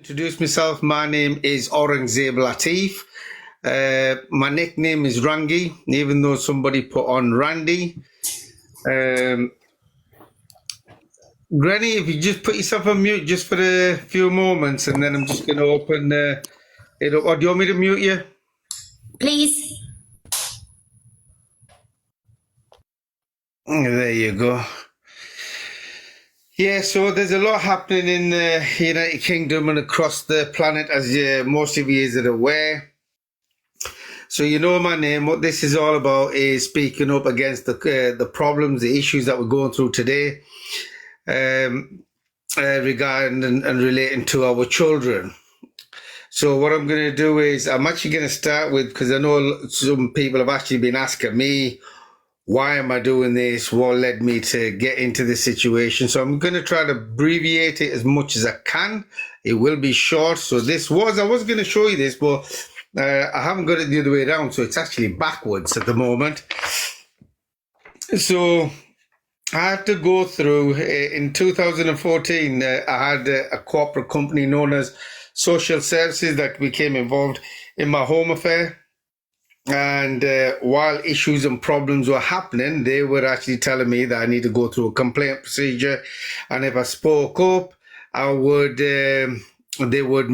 Introduce myself. My name is Aurangzeb Latif. My nickname is Rangi, even though somebody put on Randy. Granny, if you just put yourself on mute just for a few moments, and then I'm just going to open it up. Or do you want me to mute you? Please. There you go. Yeah, so there's a lot happening in the United Kingdom and across the planet, as most of you are aware. So you know my name. What this is all about is speaking up against the problems, the issues that we're going through today, regarding and relating to our children. So what I'm going to do is I'm actually going to start with, because I know some people have actually been asking me, why am I doing this? What led me to get into this situation? So I'm going to try to abbreviate it as much as I can. It will be short. So I was going to show you this, but I haven't got it the other way around. So it's actually backwards at the moment. So I had to go through, in 2014, I had a corporate company known as Social Services that became involved in my home affair. And while issues and problems were happening, they were actually telling me that I need to go through a complaint procedure. And if I spoke up, they would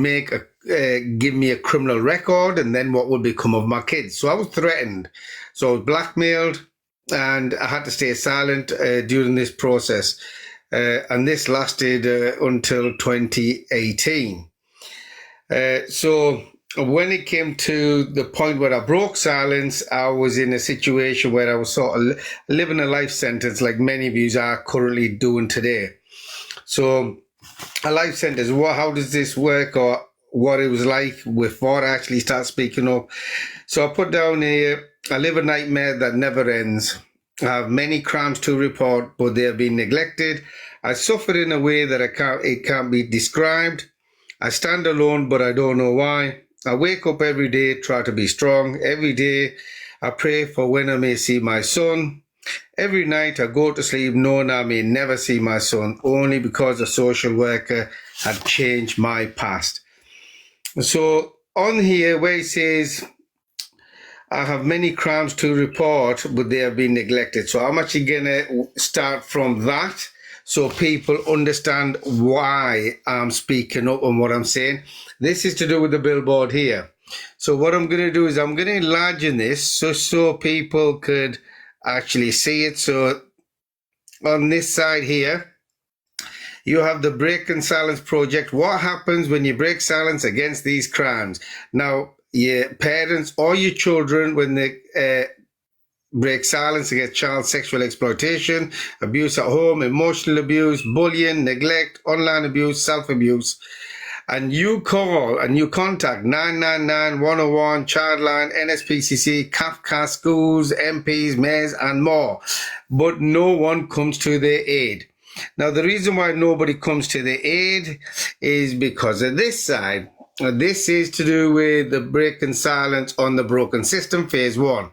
give me a criminal record, and then what would become of my kids. So I was threatened. So I was blackmailed, and I had to stay silent during this process. And this lasted until 2018. So when it came to the point where I broke silence, I was in a situation where I was sort of living a life sentence like many of you are currently doing today. So a life sentence, how does this work, or what it was like before I actually start speaking up? So I put down here, I live a nightmare that never ends. I have many crimes to report, but they have been neglected. I suffer in a way that it can't be described. I stand alone, but I don't know why. I wake up every day, try to be strong. Every day, I pray for when I may see my son. Every night, I go to sleep knowing I may never see my son, only because a social worker had changed my past. So on here, where it says, I have many crimes to report, but they have been neglected. So I'm actually going to start from that, so people understand why I'm speaking up and what I'm saying. This is to do with the billboard here. So what I'm going to do is I'm going to enlarge this so people could actually see it. So on this side here, you have the Break and Silence Project. What happens when you break silence against these crimes? Now, your parents or your children, when they break silence against child sexual exploitation, abuse at home, emotional abuse, bullying, neglect, online abuse, self-abuse, and you call and you contact 999, 101, Childline, NSPCC, CAFCA, schools, MPs, mayors, and more, but no one comes to their aid. Now, the reason why nobody comes to their aid is because of this side. This is to do with the break and silence on the broken system, phase 1.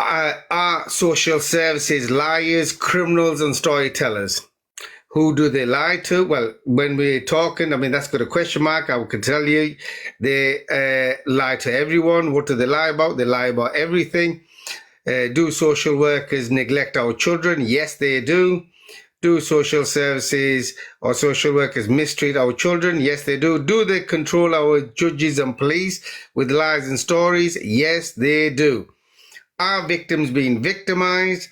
Are social services liars, criminals, and storytellers? Who do they lie to? Well, when we're talking, I mean, that's got a question mark. I can tell you they lie to everyone. What do they lie about? They lie about everything. Do social workers neglect our children? Yes, they do. Do social services or social workers mistreat our children? Yes, they do. Do they control our judges and police with lies and stories? Yes, they do. Are victims being victimized?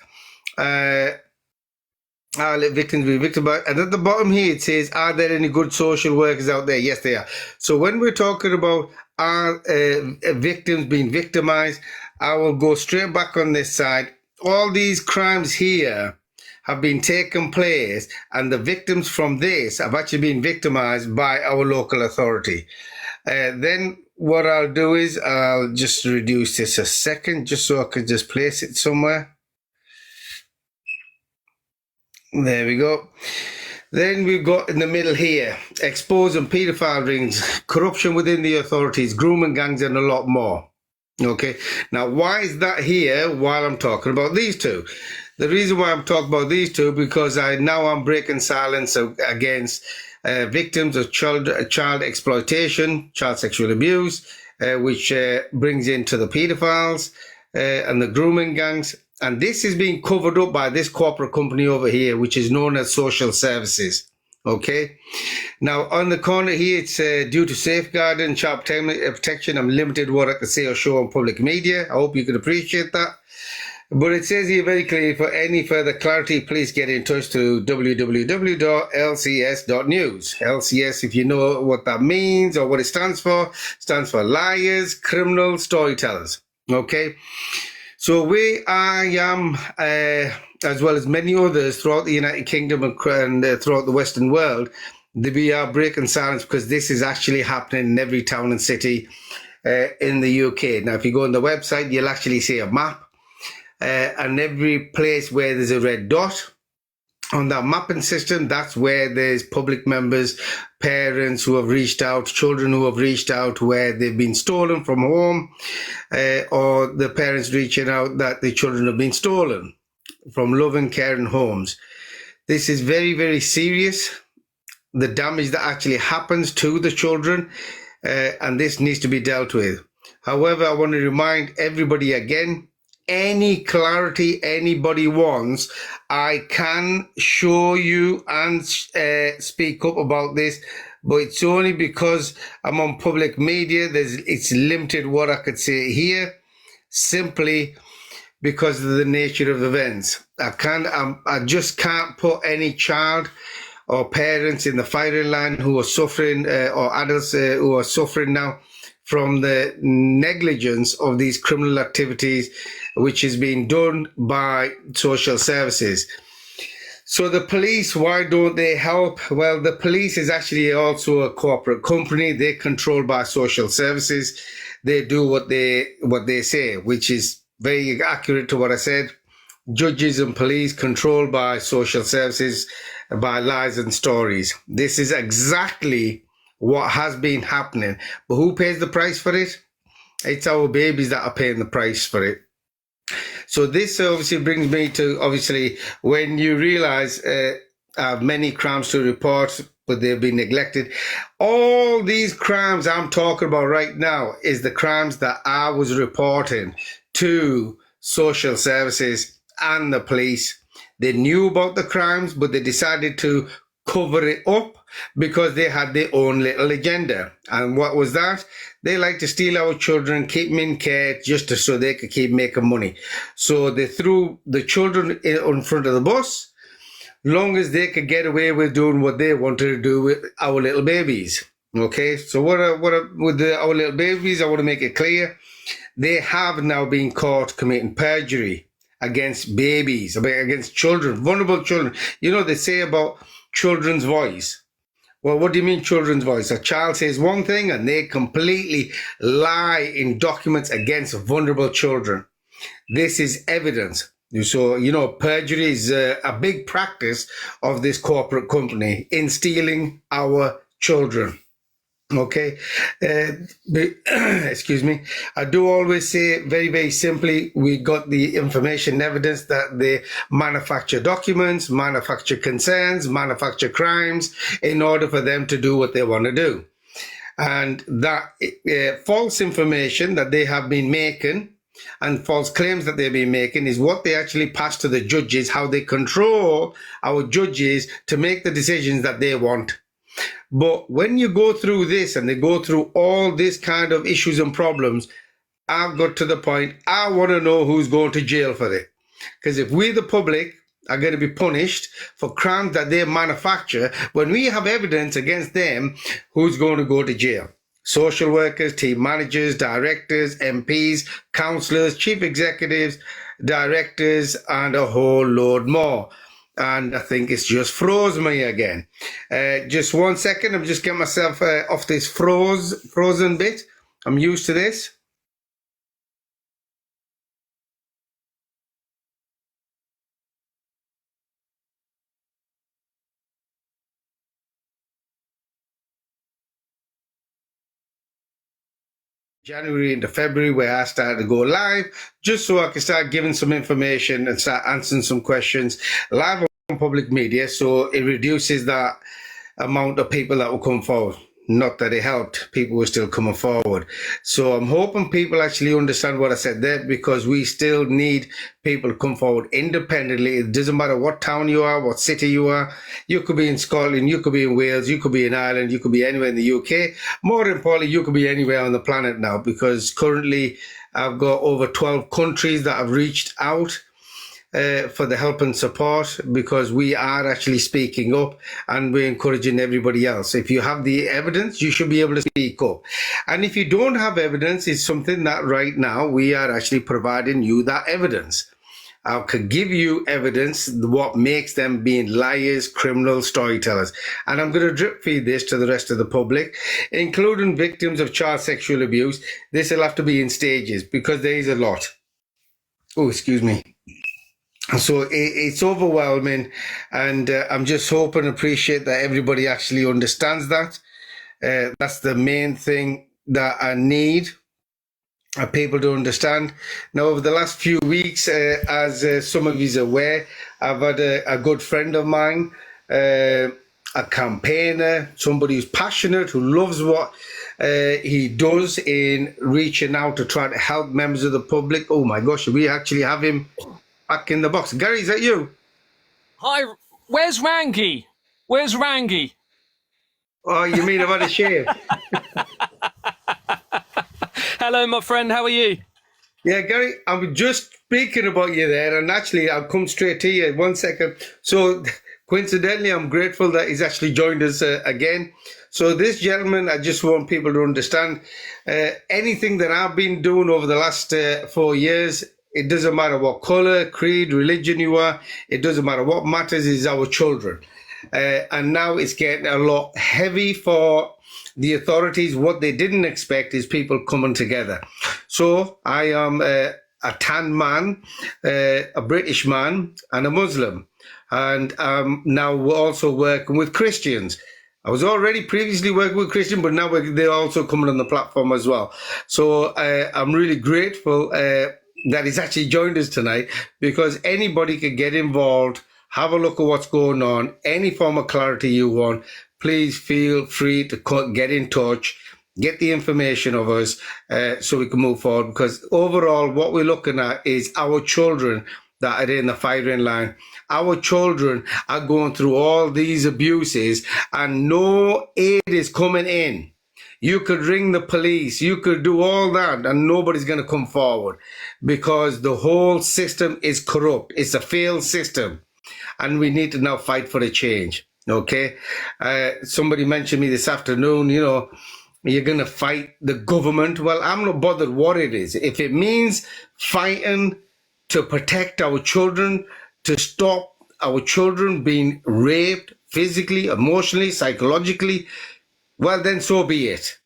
Are victims being victimized? And at the bottom here, it says, are there any good social workers out there? Yes, they are. So when we're talking about are victims being victimized, I will go straight back on this side. All these crimes here have been taken place, and the victims from this have actually been victimized by our local authority. Then what I'll do is I'll just reduce this a second, just so I can just place it somewhere. There we go. Then we've got in the middle here, exposing paedophile rings, corruption within the authorities, grooming gangs, and a lot more. Okay, now why is that here while I'm talking about these two? The reason why I'm talking about these two, because I'm breaking silence against victims of child exploitation, child sexual abuse, which brings into the pedophiles and the grooming gangs. And this is being covered up by this corporate company over here, which is known as Social Services. Okay. Now, on the corner here, it's due to safeguarding child protection. I'm limited what I can say or show on public media. I hope you can appreciate that. But it says here very clearly, for any further clarity, please get in touch to www.lcs.news. LCS, if you know what that means or what it stands for liars, criminals, storytellers. Okay. So I am, as well as many others throughout the United Kingdom and throughout the Western world, we are breaking silence because this is actually happening in every town and city in the UK. Now, if you go on the website, you'll actually see a map, and every place where there's a red dot on that mapping system, that's where there's public members, parents who have reached out, children who have reached out where they've been stolen from home, or the parents reaching out that the children have been stolen from loving, caring homes. This is very, very serious, the damage that actually happens to the children, and this needs to be dealt with. However, I want to remind everybody again, any clarity anybody wants, I can show you and speak up about this, but it's only because I'm on public media. It's limited what I could say here, simply because of the nature of events. I just can't put any child or parents in the firing line who are suffering, or adults who are suffering now from the negligence of these criminal activities, which is being done by social services. So the police, why don't they help? Well, the police is actually also a corporate company. They're controlled by social services. They do what they say, which is very accurate to what I said. Judges and police controlled by social services, by lies and stories. This is exactly what has been happening. But who pays the price for it? It's our babies that are paying the price for it. So this obviously brings me to, obviously, when you realize I have many crimes to report, but they've been neglected. All these crimes I'm talking about right now is the crimes that I was reporting to social services and the police. They knew about the crimes, but they decided to cover it up because they had their own little agenda. And what was that? They like to steal our children, keep them in care just so they could keep making money. So they threw the children in front of the bus, long as they could get away with doing what they wanted to do with our little babies. Okay, so with our little babies, I want to make it clear, they have now been caught committing perjury against babies, against children, vulnerable children. You know, they say about children's voice. Well, what do you mean children's voice? A child says one thing and they completely lie in documents against vulnerable children. This is evidence. So, you know, perjury is a big practice of this corporate company in stealing our children. Okay, excuse me. I do always say very, very simply, we got the information and evidence that they manufacture documents, manufacture concerns, manufacture crimes in order for them to do what they want to do. And that false information that they have been making and false claims that they've been making is what they actually pass to the judges, how they control our judges to make the decisions that they want. But when you go through this and they go through all this kind of issues and problems, I've got to the point, I want to know who's going to jail for it. Because if we, the public, are going to be punished for crimes that they manufacture, when we have evidence against them, who's going to go to jail? Social workers, team managers, directors, MPs, councillors, chief executives, directors, and a whole load more. And I think it's just froze me again. Just 1 second. I'm just getting myself off this frozen bit. I'm used to this. January into February, where I started to go live, just so I can start giving some information and start answering some questions live on public media, so it reduces that amount of people that will come forward. Not that it helped, people were still coming forward. So I'm hoping people actually understand what I said there, because we still need people to come forward independently. It doesn't matter what town you are, what city you are. You could be in Scotland, you could be in Wales, you could be in Ireland, you could be anywhere in the UK. More importantly, you could be anywhere on the planet now, because currently I've got over 12 countries that have reached out for the help and support, because we are actually speaking up and we're encouraging everybody else. If you have the evidence, you should be able to speak up. And if you don't have evidence, it's something that right now we are actually providing you that evidence. I could give you evidence what makes them being liars, criminals, storytellers. And I'm going to drip feed this to the rest of the public, including victims of child sexual abuse. This will have to be in stages, because there is a lot. Oh, excuse me. So it's overwhelming, and I'm just hoping and appreciate that everybody actually understands that. That's the main thing that I need people to understand. Now, over the last few weeks, as some of you are aware, I've had a good friend of mine, a campaigner, somebody who's passionate, who loves what he does in reaching out to try to help members of the public. Oh my gosh, we actually have him back in the box. Gary, is that you? Hi, where's Rangi? Where's Rangi? Oh, you mean I've had a shave? Hello, my friend, how are you? Yeah, Gary, I'm just speaking about you there, and actually I'll come straight to you. 1 second. So coincidentally, I'm grateful that he's actually joined us again. So this gentleman, I just want people to understand, anything that I've been doing over the last 4 years, it doesn't matter what color, creed, religion you are. It doesn't matter. What matters is our children. And now it's getting a lot heavy for the authorities. What they didn't expect is people coming together. So I am a tan man, a British man, and a Muslim. And now we're also working with Christians. I was already previously working with Christians, but now they're also coming on the platform as well. So I'm really grateful that he's actually joined us tonight, because anybody can get involved, have a look at what's going on, any form of clarity you want. Please feel free to get in touch, get the information of us so we can move forward, because overall what we're looking at is our children that are in the firing line. Our children are going through all these abuses and no aid is coming in. You could ring the police, you could do all that, and nobody's going to come forward, because the whole system is corrupt. It's a failed system, and we need to now fight for a change. Okay? Somebody mentioned me this afternoon, you know, you're going to fight the government. Well, I'm not bothered what it is. If it means fighting to protect our children, to stop our children being raped physically, emotionally, psychologically, well, then so be it.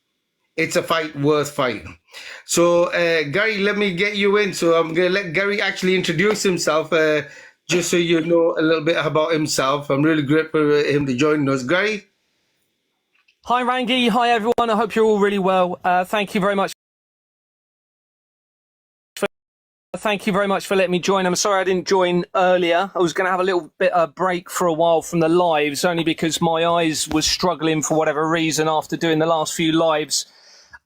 It's a fight worth fighting. So, Gary, let me get you in. So I'm going to let Gary actually introduce himself, just so you know a little bit about himself. I'm really grateful for him to join us. Gary? Hi, Rangi. Hi, everyone. I hope you're all really well. Thank you very much. Thank you very much for letting me join. I'm sorry I didn't join earlier. I was going to have a little bit of a break for a while from the lives, only because my eyes were struggling for whatever reason after doing the last few lives.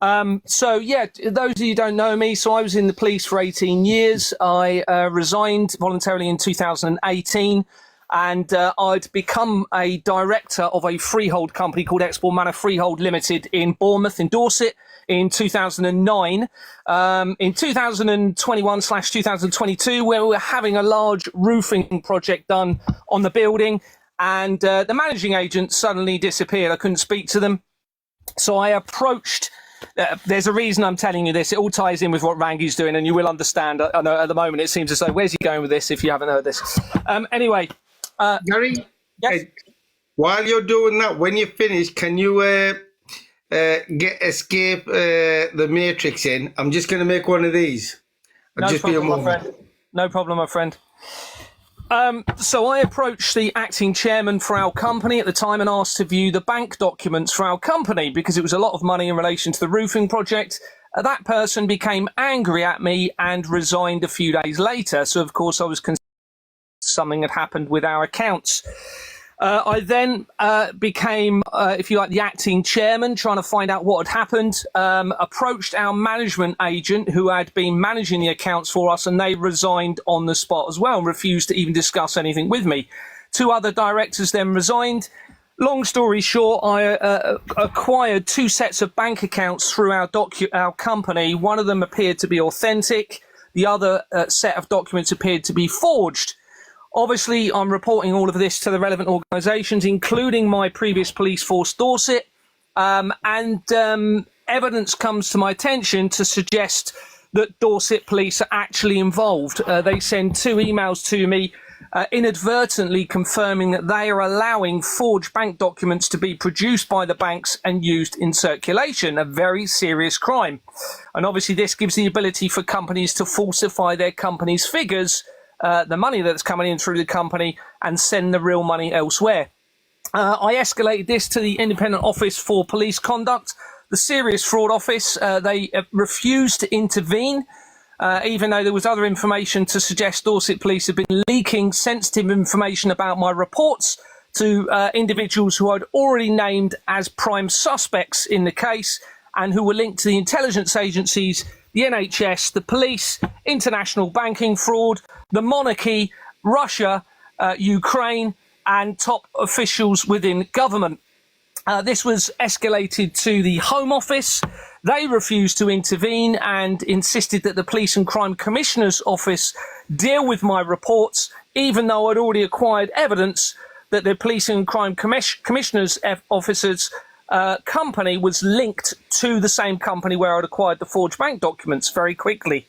So, yeah, those of you who don't know me, so I was in the police for 18 years. I resigned voluntarily in 2018. And I'd become a director of a freehold company called Export Manor Freehold Limited in Bournemouth, in Dorset, in 2009. In 2021/2022, where we were having a large roofing project done on the building, and the managing agent suddenly disappeared. I couldn't speak to them. So I approached... there's a reason I'm telling you this. It all ties in with what Rangi's doing, and you will understand. I know at the moment it seems as though, where's he going with this if you haven't heard this? Anyway... Gary, yes. While you're doing that, when you finish, can you escape the matrix in? I'm just going to make one of these. No problem, my friend. No problem, my friend. So I approached the acting chairman for our company at the time and asked to view the bank documents for our company, because it was a lot of money in relation to the roofing project. That person became angry at me and resigned a few days later. So, of course, I was concerned something had happened with our accounts. I then became, if you like, the acting chairman, trying to find out what had happened. Approached our management agent who had been managing the accounts for us, and they resigned on the spot as well and refused to even discuss anything with me. 2 other directors then resigned. Long story short, I acquired 2 sets of bank accounts through our company. One of them appeared to be authentic. The other set of documents appeared to be forged. Obviously, I'm reporting all of this to the relevant organisations, including my previous police force, Dorset, and evidence comes to my attention to suggest that Dorset police are actually involved. They send 2 emails to me inadvertently confirming that they are allowing forged bank documents to be produced by the banks and used in circulation, a very serious crime. And obviously this gives the ability for companies to falsify their company's figures, the money that's coming in through the company, and send the real money elsewhere. I escalated this to the Independent Office for Police Conduct, the Serious Fraud Office. They refused to intervene, even though there was other information to suggest Dorset Police had been leaking sensitive information about my reports to individuals who I'd already named as prime suspects in the case and who were linked to the intelligence agencies, the NHS, the police, international banking fraud, the monarchy, Russia, Ukraine, and top officials within government. This was escalated to the Home Office. They refused to intervene and insisted that the Police and Crime Commissioner's Office deal with my reports, even though I'd already acquired evidence that the Police and Crime Commissioner's Office's company was linked to the same company where I'd acquired the forged bank documents very quickly.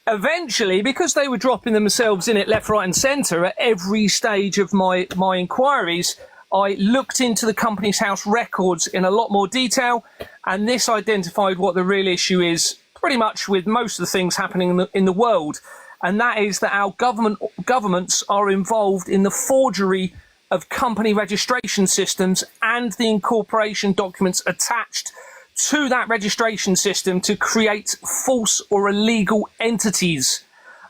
Eventually, because they were dropping themselves in it left, right and centre at every stage of my inquiries, I looked into the Companies House records in a lot more detail, and this identified what the real issue is pretty much with most of the things happening in the world, and that is that our governments are involved in the forgery of company registration systems and the incorporation documents attached to that registration system to create false or illegal entities.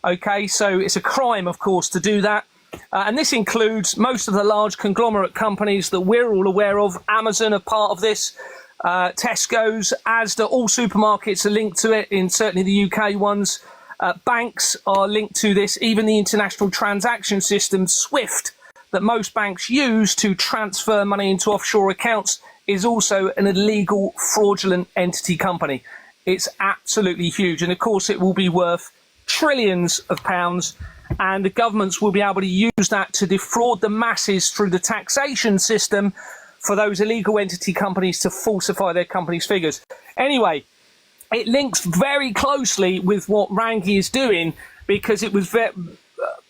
Okay, so it's a crime, of course, to do that. And this includes most of the large conglomerate companies that we're all aware of. Amazon are part of this, Tesco's, Asda, all supermarkets are linked to it, in certainly the UK ones. Banks are linked to this, even the international transaction system, SWIFT, that most banks use to transfer money into offshore accounts, is also an illegal, fraudulent entity company. It's absolutely huge. And of course, it will be worth trillions of pounds, and the governments will be able to use that to defraud the masses through the taxation system for those illegal entity companies to falsify their company's figures. Anyway, it links very closely with what Rangi is doing, because it was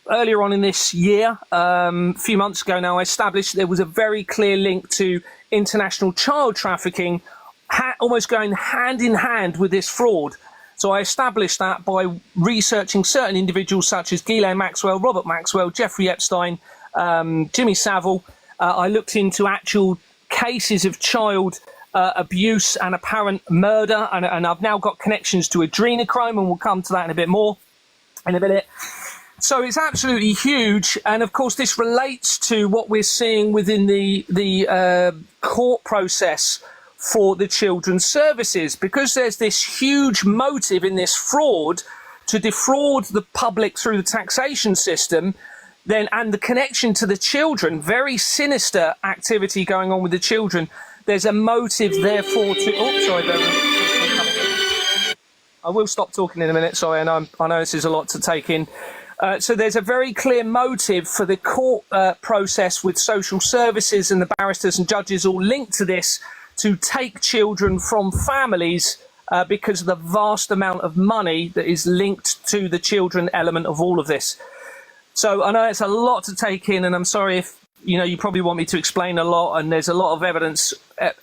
earlier on in this year, a few months ago now, I established there was a very clear link to international child trafficking, almost going hand in hand with this fraud. So I established that by researching certain individuals such as Ghislaine Maxwell, Robert Maxwell, Jeffrey Epstein, Jimmy Savile. I looked into actual cases of child abuse and apparent murder, and I've now got connections to adrenochrome, and we'll come to that in a bit more in a minute. So it's absolutely huge, and of course this relates to what we're seeing within the court process for the children's services, because there's this huge motive in this fraud to defraud the public through the taxation system, then, and the connection to the children, very sinister activity going on with the children. There's a motive, therefore, to... Oh, sorry, I will stop talking in a minute. Sorry, and I know this is a lot to take in. So there's a very clear motive for the court process with social services and the barristers and judges all linked to this, to take children from families because of the vast amount of money that is linked to the children element of all of this. So I know it's a lot to take in, and I'm sorry if you probably want me to explain a lot, and there's a lot of evidence.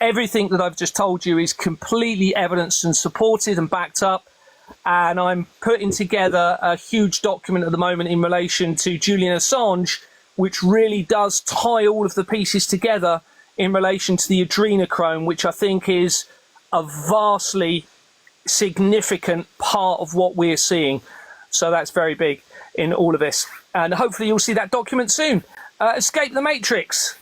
Everything that I've just told you is completely evidenced and supported and backed up. And I'm putting together a huge document at the moment in relation to Julian Assange, which really does tie all of the pieces together in relation to the adrenochrome, which I think is a vastly significant part of what we're seeing. So that's very big in all of this. And hopefully you'll see that document soon. Escape the Matrix.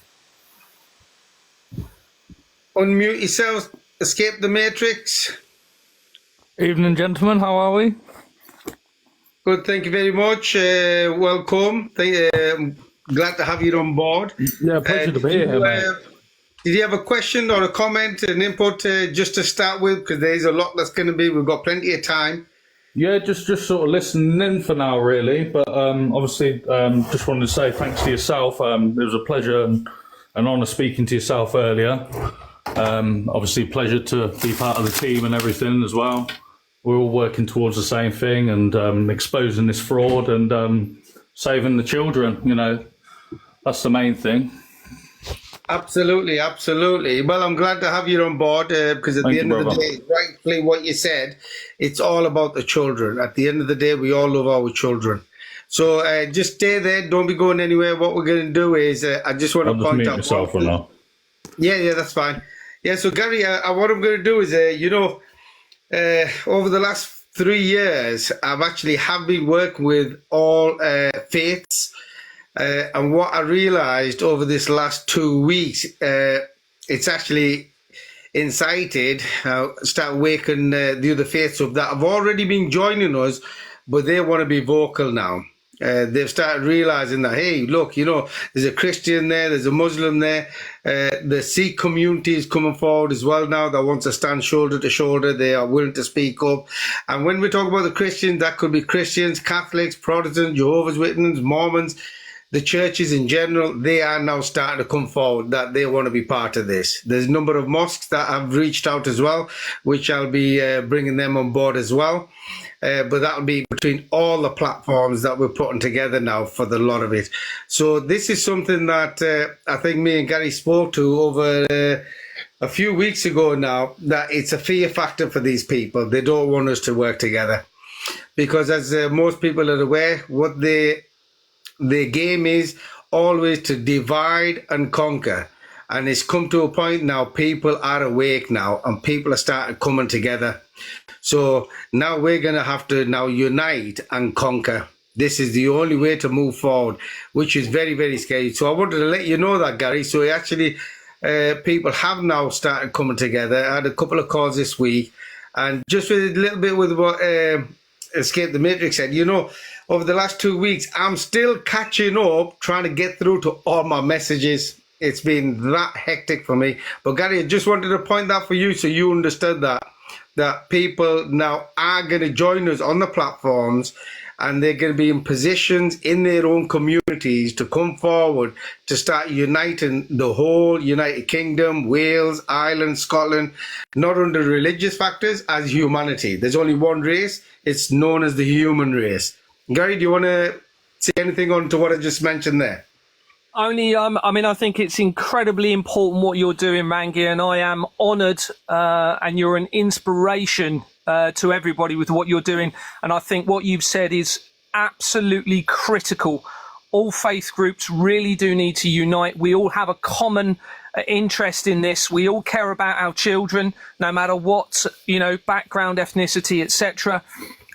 unmute yourself. Escape the Matrix. Evening, gentlemen. How are we? Good, thank you very much. Welcome. Glad to have you on board. Yeah, pleasure to be here, mate. Did you have a question or a comment, an input just to start with? Because there's a lot that's going to be. We've got plenty of time. Yeah, just sort of listening in for now, really. But obviously, just wanted to say thanks to yourself. It was a pleasure and an honour speaking to yourself earlier. Obviously, pleasure to be part of the team and everything as well. We're all working towards the same thing and exposing this fraud and saving the children. You know, that's the main thing. Absolutely, absolutely. Well, I'm glad to have you on board because at the end of the day, rightfully what you said, it's all about the children. At the end of the day, we all love our children. So just stay there. Don't be going anywhere. What we're going to do is, I just want to point out. Myself for now. Yeah, that's fine. Yeah, so Gary, what I'm going to do is, over the last 3 years, I've actually been working with all faiths. And what I realized over this last 2 weeks, it's actually incited, start waking the other faiths up that have already been joining us, but they want to be vocal now. They've started realizing that, hey, look, there's a Christian there, there's a Muslim there. The Sikh community is coming forward as well now that wants to stand shoulder to shoulder. They are willing to speak up. And when we talk about the Christians, that could be Christians, Catholics, Protestants, Jehovah's Witnesses, Mormons. The churches in general, they are now starting to come forward that they want to be part of this. There's a number of mosques that have reached out as well, which I'll be bringing them on board as well. But that'll be between all the platforms that we're putting together now for the lot of it. So this is something that I think me and Gary spoke to over a few weeks ago now, that it's a fear factor for these people. They don't want us to work together. Because as most people are aware, what the game is always to divide and conquer. And it's come to a point now, people are awake now and people are starting coming together. So now we're going to have to now unite and conquer. This is the only way to move forward, which is very, very scary. So I wanted to let you know that, Gary. So actually, people have now started coming together. I had a couple of calls this week. And just with a little bit with what Escape the Matrix said, over the last 2 weeks, I'm still catching up, trying to get through to all my messages. It's been that hectic for me. But Gary, I just wanted to point that for you so you understood that people now are going to join us on the platforms and they're going to be in positions in their own communities to come forward to start uniting the whole United Kingdom, Wales, Ireland, Scotland, not under religious factors, as humanity. There's only one race. It's known as the human race. Gary, do you want to say anything on to what I just mentioned there? Only, I think it's incredibly important what you're doing, Rangi, and I am honoured, and you're an inspiration to everybody with what you're doing. And I think what you've said is absolutely critical. All faith groups really do need to unite. We all have a common interest in this. We all care about our children, no matter what, background, ethnicity, etc.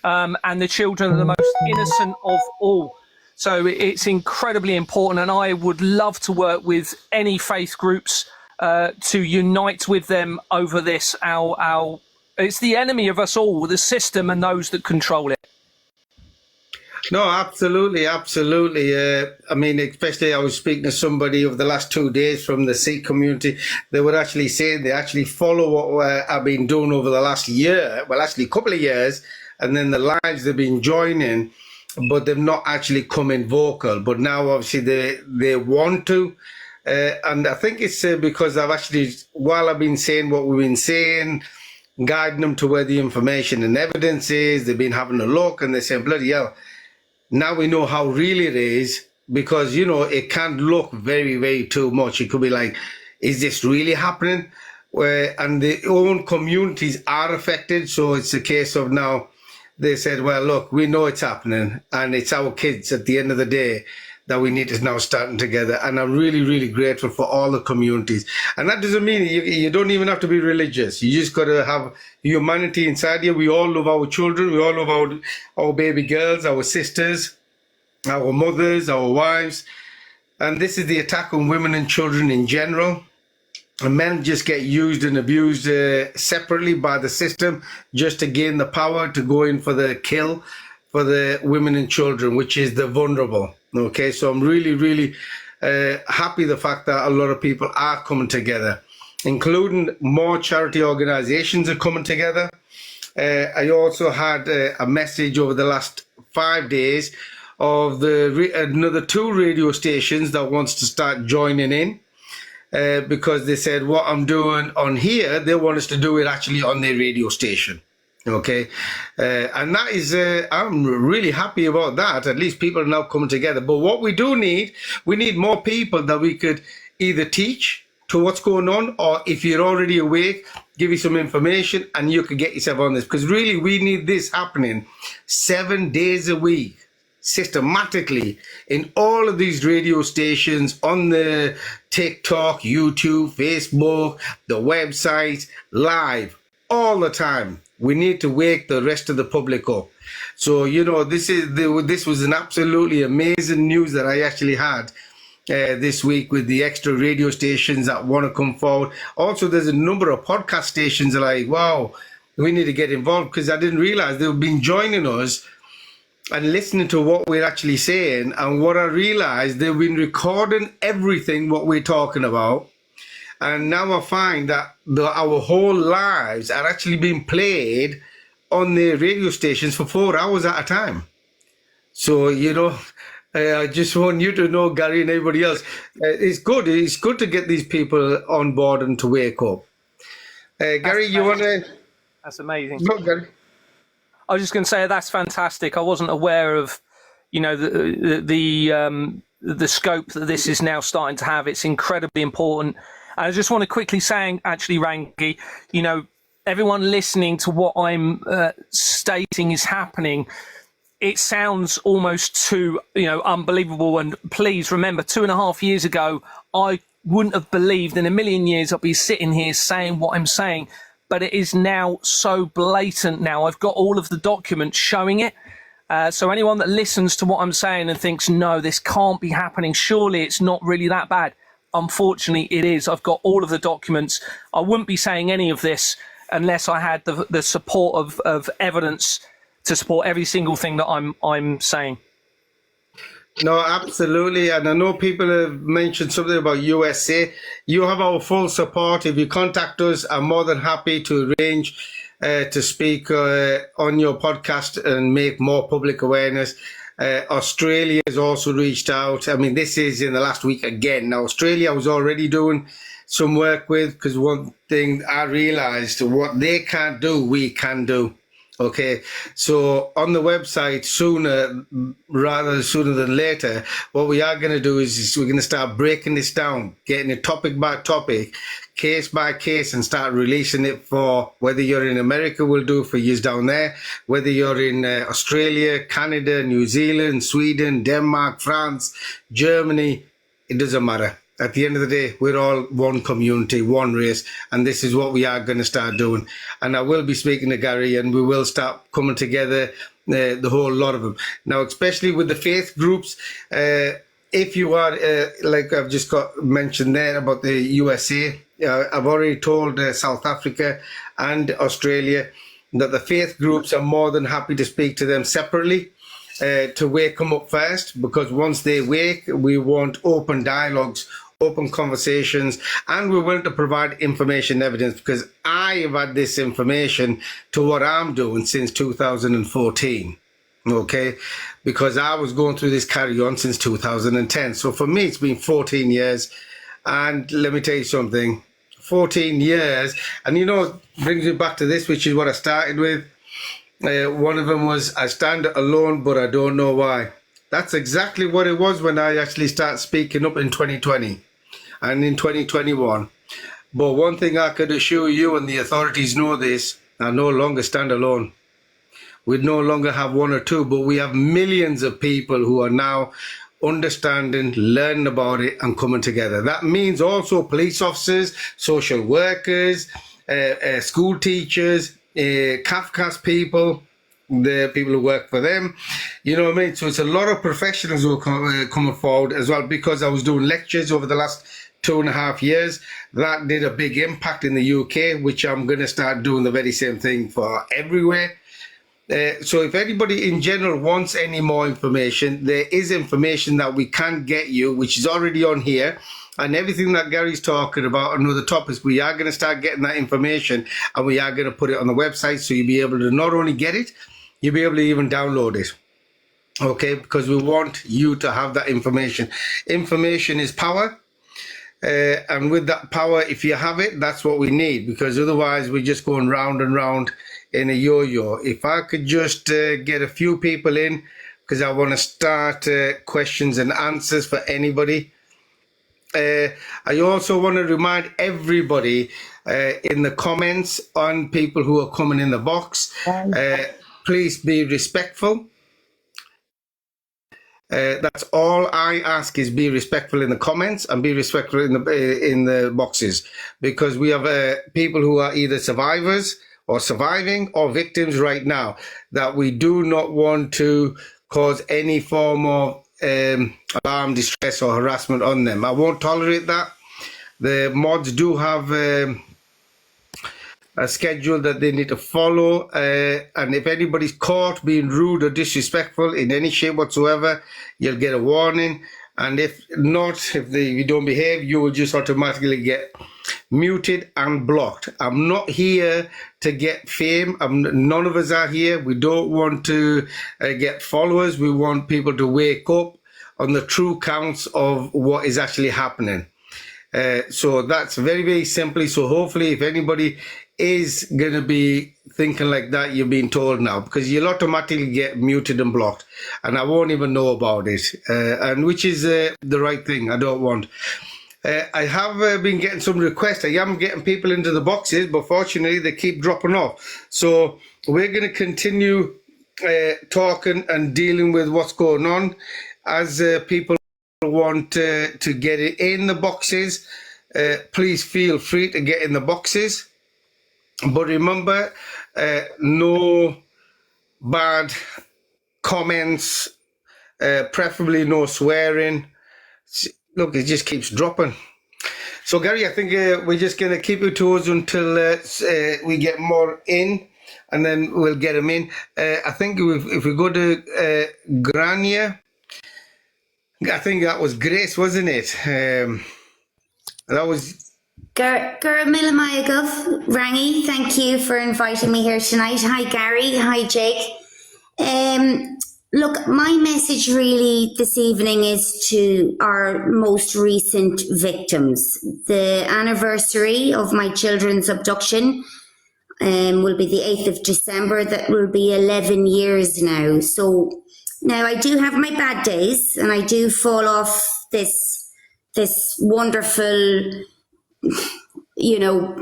And the children are the most innocent of all. So it's incredibly important, and I would love to work with any faith groups to unite with them over this. It's the enemy of us all, the system and those that control it. No, absolutely, absolutely. Especially I was speaking to somebody over the last 2 days from the Sikh community. They were actually saying they actually follow what I've been doing over the last year, well, actually a couple of years, and then the lives they've been joining, but they've not actually come in vocal. But now, obviously, they want to. And I think it's because I've actually, while I've been saying what we've been saying, guiding them to where the information and evidence is, they've been having a look and they're saying, bloody hell, now we know how real it is, because, it can't look very, very too much. It could be like, is this really happening? And the own communities are affected. So it's a case of now, they said, well, look, we know it's happening and it's our kids at the end of the day that we need to now starting together. And I'm really, really grateful for all the communities. And that doesn't mean you don't even have to be religious. You just got to have humanity inside you. We all love our children. We all love our baby girls, our sisters, our mothers, our wives. And this is the attack on women and children in general. And men just get used and abused separately by the system just to gain the power to go in for the kill for the women and children, which is the vulnerable. Okay, so I'm really, really happy the fact that a lot of people are coming together, including more charity organizations are coming together. I also had a message over the last 5 days of another 2 radio stations that wants to start joining in. Because they said what I'm doing on here, they want us to do it actually on their radio station. Okay. And that is, I'm really happy about that. At least people are now coming together. But what we do need, we need more people that we could either teach to what's going on, or if you're already awake, give you some information and you could get yourself on this. Because really, we need this happening 7 days a week, systematically in all of these radio stations, on the TikTok, YouTube, Facebook, the website, live all the time. We need to wake the rest of the public up. So, you know, this was an absolutely amazing news that I actually had this week with the extra radio stations that want to come forward. Also, there's a number of podcast stations that are like, wow, we need to get involved, because I didn't realize they've been joining us and listening to what we're actually saying. And what I realized, they've been recording everything what we're talking about. And now I find that our whole lives are actually being played on the radio stations for 4 hours at a time. So, you know, I just want you to know, Gary and everybody else, it's good. It's good to get these people on board and to wake up. Gary, you want to? That's amazing. No, Gary. I was just going to say that's fantastic. I wasn't aware of, you know, the scope that this is now starting to have. It's incredibly important. And I just want to quickly say, actually, Rangi, you know, everyone listening to what I'm stating is happening, it sounds almost too, you know, unbelievable. And please remember, 2.5 years ago, I wouldn't have believed in a million years I'd be sitting here saying what I'm saying. But it is now so blatant now. I've got all of the documents showing it. So anyone that listens to what I'm saying and thinks, no, this can't be happening, surely it's not really that bad. Unfortunately, it is. I've got all of the documents. I wouldn't be saying any of this unless I had the support of evidence to support every single thing that I'm saying. No, absolutely. And I know people have mentioned something about USA. You have our full support. If you contact us, I'm more than happy to arrange to speak on your podcast and make more public awareness. Australia has also reached out. I mean, this is in the last week again. Now, Australia I was already doing some work with, because one thing I realized, what they can't do, we can do. Okay, so on the website sooner than later, what we are going to do is we're going to start breaking this down, getting it topic by topic, case by case, and start releasing it for whether you're in America, we'll do for you down there, whether you're in Australia, Canada, New Zealand, Sweden, Denmark, France, Germany, it doesn't matter. At the end of the day, we're all one community, one race, and this is what we are going to start doing. And I will be speaking to Gary, and we will start coming together, the whole lot of them. Now, especially with the faith groups, if you are, like I've just got mentioned there about the USA, I've already told South Africa and Australia that the faith groups are more than happy to speak to them separately. To wake them up first, because once they wake, we want open dialogues, open conversations, and we're willing to provide information evidence, because I have had this information to what I'm doing since 2014, okay? Because I was going through this carry-on since 2010. So for me, it's been 14 years. And let me tell you something, 14 years, and you know, brings me back to this, which is what I started with. One of them was, I stand alone, but I don't know why. That's exactly what it was when I actually started speaking up in 2020 and in 2021. But one thing I could assure you, and the authorities know this, I no longer stand alone. We no longer have one or two, but we have millions of people who are now understanding, learning about it, and coming together. That means also police officers, social workers, school teachers, Kafka's people, the people who work for them, you know what I mean? So it's a lot of professionals who are coming forward as well, because I was doing lectures over the last 2.5 years. That did a big impact in the UK, which I'm going to start doing the very same thing for everywhere. So if anybody in general wants any more information, there is information that we can get you, which is already on here. And everything that Gary's talking about and other topics, we are going to start getting that information, and we are going to put it on the website, so you'll be able to not only get it, you'll be able to even download it. Okay, because we want you to have that information. Information is power. And with that power, if you have it, that's what we need, because otherwise we're just going round and round in a yo-yo. If I could just get a few people in, because I want to start questions and answers for anybody. I also want to remind everybody in the comments on people who are coming in the box, please be respectful. That's all I ask, is be respectful in the comments and be respectful in the boxes, because we have people who are either survivors or surviving or victims right now that we do not want to cause any form of alarm, distress or harassment on them. I won't tolerate that. The mods do have a schedule that they need to follow, and if anybody's caught being rude or disrespectful in any shape whatsoever, you'll get a warning. And if not, if you don't behave, you will just automatically get muted and blocked. I'm not here to get fame. None of us are here. We don't want to get followers. We want people to wake up on the true counts of what is actually happening. So that's very, very simply. So hopefully if anybody is going to be thinking like that, you're being told now, because you'll automatically get muted and blocked, and I won't even know about it, and which is the right thing. I don't want. I have been getting some requests. I am getting people into the boxes, but fortunately they keep dropping off. So we're going to continue talking and dealing with what's going on as people want to get it in the boxes. Please feel free to get in the boxes. But remember, no bad comments, preferably no swearing. Look, it just keeps dropping. So, Gary, I think we're just going to keep your toes until we get more in, and then we'll get them in. I think if we go to Grania, I think that was Grace, wasn't it? That was... Gura Milamayagov, Rangi, thank you for inviting me here tonight. Hi Gary, hi Jake. Look, my message really this evening is to our most recent victims. The anniversary of my children's abduction will be the 8th of December. That will be 11 years now. So now I do have my bad days, and I do fall off this wonderful, you know,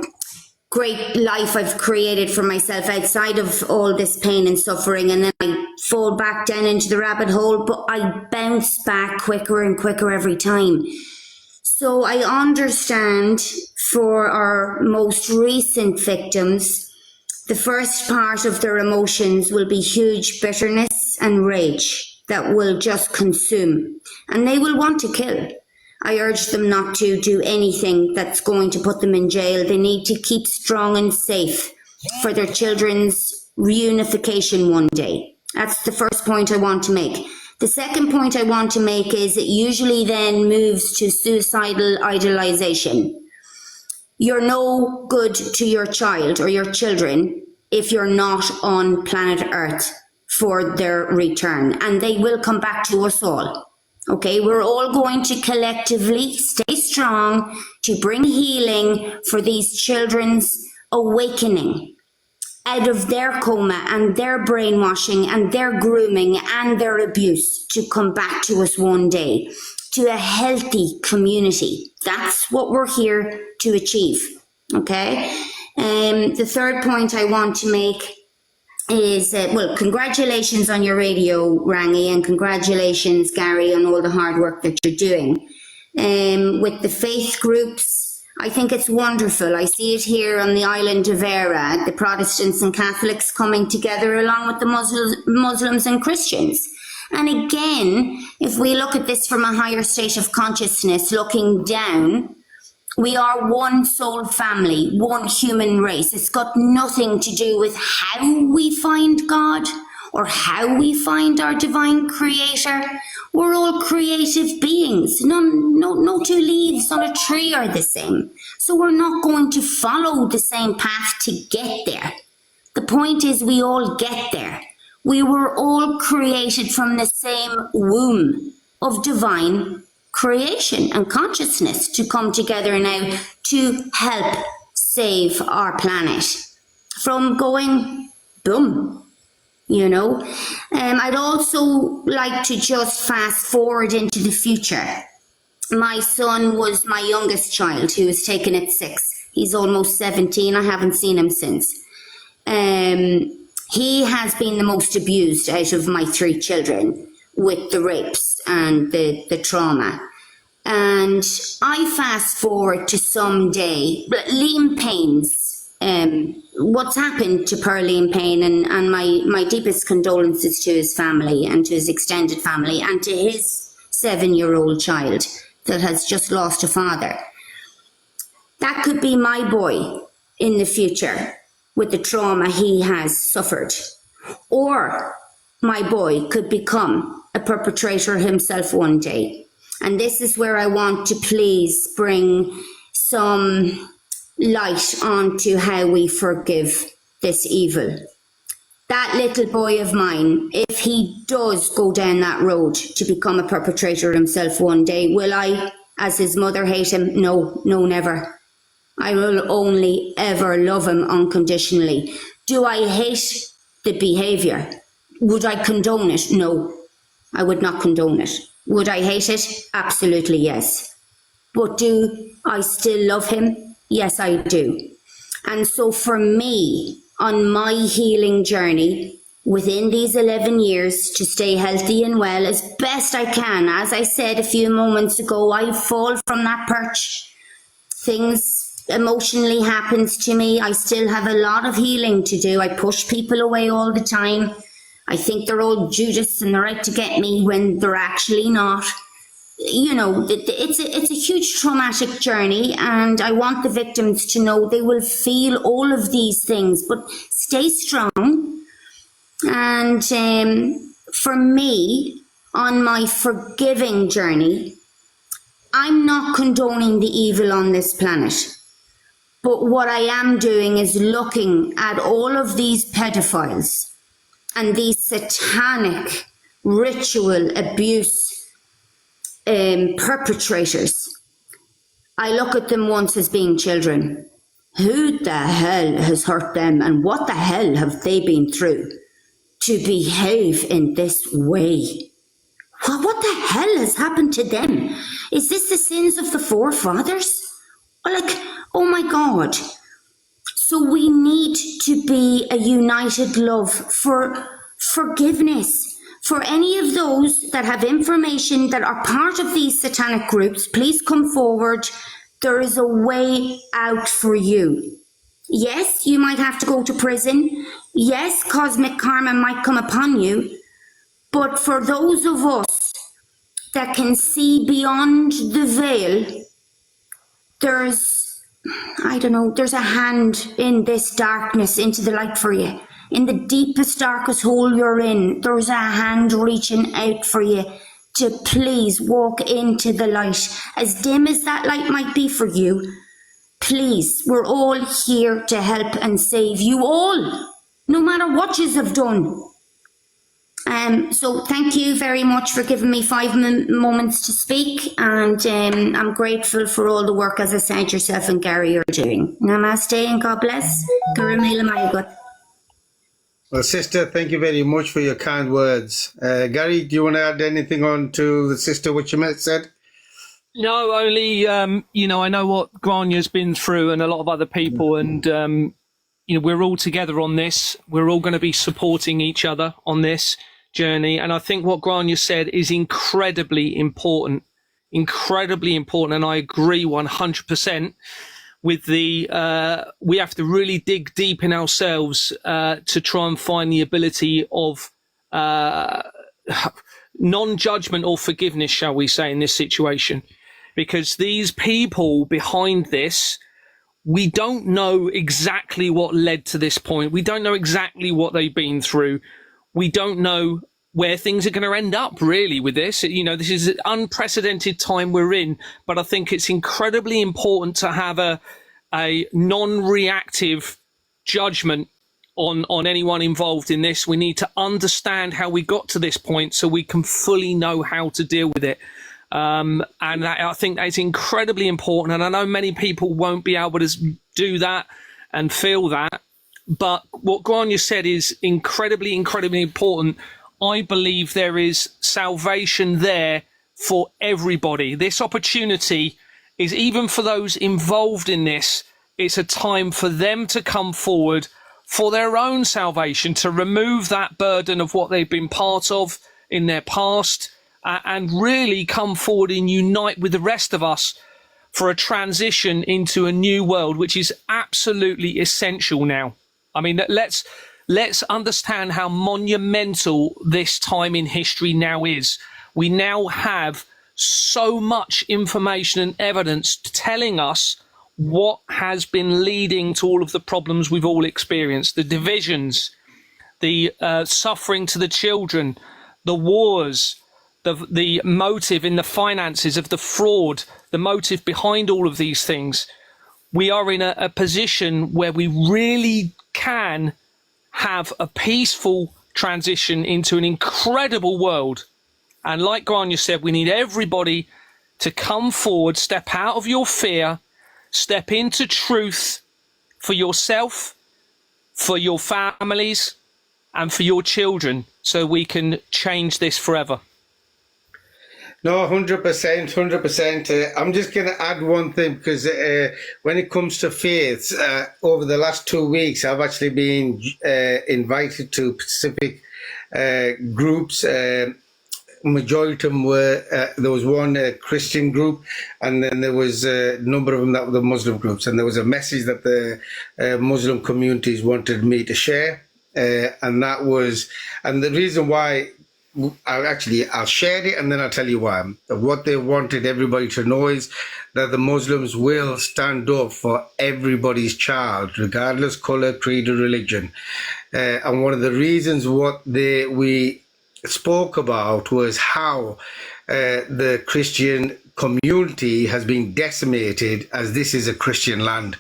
great life I've created for myself outside of all this pain and suffering, and then I fall back down into the rabbit hole, but I bounce back quicker and quicker every time. So I understand for our most recent victims, the first part of their emotions will be huge bitterness and rage that will just consume, and they will want to kill. I urge them not to do anything that's going to put them in jail. They need to keep strong and safe for their children's reunification one day. That's the first point I want to make. The second point I want to make is it usually then moves to suicidal idolization. You're no good to your child or your children if you're not on planet Earth for their return, and they will come back to us all. Okay, we're all going to collectively stay strong to bring healing for these children's awakening out of their coma and their brainwashing and their grooming and their abuse, to come back to us one day, to a healthy community. That's what we're here to achieve. Okay, the third point I want to make is, well, congratulations on your radio, Rangi, and congratulations, Gary, on all the hard work that you're doing. With the faith groups, I think it's wonderful. I see it here on the island of Era, the Protestants and Catholics coming together along with the Muslims and Christians. And again, if we look at this from a higher state of consciousness, looking down, We are one soul family, one human race. It's got nothing to do with how we find God or how we find our divine creator. We're all creative beings. No two leaves on a tree are the same. So we're not going to follow the same path to get there. The point is we all get there. We were all created from the same womb of divine creation and consciousness to come together now to help save our planet from going boom, you know. I'd also like to just fast forward into the future. My son was my youngest child, who was taken at 6. He's almost 17. I haven't seen him since. He has been the most abused out of my 3 children with the rapes and the trauma. And I fast forward to someday, Liam Payne's, what's happened to poor Liam Payne, and my deepest condolences to his family and to his extended family and to his 7-year-old child that has just lost a father. That could be my boy in the future with the trauma he has suffered. Or my boy could become a perpetrator himself one day. And this is where I want to please bring some light onto how we forgive this evil. That little boy of mine, if he does go down that road to become a perpetrator himself one day, will I, as his mother, hate him? No, never. I will only ever love him unconditionally. Do I hate the behaviour? Would I condone it? No, I would not condone it. Would I hate it? Absolutely yes. But do I still love him? Yes, I do. And so for me, on my healing journey, within these 11 years, to stay healthy and well as best I can, as I said a few moments ago, I fall from that perch. Things emotionally happens to me. I still have a lot of healing to do. I push people away all the time. I think they're all Judas and they're out to get me when they're actually not. You know, it's a huge traumatic journey, and I want the victims to know they will feel all of these things, but stay strong. And for me, on my forgiving journey, I'm not condoning the evil on this planet. But what I am doing is looking at all of these pedophiles and these satanic ritual abuse perpetrators. I look at them once as being children. Who the hell has hurt them, and what the hell have they been through to behave in this way? What the hell has happened to them? Is this the sins of the forefathers? Like, oh my God. So we need to be a united love for forgiveness. For any of those that have information that are part of these satanic groups, please come forward. There is a way out for you. Yes, you might have to go to prison. Yes, cosmic karma might come upon you. But for those of us that can see beyond the veil, there's a hand in this darkness into the light for you. In the deepest, darkest hole you're in, there's a hand reaching out for you to please walk into the light. As dim as that light might be for you, please, we're all here to help and save you all, no matter what you have done. So thank you very much for giving me 5 moments to speak, and I'm grateful for all the work, as I said, yourself and Gary are doing. Namaste and God bless. Well, sister, thank you very much for your kind words. Gary, do you want to add anything on to the sister, what you said? No, only, I know what Granya's been through and a lot of other people, and, we're all together on this. We're all going to be supporting each other on this journey. And I think what Grania said is incredibly important. And I agree 100% with we have to really dig deep in ourselves to try and find the ability of non-judgment or forgiveness, shall we say, in this situation. because these people behind this, we don't know exactly what led to this point. We don't know exactly what they've been through. We don't know where things are going to end up really with this. You know, this is an unprecedented time we're in, but I think it's incredibly important to have a non-reactive judgment on anyone involved in this. We need to understand how we got to this point so we can fully know how to deal with it. And I think that's incredibly important. And I know many people won't be able to do that and feel that. But what Grania said is incredibly, incredibly important. I believe there is salvation there for everybody. This opportunity is, even for those involved in this, it's a time for them to come forward for their own salvation, to remove that burden of what they've been part of in their past, and really come forward and unite with the rest of us for a transition into a new world, which is absolutely essential now. I mean, let's understand how monumental this time in history now is. We now have so much information and evidence telling us what has been leading to all of the problems we've all experienced, the divisions, the suffering to the children, the wars, the motive in the finances of the fraud, the motive behind all of these things. We are in a position where we really can have a peaceful transition into an incredible world. And like Grania said, we need everybody to come forward, step out of your fear, step into truth for yourself, for your families, and for your children, so we can change this forever. No, 100%, 100%. I'm just going to add one thing, because when it comes to faith, over the last 2 weeks, I've actually been invited to specific groups. Majority of them were, there was one Christian group, and then there was a number of them that were the Muslim groups. And there was a message that the Muslim communities wanted me to share. And that was, and the reason why, I'll share it and then I'll tell you why. What they wanted everybody to know is that the Muslims will stand up for everybody's child, regardless color, creed, or religion. And one of the reasons we spoke about was how the Christian community has been decimated, as this is a Christian land,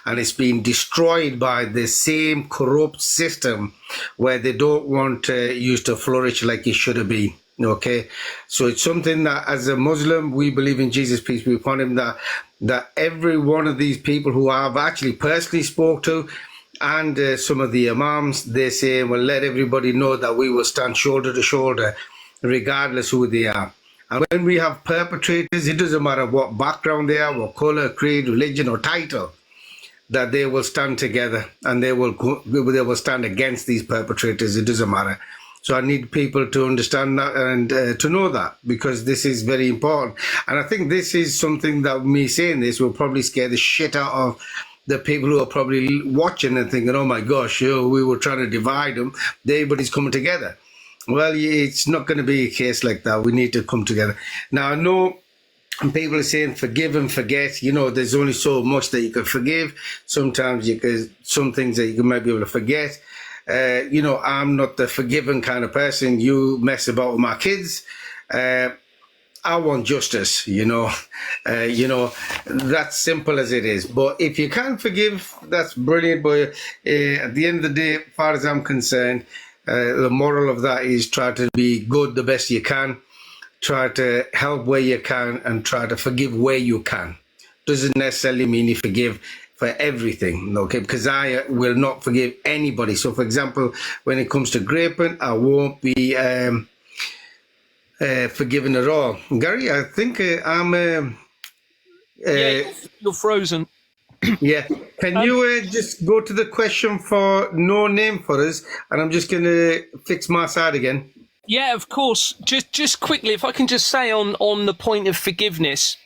and it's been destroyed by the same corrupt system where they don't want you to flourish like it should have been. Okay, so it's something that, as a Muslim, we believe in Jesus, peace be upon him, that every one of these people who I've actually personally spoke to, and some of the imams, they say, well, let everybody know that we will stand shoulder to shoulder, regardless who they are. And when we have perpetrators, it doesn't matter what background they are, what color, creed, religion, or title, that they will stand together and they will stand against these perpetrators. It doesn't matter. So I need people to understand that and to know that, because this is very important. And I think this is something that me saying this will probably scare the shit out of the people who are probably watching and thinking, oh my gosh, we were trying to divide them. Everybody's coming together. Well, it's not going to be a case like that. We need to come together. Now, I know people are saying forgive and forget. You know, there's only so much that you can forgive. Sometimes some things that you might be able to forget. You know, I'm not the forgiving kind of person. You mess about with my kids, I want justice, you know, that's simple as it is. But if you can't forgive, that's brilliant. But at the end of the day, as far as I'm concerned, the moral of that is try to be good the best you can, try to help where you can, and try to forgive where you can. Doesn't necessarily mean you forgive for everything, okay? Because I will not forgive anybody. So, for example, when it comes to graping, I won't be forgiven at all. Gary, I think I'm... you're frozen. Yeah. Can you just go to the question for no name for us? And I'm just going to fix my side again. Yeah, of course. Just quickly, if I can just say on the point of forgiveness,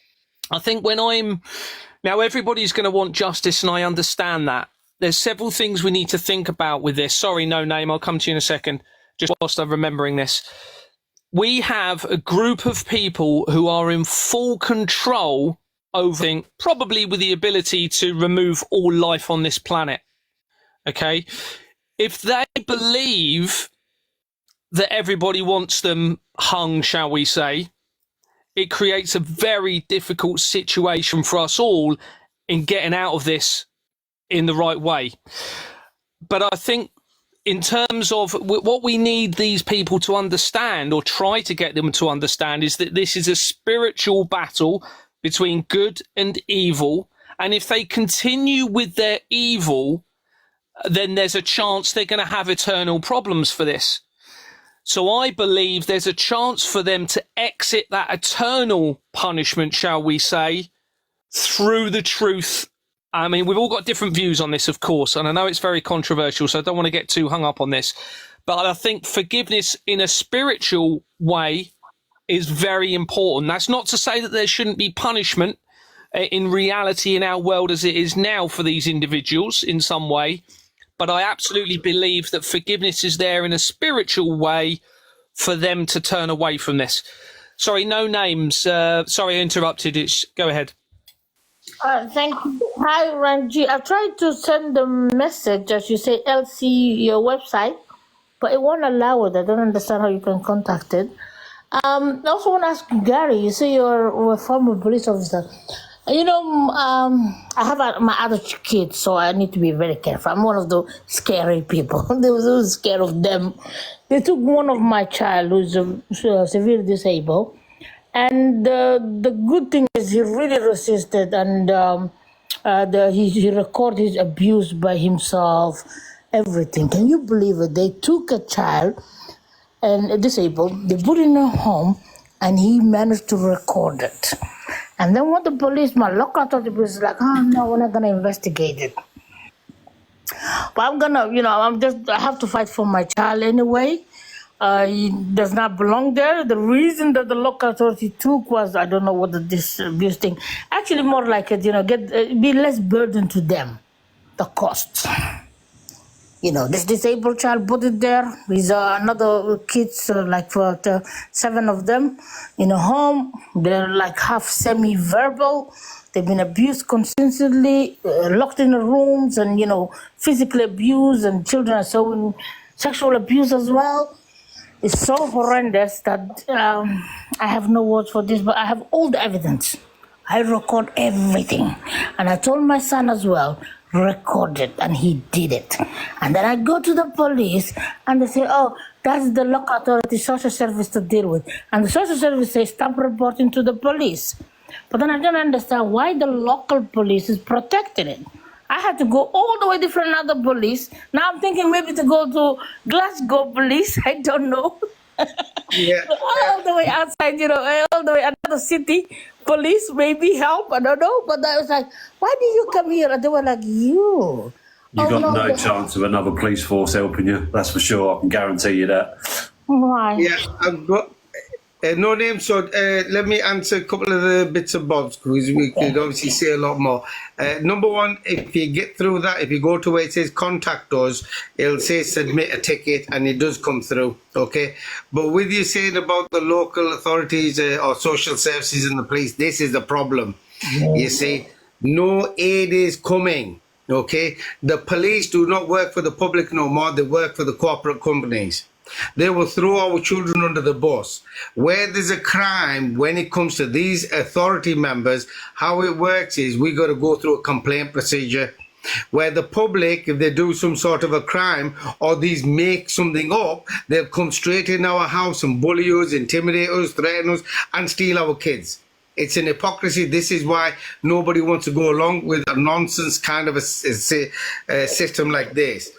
I think now everybody's going to want justice, and I understand that. There's several things we need to think about with this. Sorry, no name. I'll come to you in a second, just whilst I'm remembering this. we have a group of people who are in full control over things, probably with the ability to remove all life on this planet. Okay? If they believe that everybody wants them hung, shall we say, it creates a very difficult situation for us all in getting out of this in the right way. But I think in terms of what we need these people to understand, or try to get them to understand, is that this is a spiritual battle between good and evil. And if they continue with their evil, then there's a chance they're going to have eternal problems for this. So I believe there's a chance for them to exit that eternal punishment, shall we say, through the truth. I mean, we've all got different views on this, of course, and I know it's very controversial, so I don't want to get too hung up on this. But I think forgiveness in a spiritual way is very important. That's not to say that there shouldn't be punishment in reality in our world as it is now for these individuals in some way. But I absolutely believe that forgiveness is there in a spiritual way for them to turn away from this. Sorry, no names. Sorry, I interrupted. Go ahead. Thank you. Hi, Ranji. I tried to send the message, as you say, LC, your website, but it won't allow it. I don't understand how you can contact it. I also want to ask Gary, you say you're a former police officer. You know, I have my other kids, so I need to be very careful. I'm one of the scary people. They were scared of them. They took one of my child who's severely disabled. And the good thing is he really resisted, and he recorded his abuse by himself, everything. Can you believe it? They took a child and disabled, they put in a home, and he managed to record it. And then when the policeman, local authority was like, oh no, we're not gonna investigate it. But I'm gonna, I have to fight for my child anyway. He does not belong there. The reason that the local authority took was, I don't know what this abuse thing, actually more like it, be less burden to them, the costs. This disabled child put it there. There's another kids, like 7 of them in a home. They're like half semi-verbal. They've been abused consistently, locked in the rooms, and, physically abused, and children are so sexual abuse as well. It's so horrendous that I have no words for this, but I have all the evidence. I record everything. And I told my son as well, record it, and he did it. And then I go to the police, and they say, oh, that's the local authority social service to deal with. And the social service says, stop reporting to the police. But then I don't understand why the local police is protecting it. I had to go all the way to another police. Now I'm thinking maybe to go to Glasgow police. I don't know. Yeah. All the way outside, all the way another city police maybe help. I don't know. But I was like, why did you come here? And they were like, you. You've got no chance of another police force helping you. That's for sure. I can guarantee you that. Why? Yeah, I've got no name, so let me answer a couple of the bits and bobs, because we could obviously say a lot more. Number one, if you get through that, if you go to where it says contact us, it'll say submit a ticket, and it does come through, okay? But with you saying about the local authorities or social services and the police, this is the problem. You see, no aid is coming, okay? The police do not work for the public no more, they work for the corporate companies. They will throw our children under the bus. Where there's a crime, when it comes to these authority members, how it works is we got to go through a complaint procedure. Where the public, if they do some sort of a crime or these make something up, they'll come straight in our house and bully us, intimidate us, threaten us, and steal our kids. It's an hypocrisy. This is why nobody wants to go along with a nonsense kind of a system like this.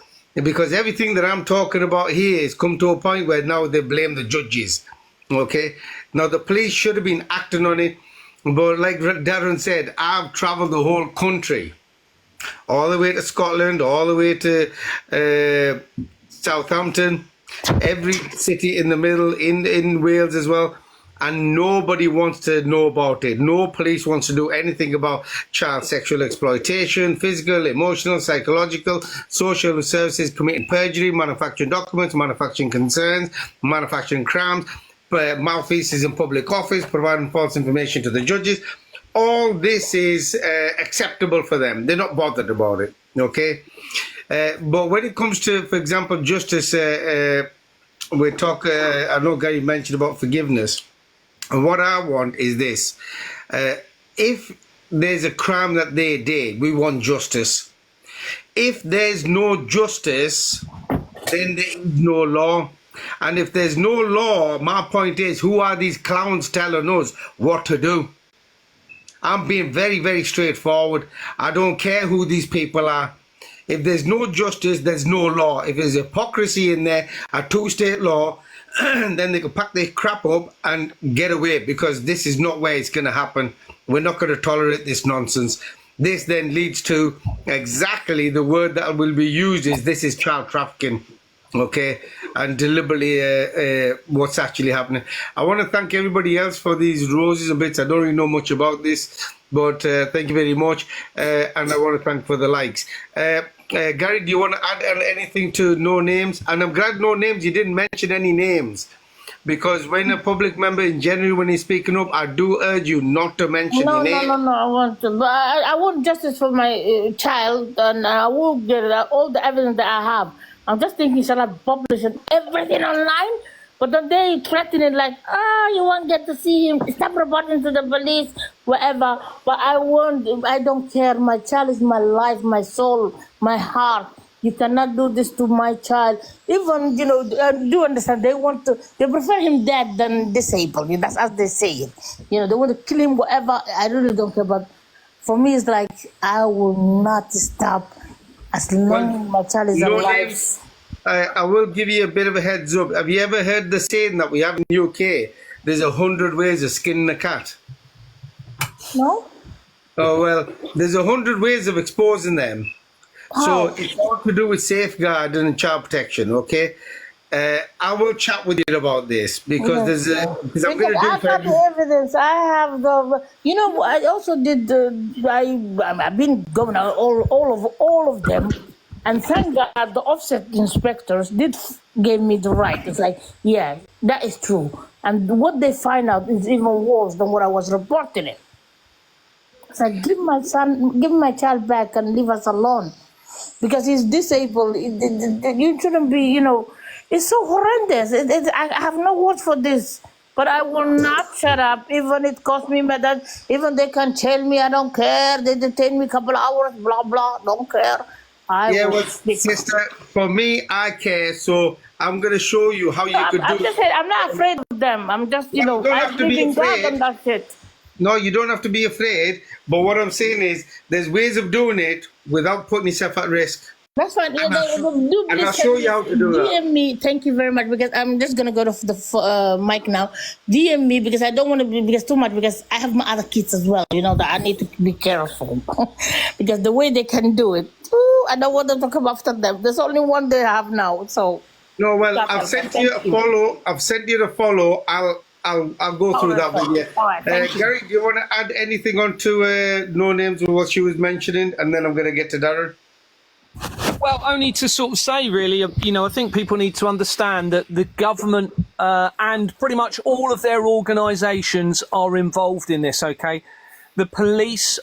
Because everything that I'm talking about here has come to a point where now they blame the judges, okay? Now, the police should have been acting on it, but like Darren said, I've traveled the whole country, all the way to Scotland, all the way to Southampton, every city in the middle, in Wales as well, and nobody wants to know about it. No police wants to do anything about child sexual exploitation, physical, emotional, psychological, social services, committing perjury, manufacturing documents, manufacturing concerns, manufacturing crimes. malfeasance in public office, providing false information to the judges. All this is acceptable for them. They're not bothered about it, okay? But when it comes to, for example, justice, we talk, I know Gary mentioned about forgiveness. And what I want is this. If there's a crime that they did, we want justice. If there's no justice, then there is no law. And if there's no law, my point is, who are these clowns telling us what to do? I'm being very, very straightforward. I don't care who these people are. If there's no justice, there's no law. If there's hypocrisy in there, a two-state law, then they can pack their crap up and get away, because this is not where it's going to happen. We're not going to tolerate this nonsense. This then leads to exactly the word that will be used is this is child trafficking, okay, and deliberately what's actually happening. I want to thank everybody else for these roses and bits. I don't really know much about this, but thank you very much, and I want to thank for the likes. Gary, do you want to add anything to No Names? And I'm glad No Names, you didn't mention any names, because when a public member in January, when he's speaking up, I do urge you not to mention the name. No, I want to. But I want justice for my child, and I will get all the evidence that I have. I'm just thinking, shall I publish everything online? But then they threaten it like, you won't get to see him. Stop reporting to the police, whatever. But I don't care. My child is my life, my soul, my heart. You cannot do this to my child. Even, do understand, they prefer him dead than disabled. That's as they say it. They want to kill him, whatever. I really don't care. But for me, it's like, I will not stop as long as my child is alive. I will give you a bit of a heads up. Have you ever heard the saying that we have in the UK? There's 100 ways of skinning a cat. No? Oh, well, there's 100 ways of exposing them. So it's all to do with safeguarding and child protection, okay? I will chat with you about this, because because I'm going to do I have the evidence. I have the. I also did. I've been going out all of them, and thank God the offset inspectors gave me the right. It's like, yeah, that is true, and what they find out is even worse than what I was reporting it. It's like, give my child back and leave us alone, because he's disabled. You shouldn't be. It's so horrendous. I have no words for this. But I will not shut up, even it cost me that. Even they can tell me, I don't care. They detain me a couple of hours, blah, blah, don't care. Sister, for me, I care. So I'm going to show you how you could do it. I'm not afraid of them. I'm just, you don't have to be afraid. God, and that's it. No, you don't have to be afraid. But what I'm saying is, there's ways of doing it without putting yourself at risk. That's fine. And I'll show you how to do that. DM me. Thank you very much, because I'm just gonna go to the mic now. DM me, because I don't want to be too much, because I have my other kids as well. That I need to be careful because the way they can do it, I don't want them to come after them. There's only one they have now, so. No, well, I've sent you a follow. I've sent you the follow. I'll go through that with you. All right, Gary, do you want to add anything on to No Names with what she was mentioning, and then I'm going to get to Darren? Well, only to sort of say, really, I think people need to understand that the government and pretty much all of their organisations are involved in this, okay? The police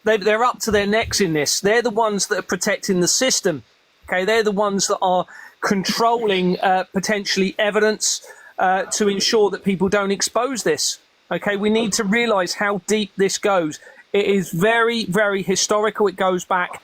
they're up to their necks in this. They're the ones that are protecting the system, okay? They're the ones that are controlling potentially evidence to ensure that people don't expose this, okay? We need to realise how deep this goes. It is very, very historical. It goes back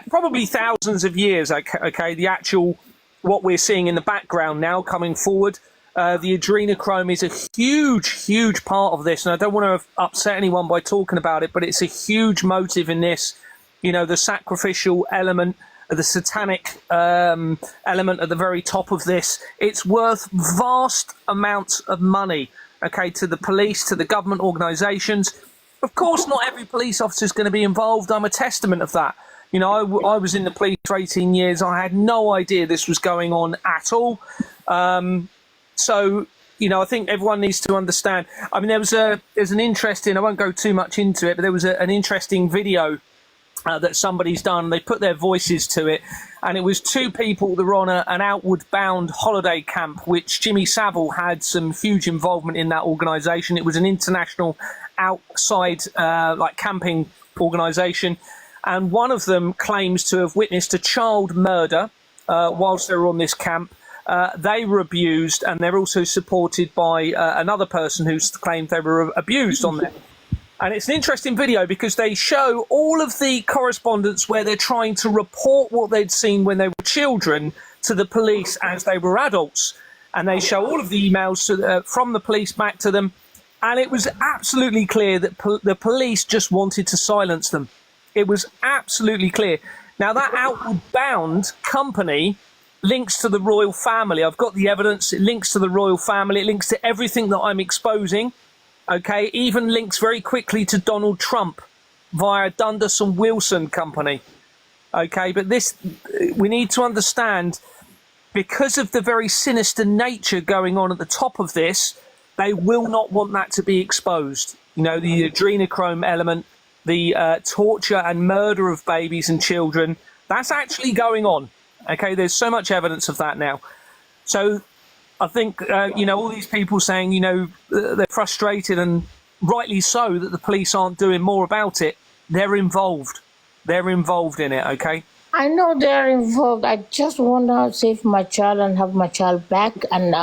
probably thousands of years, okay? The actual, what we're seeing in the background now coming forward, the adrenochrome is a huge, huge part of this, and I don't want to upset anyone by talking about it, but it's a huge motive in this. The sacrificial element, the satanic element at the very top of this. It's worth vast amounts of money, okay, to the police, to the government organisations. Of course, not every police officer is going to be involved. I'm a testament of that. I was in the police for 18 years. I had no idea this was going on at all. So, I think everyone needs to understand. I mean, there's an interesting, I won't go too much into it, but there was an interesting video that somebody's done. They put their voices to it, and it was two people that were on an outward bound holiday camp, which Jimmy Savile had some huge involvement in that organisation. It was an international outside like camping organisation, and one of them claims to have witnessed a child murder whilst they were on this camp. They were abused, and they're also supported by another person who's claimed they were abused on there. And it's an interesting video because they show all of the correspondence where they're trying to report what they'd seen when they were children to the police as they were adults. And they show all of the emails from the police back to them. And it was absolutely clear that the police just wanted to silence them. It was absolutely clear. Now, that outward bound company links to the royal family. I've got the evidence. It links to the royal family. It links to everything that I'm exposing. Okay, even links very quickly to Donald Trump via Dundas and Wilson Company. Okay, but this, we need to understand, because of the very sinister nature going on at the top of this, they will not want that to be exposed. You know, the adrenochrome element, the torture and murder of babies and children, that's actually going on. Okay, there's so much evidence of that now. So I think, you know, all these people saying, you know, they're frustrated, and rightly so, that the police aren't doing more about it. They're involved. They're involved in it, okay? I know they're involved. I just want to save my child and have my child back, and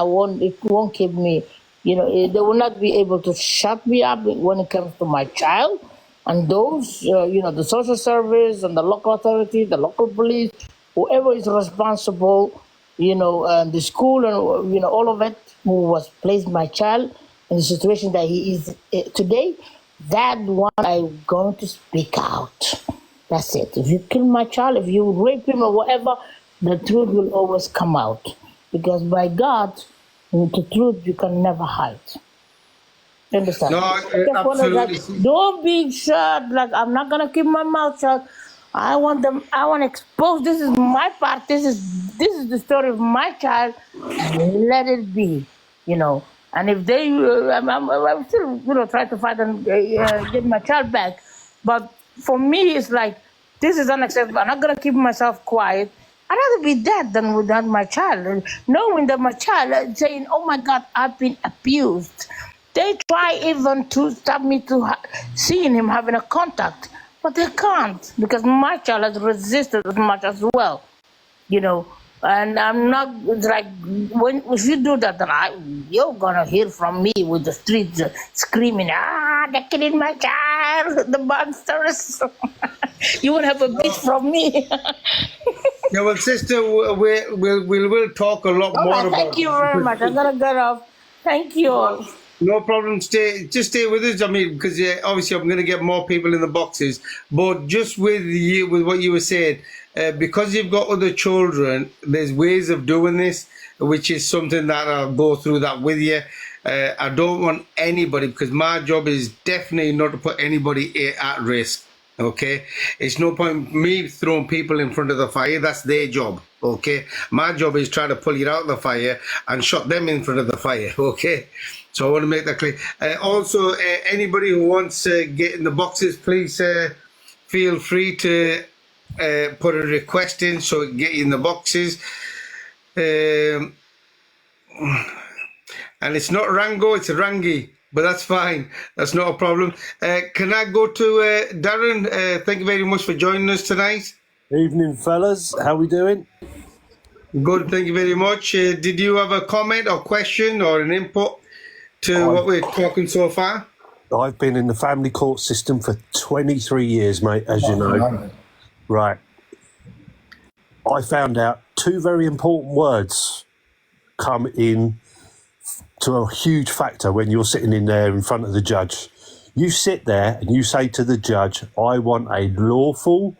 it won't keep me, you know, they will not be able to shut me up when it comes to my child. And those, you know, the social service and the local authority, the local police, whoever is responsible, you know, the school and, you know, all of it, who was placed my child in the situation that he is today, that one I'm going to speak out. That's it. If you kill my child, if you rape him or whatever, the truth will always come out. Because by God, the truth you can never hide. You understand? No, absolutely. Don't be shut. Like, I'm not going to keep my mouth shut. I want to expose, this is my part, this is the story of my child, and let it be, you know. And if they, I'm still, you know, trying to fight and get my child back. But for me, it's like, this is unacceptable. I'm not going to keep myself quiet. I'd rather be dead than without my child. And knowing that my child, saying, oh my God, I've been abused. They try even to stop me to seeing him having a contact. But they can't, because my child has resisted as much as well, you know. And I'm not, like, if you do that, then you're going to hear from me with the streets screaming, they're killing my child, the monsters. You won't have a beat from me. Yeah, well, sister, we'll talk a lot more about it. Thank you very much. I'm going to get off. Thank you all. No problem. Just stay with us. I mean, because obviously I'm going to get more people in the boxes. But just with you, with what you were saying, because you've got other children, there's ways of doing this, which is something that I'll go through that with you. I don't want anybody, because my job is definitely not to put anybody at risk. Okay, it's no point me throwing people in front of the fire. That's their job. Okay, my job is trying to pull you out of the fire and shut them in front of the fire. Okay. So I want to make that clear. Also, anybody who wants to get in the boxes, please feel free to put a request in so we can get you in the boxes. And it's not Rango, it's Rangi, but that's fine. That's not a problem. Can I go to Darren? Thank you very much for joining us tonight. Evening, fellas. How we doing? Good, thank you very much. Did you have a comment or question or an input to what we're talking so far? I've been in the family court system for 23 years, mate, as you know. Right. I found out two very important words come in to a huge factor when you're sitting in there in front of the judge. You sit there and you say to the judge, I want a lawful,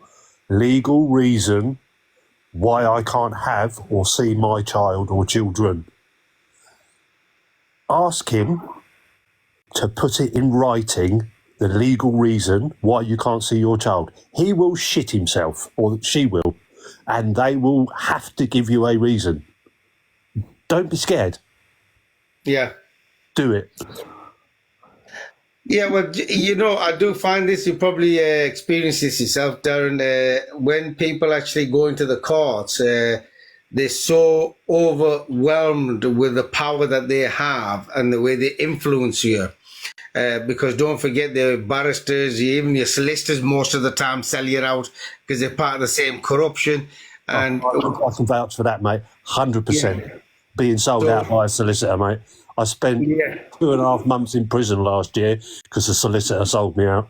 legal reason why I can't have or see my child or children. Ask him to put it in writing, the legal reason why you can't see your child. He will shit himself, or she will, and they will have to give you a reason. Don't be scared. Yeah. Do it. Yeah, well, you know, I do find this, you probably experience this yourself, Darren, when people actually go into the courts, they're so overwhelmed with the power that they have and the way they influence you. Because don't forget, the barristers, even your solicitors, most of the time sell you out because they're part of the same corruption. And I can vouch for that, mate. 100%. Being sold out by a solicitor, mate. I spent 2.5 months in prison last year because the solicitor sold me out.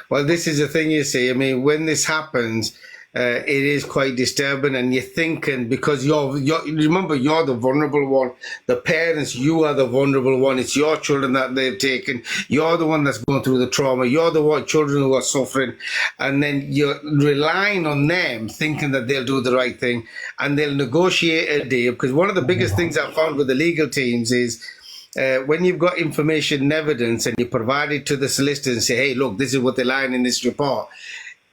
well, this is the thing, you see. I mean, when this happens, it is quite disturbing, and you're thinking, because remember, you're the vulnerable one. The parents, you are the vulnerable one. It's your children that they've taken. You're the one that's going through the trauma. You're the one children who are suffering, and then you're relying on them, thinking that they'll do the right thing and they'll negotiate a deal. Because one of the biggest things I found with the legal teams is, when you've got information and evidence and you provide it to the solicitor and say, hey, look, this is what they're lying in this report,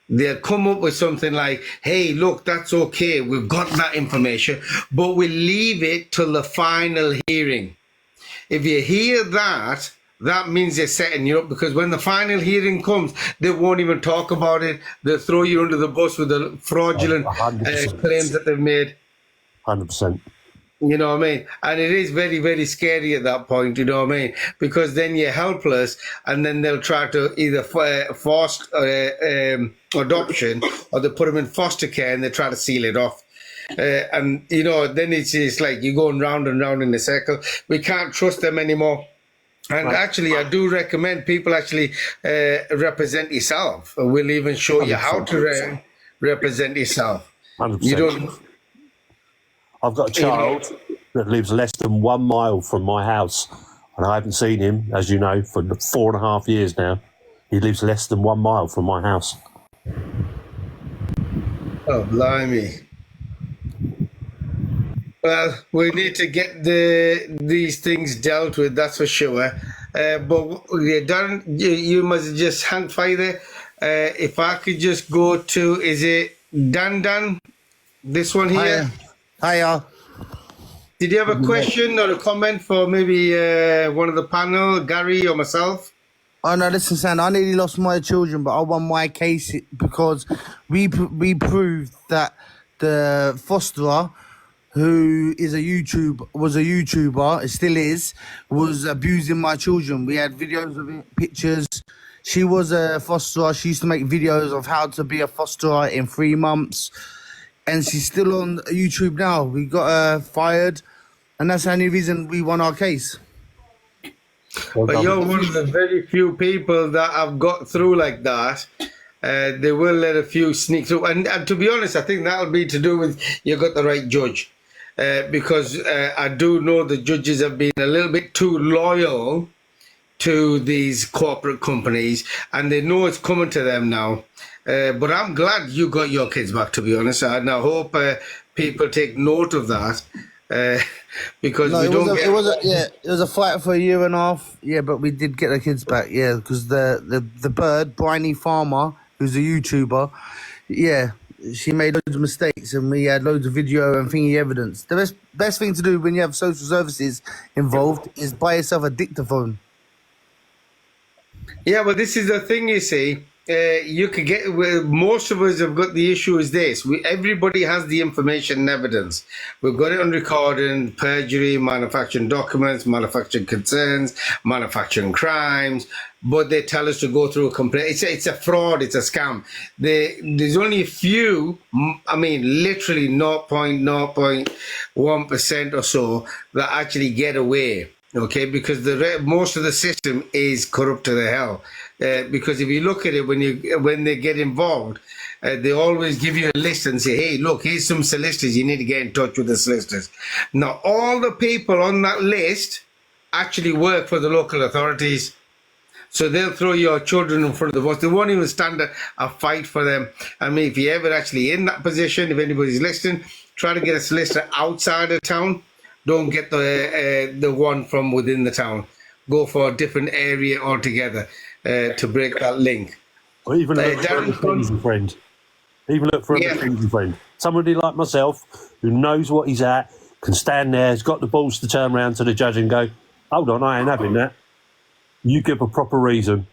they'll come up with something like, hey, look, that's okay, we've got that information, but we'll leave it till the final hearing. If you hear that, that means they're setting you up, because when the final hearing comes, they won't even talk about it. They'll throw you under the bus with the fraudulent 100%. claims that they've made. 100%. You know what I mean? And it is very, very scary at that point, you know what I mean? Because then you're helpless, and then they'll try to either force adoption, or they put them in foster care and they try to seal it off. And, you know, then it's like you're going round and round in a circle. We can't trust them anymore. And actually, I do recommend people actually represent yourself. We'll even show you how to represent yourself. 100%. You don't... I've got a child that lives less than 1 mile from my house, and I haven't seen him, as you know, for 4.5 years now. He lives less than 1 mile from my house. Oh, blimey. Well, we need to get these things dealt with, that's for sure. But Darren, you must just hang fire there. If I could just go to, is it Dan? This one here? Hiya. Did you have a question or a comment for maybe one of the panel, Gary or myself? Oh no, listen, Sam, I nearly lost my children, but I won my case because we proved that the fosterer, who was a YouTuber, it still is, was abusing my children. We had videos of it, pictures. She was a fosterer. She used to make videos of how to be a fosterer in 3 months. And she's still on YouTube now. We got her fired, and that's the only reason we won our case. But you're one of the very few people that have got through like that. They will let a few sneak through. And to be honest, I think that'll be to do with you got the right judge. Because I do know the judges have been a little bit too loyal to these corporate companies, and they know it's coming to them now. But I'm glad you got your kids back, to be honest, and I hope people take note of that, because we don't get... It was a fight for 1.5 years, yeah, but we did get the kids back, yeah, because the bird, Bryony Farmer, who's a YouTuber, yeah, she made loads of mistakes, and we had loads of video and thingy evidence. The best thing to do when you have social services involved is buy yourself a dictaphone. Yeah, but this is the thing, you see. You could get, most of us have got the issue is this. Everybody has the information and evidence. We've got it on recording, perjury, manufacturing documents, manufacturing concerns, manufacturing crimes, but they tell us to go through a complaint. It's a fraud, it's a scam. There's only a few, I mean, literally 0.1% or so that actually get away. Okay, because most of the system is corrupt to the hell. Because if you look at it, when they get involved, they always give you a list and say, hey, look, here's some solicitors. You need to get in touch with the solicitors. Now, all the people on that list actually work for the local authorities. So they'll throw your children in front of the bus. They won't even stand a fight for them. I mean, if you're ever actually in that position, if anybody's listening, try to get a solicitor outside of town. Don't get the one from within the town. Go for a different area altogether to break that link. Or even look for a crazy friend. Even look for a crazy friend. Somebody like myself who knows what he's at, can stand there, has got the balls to turn around to the judge and go, hold on, I ain't having that. You give a proper reason.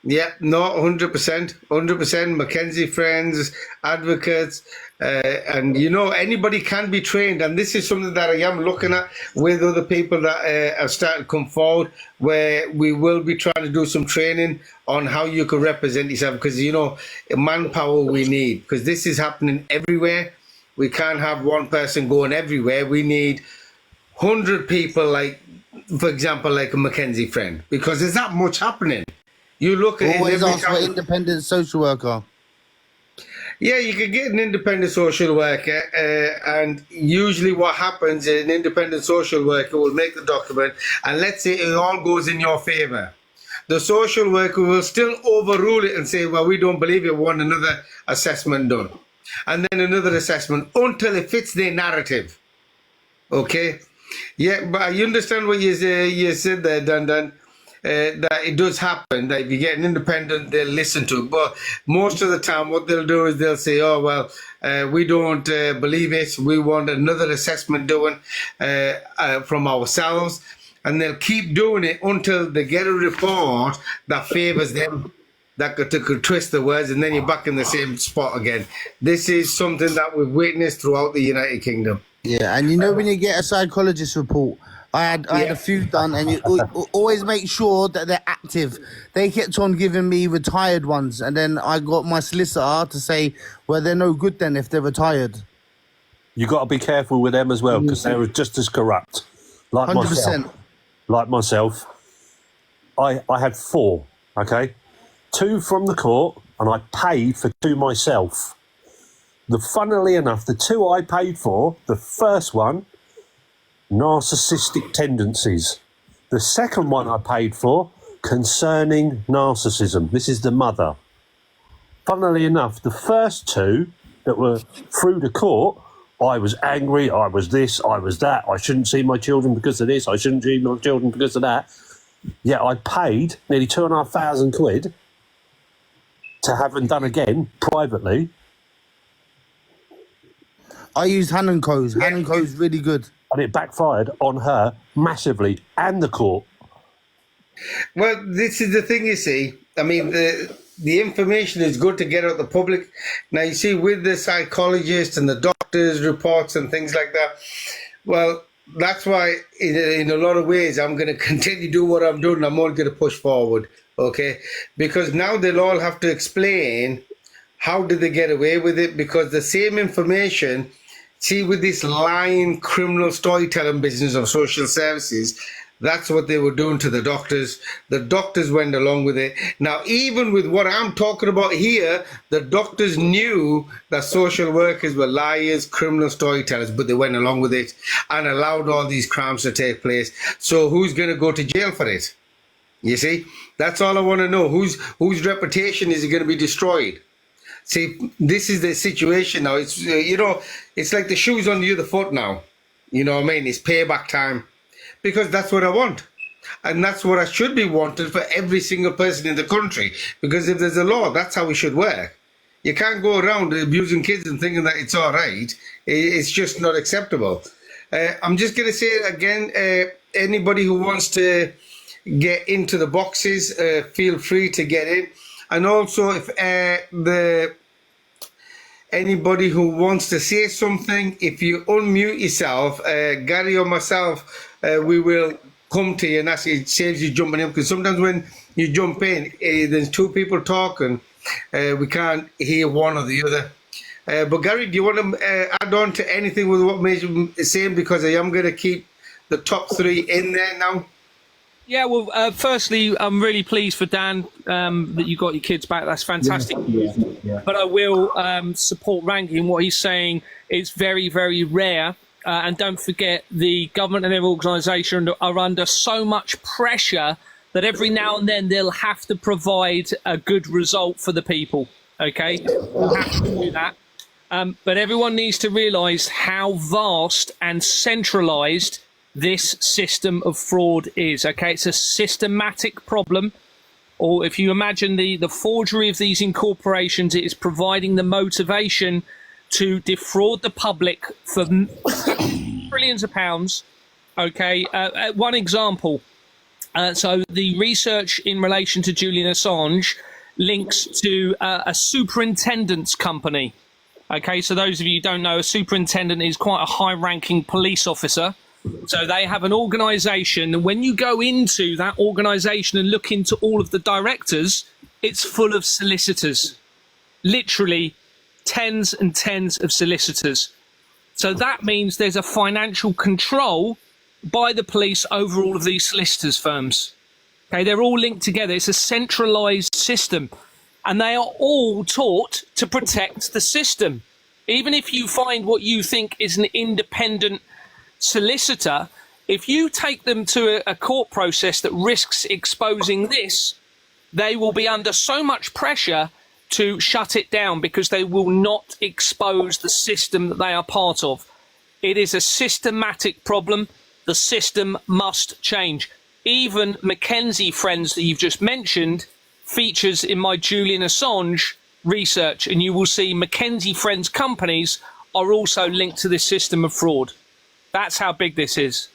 Yeah, no, 100%. Mackenzie friends, advocates, and anybody can be trained. And this is something that I am looking at with other people that have started to come forward, where we will be trying to do some training on how you can represent yourself, because manpower we need, because this is happening everywhere. We can't have one person going everywhere. We need 100 people, like, for example, like a Mackenzie friend, because there's that much happening. You look at Always every ask for independent social worker. Yeah, you can get an independent social worker, and usually what happens is an independent social worker will make the document, and let's say it all goes in your favor. The social worker will still overrule it and say, well, we don't believe it, we want another assessment done. And then another assessment until it fits their narrative. Okay? Yeah, but I understand what you said there, Dandan. That it does happen, that if you get an independent, they'll listen to it. But most of the time, what they'll do is they'll say, oh, well, we don't believe it. We want another assessment done from ourselves. And they'll keep doing it until they get a report that favours them, that could twist the words, and then you're back in the same spot again. This is something that we've witnessed throughout the United Kingdom. Yeah, and when you get a psychologist report, I had a few done, and you always make sure that they're active. They kept on giving me retired ones, and then I got my solicitor to say, well, they're no good then if they're retired. You got to be careful with them as well, because they're just as corrupt. Like 100%. Myself, I had 4, okay? 2 from the court, and I paid for 2 myself. Funnily enough, the 2 I paid for, the first one, narcissistic tendencies. The second one I paid for, concerning narcissism. This is the mother. Funnily enough, the first 2 that were through the court, I was angry, I was this, I was that, I shouldn't see my children because of this, I shouldn't see my children because of that. Yet I paid nearly £2,500 to have them done again, privately. I used Han & Co's. Han & Co's really good. And it backfired on her massively, and the court. Well, this is the thing, you see. I mean, the information is good to get out the public. Now, you see, with the psychologists and the doctors' reports and things like that, well, that's why in a lot of ways I'm going to continue to do what I'm doing. I'm only going to push forward, okay? Because now they'll all have to explain how did they get away with it, because the same information... See, with this lying criminal storytelling business of social services, that's what they were doing to the doctors. The doctors went along with it. Now, even with what I'm talking about here, the doctors knew that social workers were liars, criminal storytellers, but they went along with it and allowed all these crimes to take place. So who's going to go to jail for it? You see, that's all I want to know. Whose reputation is going to be destroyed? See, this is the situation now. It's, it's like the shoes on the other foot now. You know what I mean? It's payback time. Because that's what I want. And that's what I should be wanted for every single person in the country. Because if there's a law, that's how it should work. You can't go around abusing kids and thinking that it's all right. It's just not acceptable. I'm just going to say it again, anybody who wants to get into the boxes, feel free to get in. And also, if anybody who wants to say something, if you unmute yourself, Gary or myself, we will come to you and ask you. It saves you jumping in, because sometimes when you jump in, there's 2 people talking, we can't hear one or the other. But Gary, do you want to add on to anything with what Major is saying? Because I am going to keep the top 3 in there now. Yeah, well, firstly, I'm really pleased for Dan that you got your kids back. That's fantastic. Yeah. But I will support Ranking. What he's saying is very, very rare. And don't forget, the government and their organisation are under so much pressure that every now and then they'll have to provide a good result for the people. Okay? They'll have to do that. But everyone needs to realise how vast and centralised this system of fraud is. Okay, it's a systematic problem, or if you imagine the forgery of these incorporations, it is providing the motivation to defraud the public for billions of pounds. Okay, one example, So the research in relation to Julian Assange links to a superintendent's company. Okay, so those of you who don't know, a superintendent is quite a high-ranking police officer. So they have an organisation, and when you go into that organisation and look into all of the directors, it's full of solicitors. Literally tens and tens of solicitors. So that means there's a financial control by the police over all of these solicitors firms. Okay, they're all linked together. It's a centralised system, and they are all taught to protect the system. Even if you find what you think is an independent solicitor, if you take them to a court process that risks exposing this, they will be under so much pressure to shut it down because they will not expose the system that they are part of. It is a systematic problem. The system must change. Even Mackenzie Friends that you've just mentioned features in my Julian Assange research, and you will see Mackenzie Friends companies are also linked to this system of fraud. That's how big this is.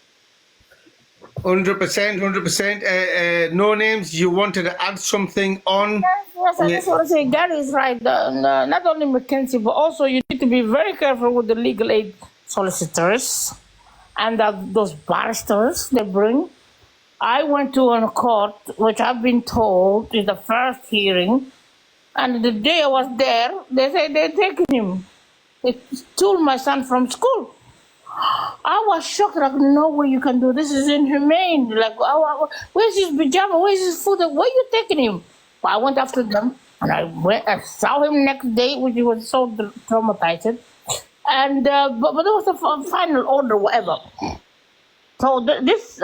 100%, 100%. No names, you wanted to add something on? Yes, I just want to say Gary is right. Not only Mackenzie, but also you need to be very careful with the legal aid solicitors and those barristers they bring. I went to a court, which I've been told is the first hearing, and the day I was there, they said they're taking him. They stole my son from school. I was shocked, like, no way you can do this. Is inhumane. Like, where's his pajama? Where's his food? Where are you taking him? Well, I went after them, and I saw him next day, which he was so traumatized. And but there was a final order, whatever. So this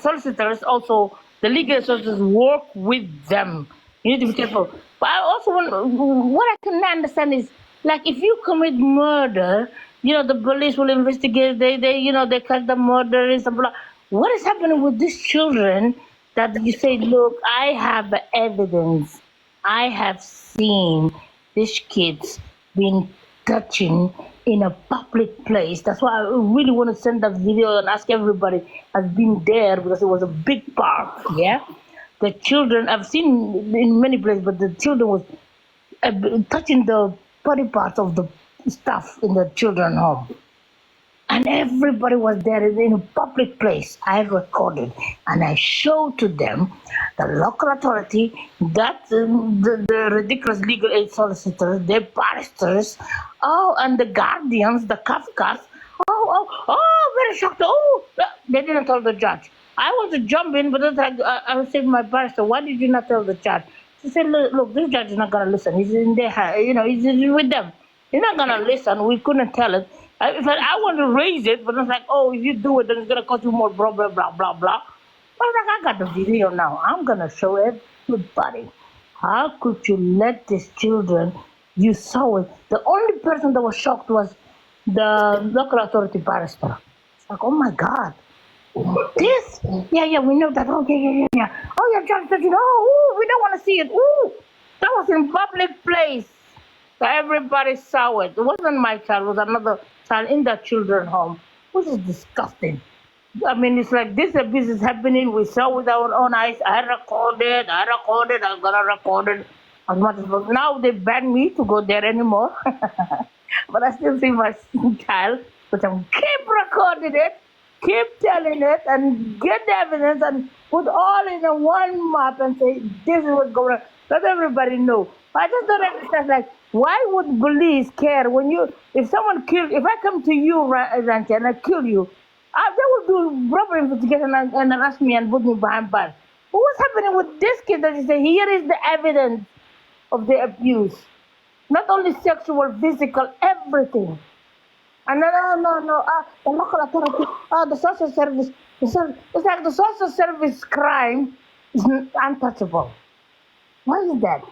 solicitors also, the legal solicitors work with them. You need to be careful. But I also what I can understand is, like, if you commit murder, you know, the police will investigate. They catch the murderers and blah. What is happening with these children that you say, look, I have evidence. I have seen these kids being touching in a public place. That's why I really want to send that video and ask everybody has been there, because it was a big park. Yeah, the children I've seen in many places, but the children was touching the body parts of the stuff in the children's home. And everybody was there in a public place. I recorded and I showed to them, the local authority, that the ridiculous legal aid solicitors, their barristers, and the guardians, the Kafkas, very shocked. They didn't tell the judge. I want to jump in, but I was saying to my barrister, why did you not tell the judge? She said, look, this judge is not going to listen. He's in their, he's with them. He's not going to listen. We couldn't tell it. I want to raise it, but it's like, if you do it, then it's going to cost you more, blah, blah, blah, blah, blah. But I got the video now. I'm going to show everybody. How could you let these children, you saw it. The only person that was shocked was the local authority barrister. It's like, oh my God. This? Yeah, we know that. Oh, yeah. Oh, yeah, Judge, we don't want to see it. That was in public place. So everybody saw it. It wasn't my child, it was another child in that children's home, which is disgusting. I mean, it's like this abuse is happening. We saw with our own eyes. I recorded, I'm going to record it as much as possible. Now they banned me to go there anymore. But I still see my child, but I'm keep recording it, keep telling it, and get the evidence and put all in a one map and say, this is what's going on. Let everybody know. I just don't understand, like, why would police care when if someone kills, if I come to you, Ranchi, and I kill you, they will do proper investigation and arrest me and put me behind bars. But what's happening with this kid that you say, here is the evidence of the abuse? Not only sexual, physical, everything. And no, the local authority, the social service, it's like the social service crime is untouchable. Why is that?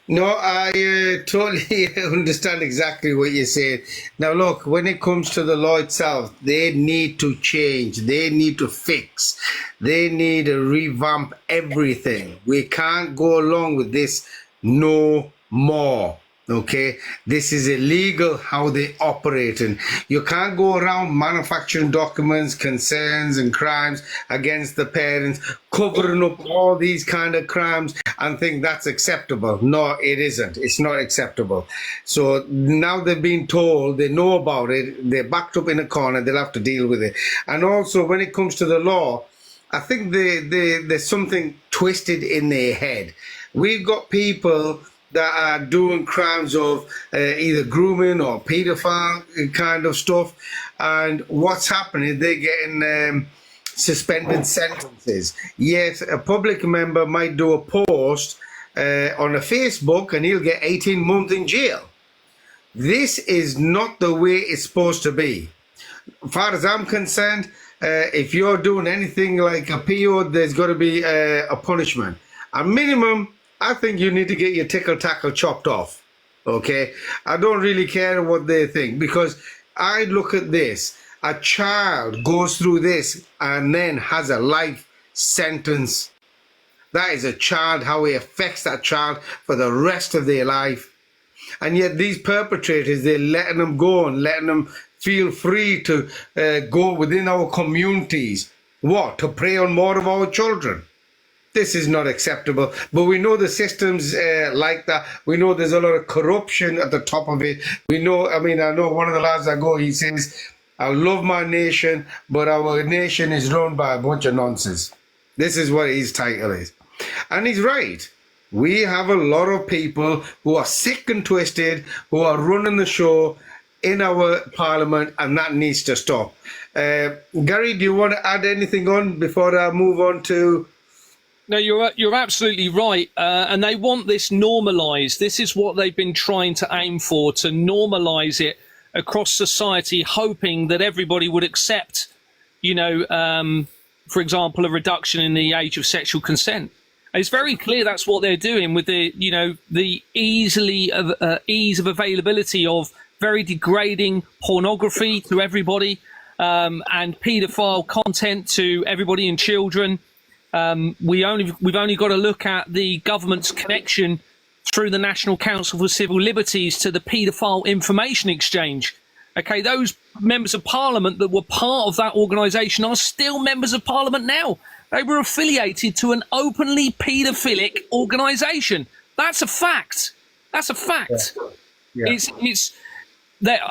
No, I totally understand exactly what you're saying. Now, look, when it comes to the law itself, they need to change. They need to fix. They need to revamp everything. We can't go along with this no more. Okay, this is illegal how they operate, and you can't go around manufacturing documents, concerns, and crimes against the parents, covering up all these kind of crimes and think that's acceptable. No, it isn't. It's not acceptable. So now they've been told, they know about it, they're backed up in a corner, they'll have to deal with it. And also, when it comes to the law, I think there's something twisted in their head. We've got people that are doing crimes of either grooming or paedophile kind of stuff, and what's happening, they're getting suspended sentences. Yet a public member might do a post on a Facebook and he'll get 18 months in jail. This is not the way it's supposed to be. As far as I'm concerned, if you're doing anything like a PO, there's got to be a punishment. A minimum, I think you need to get your tickle tackle chopped off. Okay, I don't really care what they think, because I look at this. A child goes through this and then has a life sentence. That is a child, how it affects that child for the rest of their life. And yet these perpetrators, they're letting them go and letting them feel free to go within our communities. What? To prey on more of our children. This is not acceptable, but we know the system's like that. We know there's a lot of corruption at the top of it. We know, I know one of the lads I go, he says, I love my nation, but our nation is run by a bunch of nonsense. This is what his title is. And he's right. We have a lot of people who are sick and twisted, who are running the show in our parliament, and that needs to stop. Gary, do you want to add anything on before I move on to... No, you're absolutely right, and they want this normalised. This is what they've been trying to aim for, to normalise it across society, hoping that everybody would accept, for example, a reduction in the age of sexual consent. And it's very clear that's what they're doing with the ease of availability of very degrading pornography to everybody, and paedophile content to everybody and children. We've only got to look at the government's connection through the National Council for Civil Liberties to the paedophile information exchange. Okay, those members of parliament that were part of that organisation are still members of parliament now. They were affiliated to an openly paedophilic organisation. That's a fact. That's a fact. Yeah. It's that,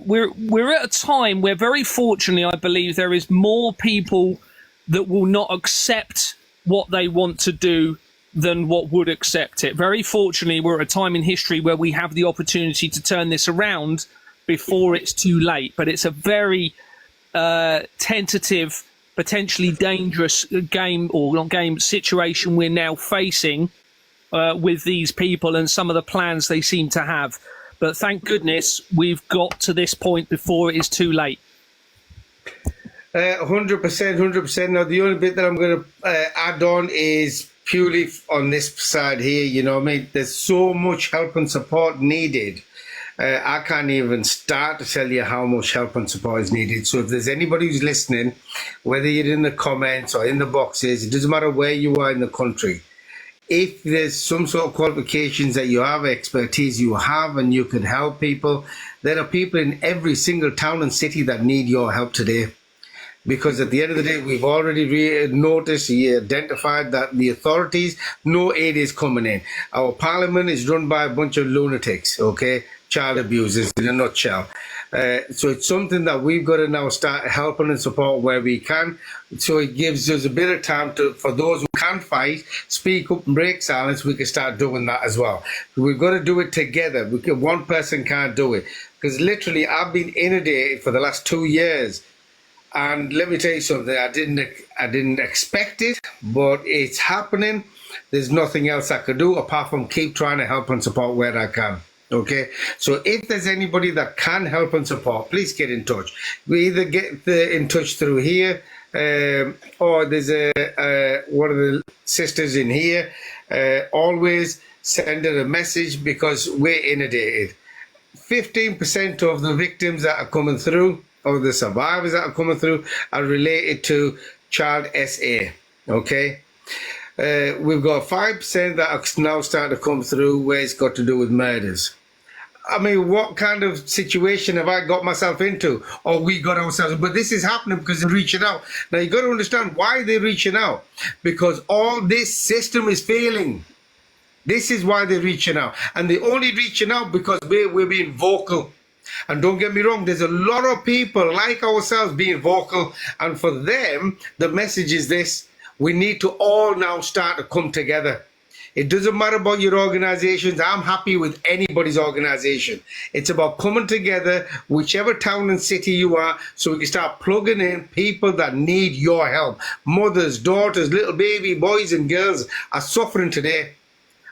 we're at a time where, very fortunately, I believe there is more people that will not accept what they want to do than what would accept it. Very fortunately, we're at a time in history where we have the opportunity to turn this around before it's too late. But it's a very tentative, potentially dangerous situation we're now facing with these people and some of the plans they seem to have. But thank goodness we've got to this point before it is too late. 100%. Now, the only bit that I'm going to add on is purely on this side here. There's so much help and support needed. I can't even start to tell you how much help and support is needed. So if there's anybody who's listening, whether you're in the comments or in the boxes, it doesn't matter where you are in the country. If there's some sort of qualifications that you have, expertise you have, and you can help people, there are people in every single town and city that need your help today. Because at the end of the day, we've already noticed, identified that the authorities, no aid is coming in. Our parliament is run by a bunch of lunatics, okay? Child abusers in a nutshell. So it's something that we've got to now start helping and support where we can. So it gives us a bit of time for those who can fight, speak up and break silence, we can start doing that as well. We've got to do it together. One person can't do it. Because literally, I've been inundated for the last 2 years. And let me tell you something, I didn't expect it, but it's happening. There's nothing else I could do apart from keep trying to help and support where I can. Okay, so if there's anybody that can help and support, please get in touch. We either get in touch through here, or there's one of the sisters in here. Always send her a message, because we're inundated. 15% of the victims that are coming through, or the survivors that are coming through, are related to child SA, okay? We've got 5% that are now starting to come through where it's got to do with murders, I mean, what kind of situation have I got myself into, or we got ourselves? But this is happening because they're reaching out. Now you got to understand why they're reaching out, because all this system is failing. This is why they're reaching out, and they're only reaching out because we're being vocal. And don't get me wrong, there's a lot of people like ourselves being vocal, and for them, the message is this: we need to all now start to come together. It doesn't matter about your organizations. I'm happy with anybody's organization. It's about coming together, whichever town and city you are, so we can start plugging in people that need your help. Mothers, daughters, little baby boys and girls are suffering today.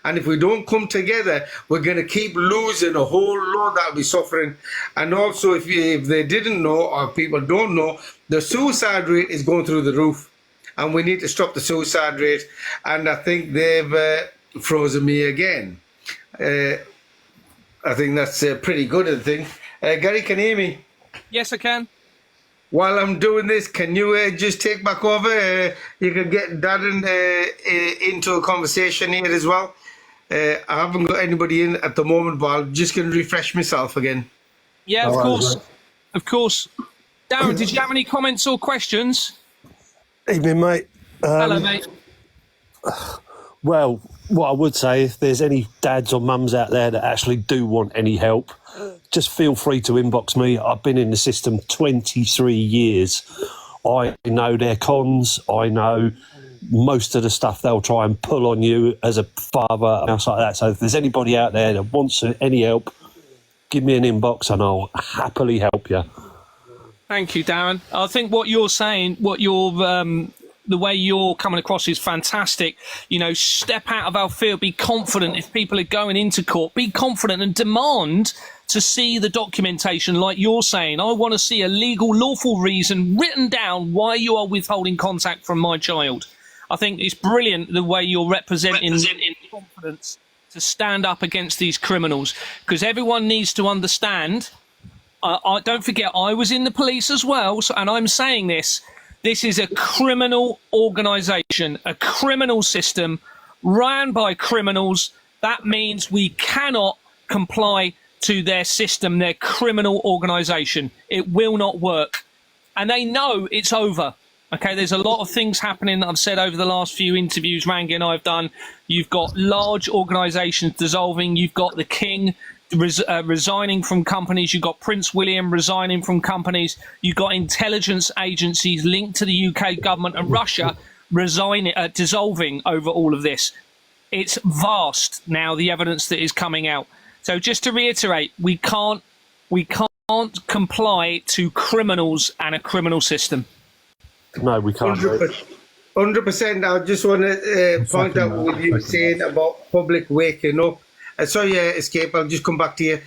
And if we don't come together, we're going to keep losing a whole lot that'll be suffering. And also, if they didn't know, or people don't know, the suicide rate is going through the roof. And we need to stop the suicide rate. And I think they've frozen me again. I think that's pretty good, I think. Gary, can you hear me? Yes, I can. While I'm doing this, can you just take back over? You can get Darren into a conversation here as well. I haven't got anybody in at the moment, but I'm just going to refresh myself again. Yeah, of course. Of course. Darren, did you have any comments or questions? Evening, mate. Hello, mate. Well, what I would say, if there's any dads or mums out there that actually do want any help, just feel free to inbox me. I've been in the system 23 years. I know their cons. I know most of the stuff they'll try and pull on you as a father and else like that. So if there's anybody out there that wants any help, give me an inbox and I'll happily help you. Thank you, Darren. I think what you're saying, the way you're coming across is fantastic. You know, step out of our fear, be confident. If people are going into court, be confident and demand to see the documentation like you're saying. I want to see a legal, lawful reason written down why you are withholding contact from my child. I think it's brilliant the way you're representing confidence to stand up against these criminals, because everyone needs to understand. I don't forget, I was in the police as well, and I'm saying this. This is a criminal organisation, a criminal system run by criminals. That means we cannot comply to their system, their criminal organisation. It will not work. And they know it's over. Okay, there's a lot of things happening that I've said over the last few interviews Rangi and I have done. You've got large organisations dissolving. You've got the King resigning from companies. You've got Prince William resigning from companies. You've got intelligence agencies linked to the UK government and Russia dissolving over all of this. It's vast now, the evidence that is coming out. So just to reiterate, we can't comply to criminals and a criminal system. No, we can't. 100%. I just want to point out what you were saying about public waking up. Sorry, Escape, I'll just come back to you.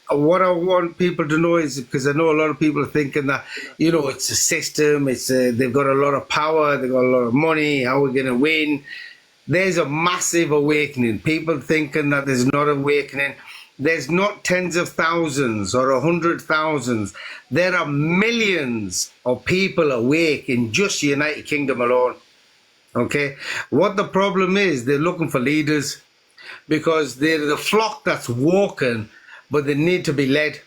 What I want people to know is, because I know a lot of people are thinking that, you know, it's a system, it's they've got a lot of power, they've got a lot of money, how are we going to win? There's a massive awakening. People thinking that there's not awakening. There's not tens of thousands or 100,000s. There are millions of people awake in just the United Kingdom alone. Okay? What the problem is, they're looking for leaders, because they're the flock that's walking, but they need to be led.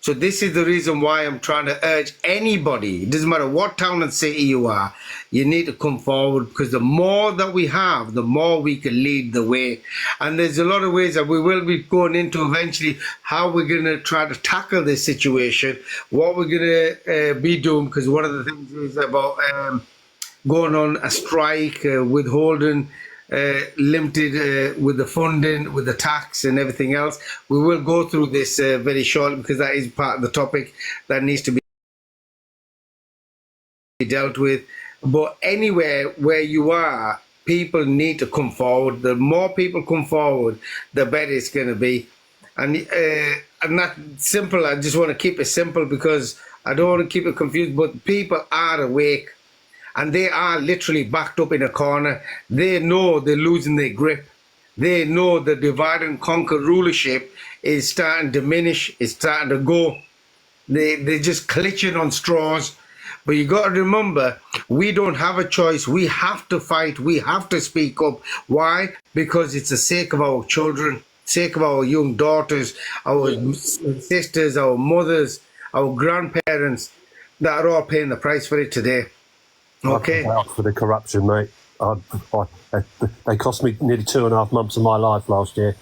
So this is the reason why I'm trying to urge anybody, it doesn't matter what town and city you are, you need to come forward, because the more that we have, the more we can lead the way. And there's a lot of ways that we will be going into eventually how we're going to try to tackle this situation, what we're going to be doing, because one of the things is about going on a strike, withholding limited with the funding, with the tax and everything else. We will go through this very shortly, because that is part of the topic that needs to be dealt with. But anywhere where you are, people need to come forward. The more people come forward, the better it's going to be. And that's simple. I just want to keep it simple, because I don't want to keep it confused, but people are awake. And they are literally backed up in a corner. They know they're losing their grip. They know the divide and conquer rulership is starting to diminish. It's starting to go. They're just clutching on straws. But you got to remember, we don't have a choice. We have to fight. We have to speak up. Why? Because it's the sake of our children. sake of our young daughters, our sisters, our mothers, our grandparents that are all paying the price for it today. Okay. For the corruption, mate. They cost me nearly 2.5 months of my life last year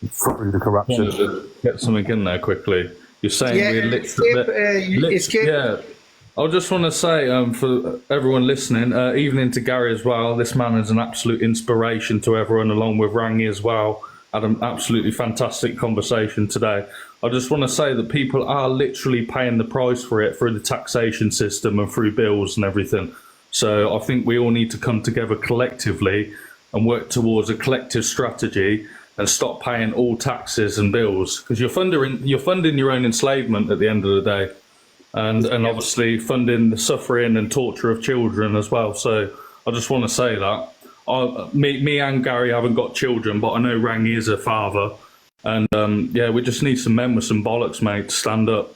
through the corruption. Get something in there quickly. You're saying we're Escape. Yeah. I just want to say for everyone listening, evening to Gary as well. This man is an absolute inspiration to everyone, along with Rangi as well. Had an absolutely fantastic conversation today. I just want to say that people are literally paying the price for it through the taxation system and through bills and everything. So I think we all need to come together collectively and work towards a collective strategy and stop paying all taxes and bills, because you're funding your own enslavement at the end of the day, and obviously funding the suffering and torture of children as well. So I just want to say that me and Gary haven't got children, but I know Rangi is a father, and we just need some men with some bollocks, mate, to stand up.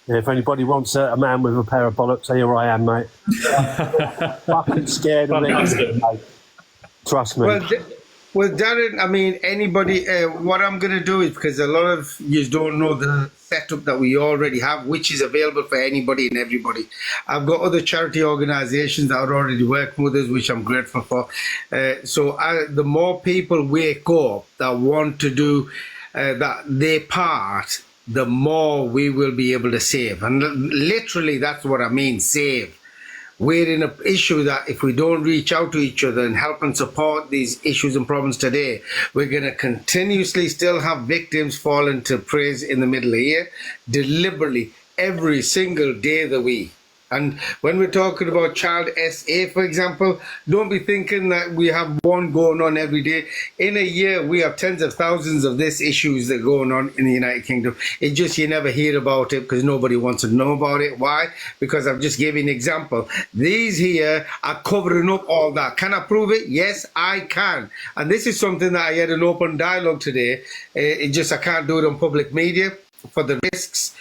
Yeah, if anybody wants a man with a pair of bollocks, here I am, mate. Fucking scared of it, mate. Trust me. Well, Darren, I mean, anybody, what I'm going to do is, because a lot of you don't know the setup that we already have, which is available for anybody and everybody. I've got other charity organizations that are already working with us, which I'm grateful for. So the more people wake up that want to do their part, the more we will be able to save. And literally, that's what I mean, save. We're in an issue that if we don't reach out to each other and help and support these issues and problems today, we're going to continuously still have victims fall into prey in the middle of the year, deliberately, every single day of the week. And when we're talking about child SA, for example, don't be thinking that we have one going on every day. In a year, we have tens of thousands of these issues that are going on in the United Kingdom. It's just you never hear about it because nobody wants to know about it. Why? Because I've just given an example. These here are covering up all that. Can I prove it? Yes, I can. And this is something that I had an open dialogue today. I can't do it on public media for the risks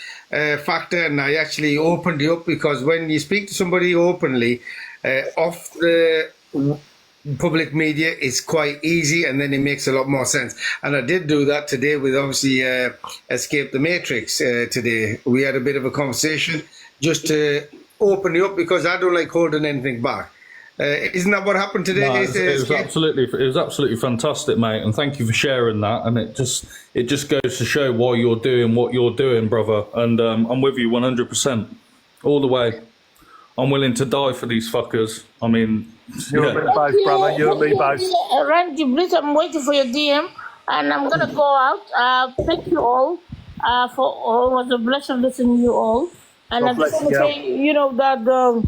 factor, and I actually opened it up because when you speak to somebody openly off the public media, it's quite easy, and then it makes a lot more sense. And I did do that today with obviously Escape the Matrix. Today we had a bit of a conversation just to open it up because I don't like holding anything back. Isn't that what happened today? No, it was absolutely fantastic, mate, and thank you for sharing that. And it just goes to show why you're doing what you're doing, brother. And I'm with you 100%, all the way. I'm willing to die for these fuckers. I mean, you and me both, brother. You and me both. Randy, please, I'm waiting for your DM, and I'm gonna go out. Thank you all for it was a pleasure listening to you all. And I just want to say, that.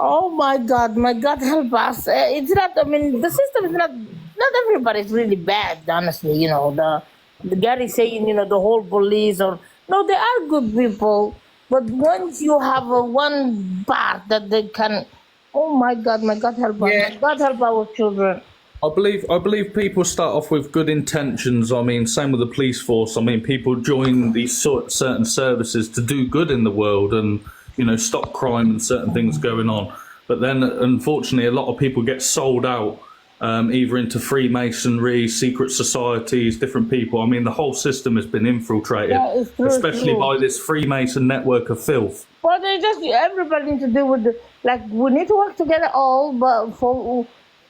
Oh my God help us. It's not, I mean, the system is not everybody's really bad, honestly. The Gary saying, the whole police no, they are good people. But once you have one part that they can, oh my God help us. Yeah. God help our children. I believe people start off with good intentions. I mean, same with the police force. I mean, people join these certain services to do good in the world and, stop crime and certain things going on. But then, unfortunately, a lot of people get sold out either into Freemasonry, secret societies, different people. I mean, the whole system has been infiltrated, especially by this Freemason network of filth. Well, everybody needs to do with we need to work together all, but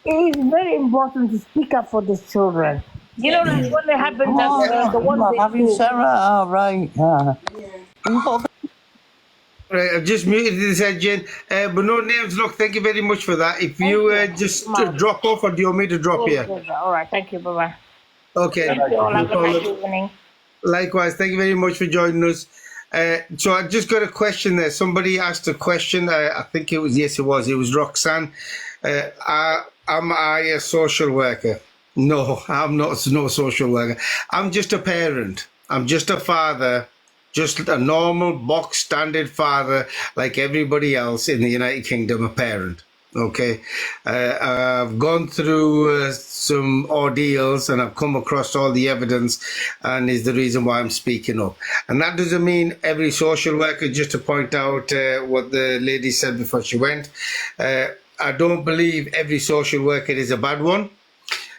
it is very important to speak up for these children. Like when it happens, the one they do. Sarah, all right. Right, I've just muted this Jen, but no names. Look, thank you very much for that. If you just drop off, or do you want me to drop here? All right, thank you. Bye-bye. Okay. Thank you all. Have a nice evening. Likewise, thank you very much for joining us. So I just got a question there. Somebody asked a question. I think it was Roxanne. Am I a social worker? No, I'm not. No social worker. I'm just a parent. I'm just a father. Just a normal box standard father like everybody else in the United Kingdom, a parent. Okay. I've gone through some ordeals and I've come across all the evidence, and is the reason why I'm speaking up. And that doesn't mean every social worker, just to point out what the lady said before she went. I don't believe every social worker is a bad one.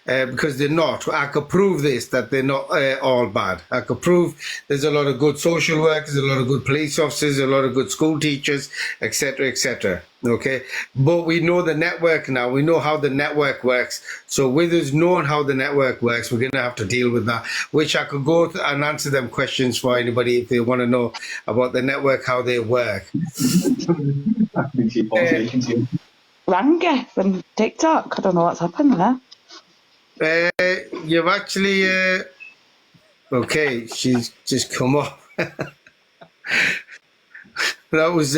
because they're not. I could prove this, that they're not all bad. I could prove there's a lot of good social workers, a lot of good police officers, a lot of good school teachers, etc., etc. Okay, but we know the network now. We know how the network works. So with us knowing how the network works, we're going to have to deal with that, which I could go and answer them questions for anybody if they want to know about the network, how they work. Ranga from TikTok. I don't know what's happened there. You've actually okay, she's just come up. That was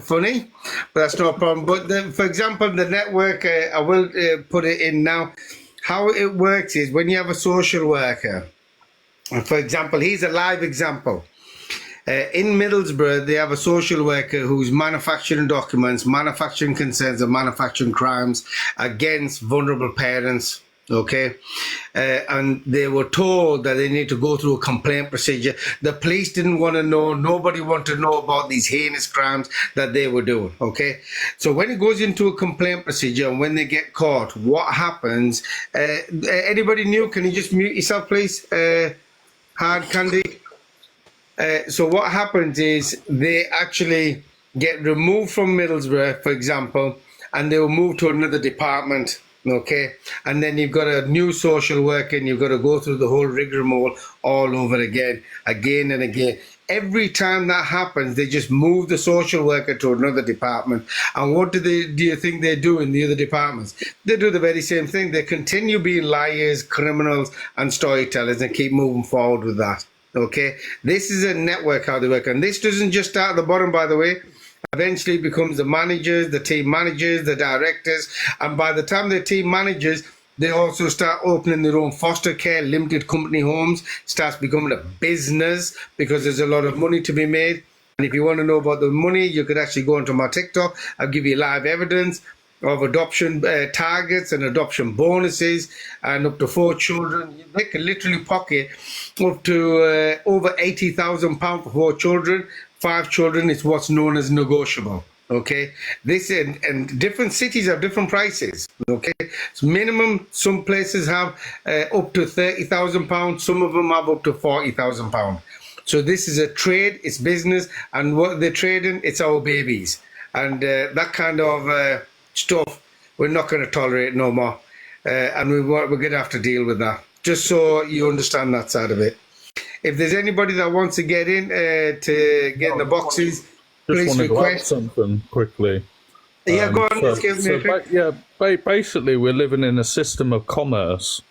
funny, but that's no problem. But for example, the network, I will put it in now. How it works is when you have a social worker, and for example, here's a live example. In Middlesbrough, they have a social worker who's manufacturing documents, manufacturing concerns and manufacturing crimes against vulnerable parents. Okay, and they were told that they need to go through a complaint procedure. The police didn't want to know, nobody wanted to know about these heinous crimes that they were doing. Okay, so when it goes into a complaint procedure and when they get caught, what happens? Anybody new? Can you just mute yourself, please? Hard Candy. So what happens is they actually get removed from Middlesbrough, for example, and they will move to another department. Okay, and then you've got a new social worker and you've got to go through the whole rigmarole all over again and again. Every time that happens, they just move the social worker to another department. And what do you think they do in the other departments? They do the very same thing. They continue being liars, criminals and storytellers and keep moving forward with that. Okay, this is a network how they work, and this doesn't just start at the bottom, by the way. Eventually it becomes the managers, the team managers, the directors, and by the time they're team managers, they also start opening their own foster care limited company homes. Starts becoming a business because there's a lot of money to be made. And if you want to know about the money, you could actually go onto my TikTok. I'll give you live evidence of adoption targets and adoption bonuses, and up to 4 children. They can literally pocket up to over £80,000 for 4 children. 5 children is what's known as negotiable. Okay, this and different cities have different prices. Okay, so minimum, some places have up to £30,000, some of them have up to £40,000. So this is a trade, it's business, and what they're trading, it's our babies, and that kind of stuff we're not going to tolerate no more, and we're going to have to deal with that. Just so you understand that side of it. If there's anybody that wants to get in to get in the boxes, please request something quickly. Yeah, go on. Basically, we're living in a system of commerce.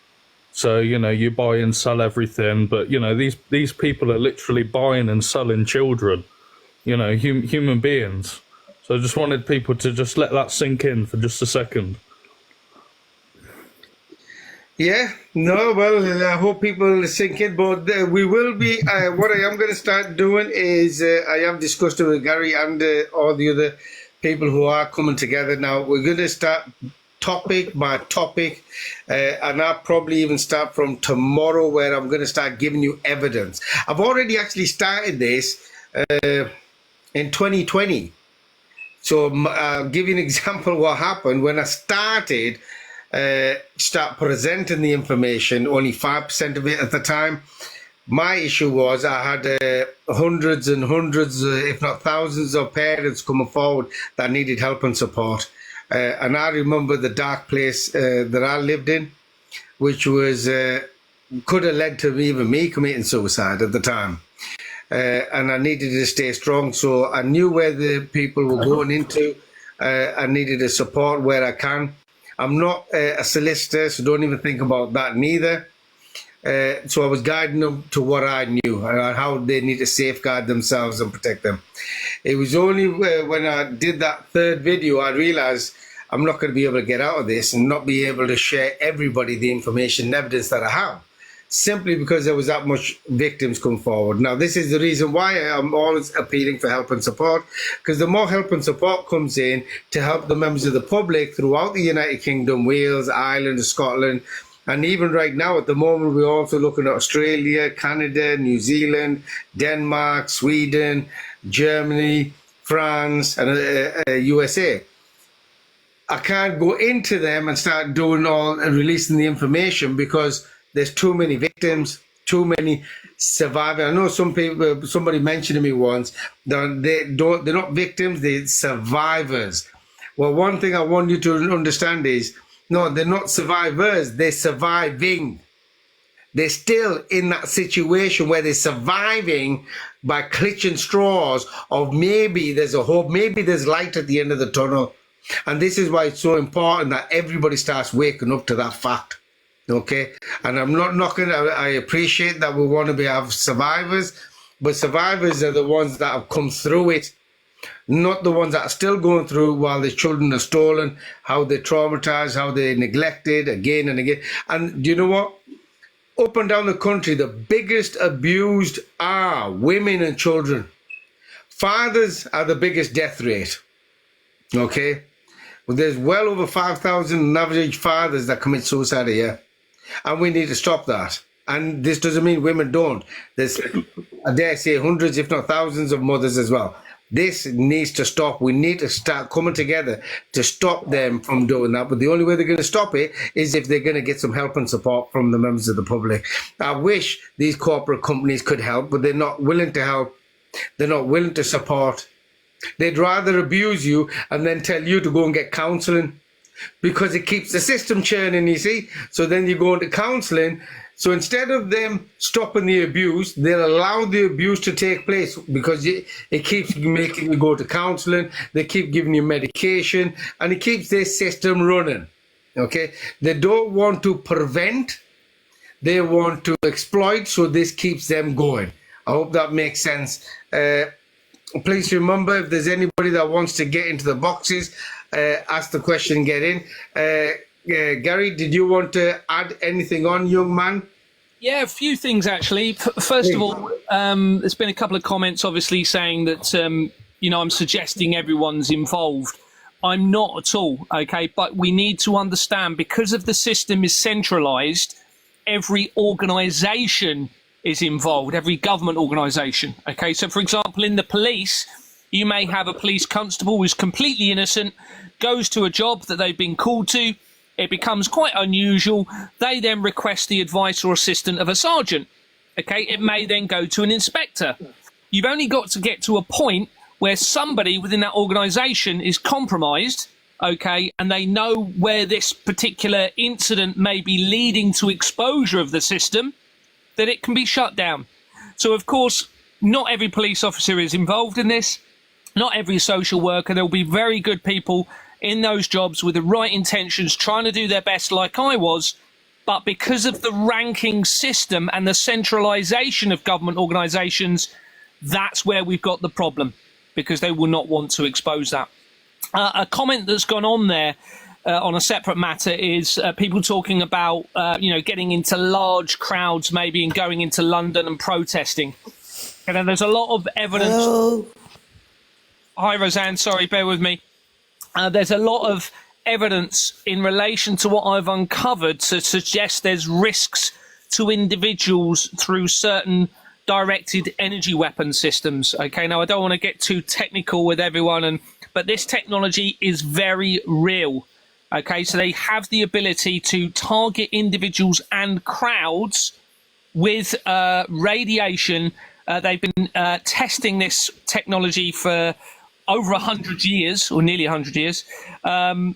So you buy and sell everything, but these people are literally buying and selling children. Human beings. So I just wanted people to just let that sink in for just a second. Yeah, no, well, I hope people sink in, but we will be, what I am going to start doing is, I have discussed it with Gary and all the other people who are coming together now. We're going to start topic by topic, and I'll probably even start from tomorrow, where I'm going to start giving you evidence. I've already actually started this in 2020. So I'll give you an example of what happened when I started start presenting the information, only 5% of it at the time. My issue was I had hundreds and hundreds, if not thousands of parents coming forward that needed help and support. And I remember the dark place that I lived in, which was could have led to even me committing suicide at the time. And I needed to stay strong, so I knew where the people were going into. I needed to support where I can. I'm not a solicitor, so don't even think about that neither. So I was guiding them to what I knew and how they need to safeguard themselves and protect them. It was only when I did that 3rd video, I realized I'm not going to be able to get out of this and not be able to share everybody the information and evidence that I have, simply because there was that much victims come forward. Now, this is the reason why I'm always appealing for help and support, because the more help and support comes in to help the members of the public throughout the United Kingdom, Wales, Ireland, Scotland, and even right now at the moment, we're also looking at Australia, Canada, New Zealand, Denmark, Sweden, Germany, France, and USA. I can't go into them and start doing all and releasing the information because there's too many victims, too many survivors. I know somebody mentioned to me once that they're not victims, they're survivors. Well, one thing I want you to understand is, no, they're not survivors, they're surviving. They're still in that situation where they're surviving by clutching straws of maybe there's a hope, maybe there's light at the end of the tunnel. And this is why it's so important that everybody starts waking up to that fact. Okay? And I'm not knocking, I appreciate that we want to have survivors, but survivors are the ones that have come through it, not the ones that are still going through while their children are stolen, how they're traumatized, how they're neglected again and again. And do you know what? Up and down the country, the biggest abused are women and children. Fathers are the biggest death rate. Okay? Well, there's well over 5,000 average fathers that commit suicide a year. And we need to stop that. And this doesn't mean women don't. There's, I dare say, hundreds, if not thousands of mothers as well. This needs to stop. We need to start coming together to stop them from doing that. But the only way they're going to stop it is if they're going to get some help and support from the members of the public. I wish these corporate companies could help, but they're not willing to help. They're not willing to support. They'd rather abuse you and then tell you to go and get counselling because it keeps the system churning, you see. So then you go into counselling. So instead of them stopping the abuse, they'll allow the abuse to take place because it keeps making you go to counselling. They keep giving you medication and it keeps their system running. Okay? They don't want to prevent. They want to exploit. So this keeps them going. I hope that makes sense. Please remember, if there's anybody that wants to get into the boxes, ask the question, get in. Gary, did you want to add anything on, young man? Yeah, a few things actually. First of all, there's been a couple of comments obviously saying that, I'm suggesting everyone's involved. I'm not at all, okay? But we need to understand, because of the system is centralised, every organisation is involved, every government organisation, okay? So, for example, in the police, you may have a police constable who's completely innocent, goes to a job that they've been called to, it becomes quite unusual, they then request the advice or assistance of a sergeant, okay? It may then go to an inspector. You've only got to get to a point where somebody within that organisation is compromised, okay, and they know where this particular incident may be leading to exposure of the system, that it can be shut down. So, of course, not every police officer is involved in this, not every social worker. There will be very good people in those jobs with the right intentions, trying to do their best like I was, but because of the ranking system and the centralisation of government organisations, that's where we've got the problem, because they will not want to expose that. A comment that's gone on there on a separate matter is people talking about, getting into large crowds maybe and going into London and protesting. And then there's a lot of evidence. Hello. Hi, Roseanne. Sorry, bear with me. There's a lot of evidence in relation to what I've uncovered to suggest there's risks to individuals through certain directed energy weapon systems. Okay, now I don't want to get too technical with everyone, but this technology is very real. Okay, so they have the ability to target individuals and crowds with radiation. They've been testing this technology for over 100 years, or nearly 100 years, and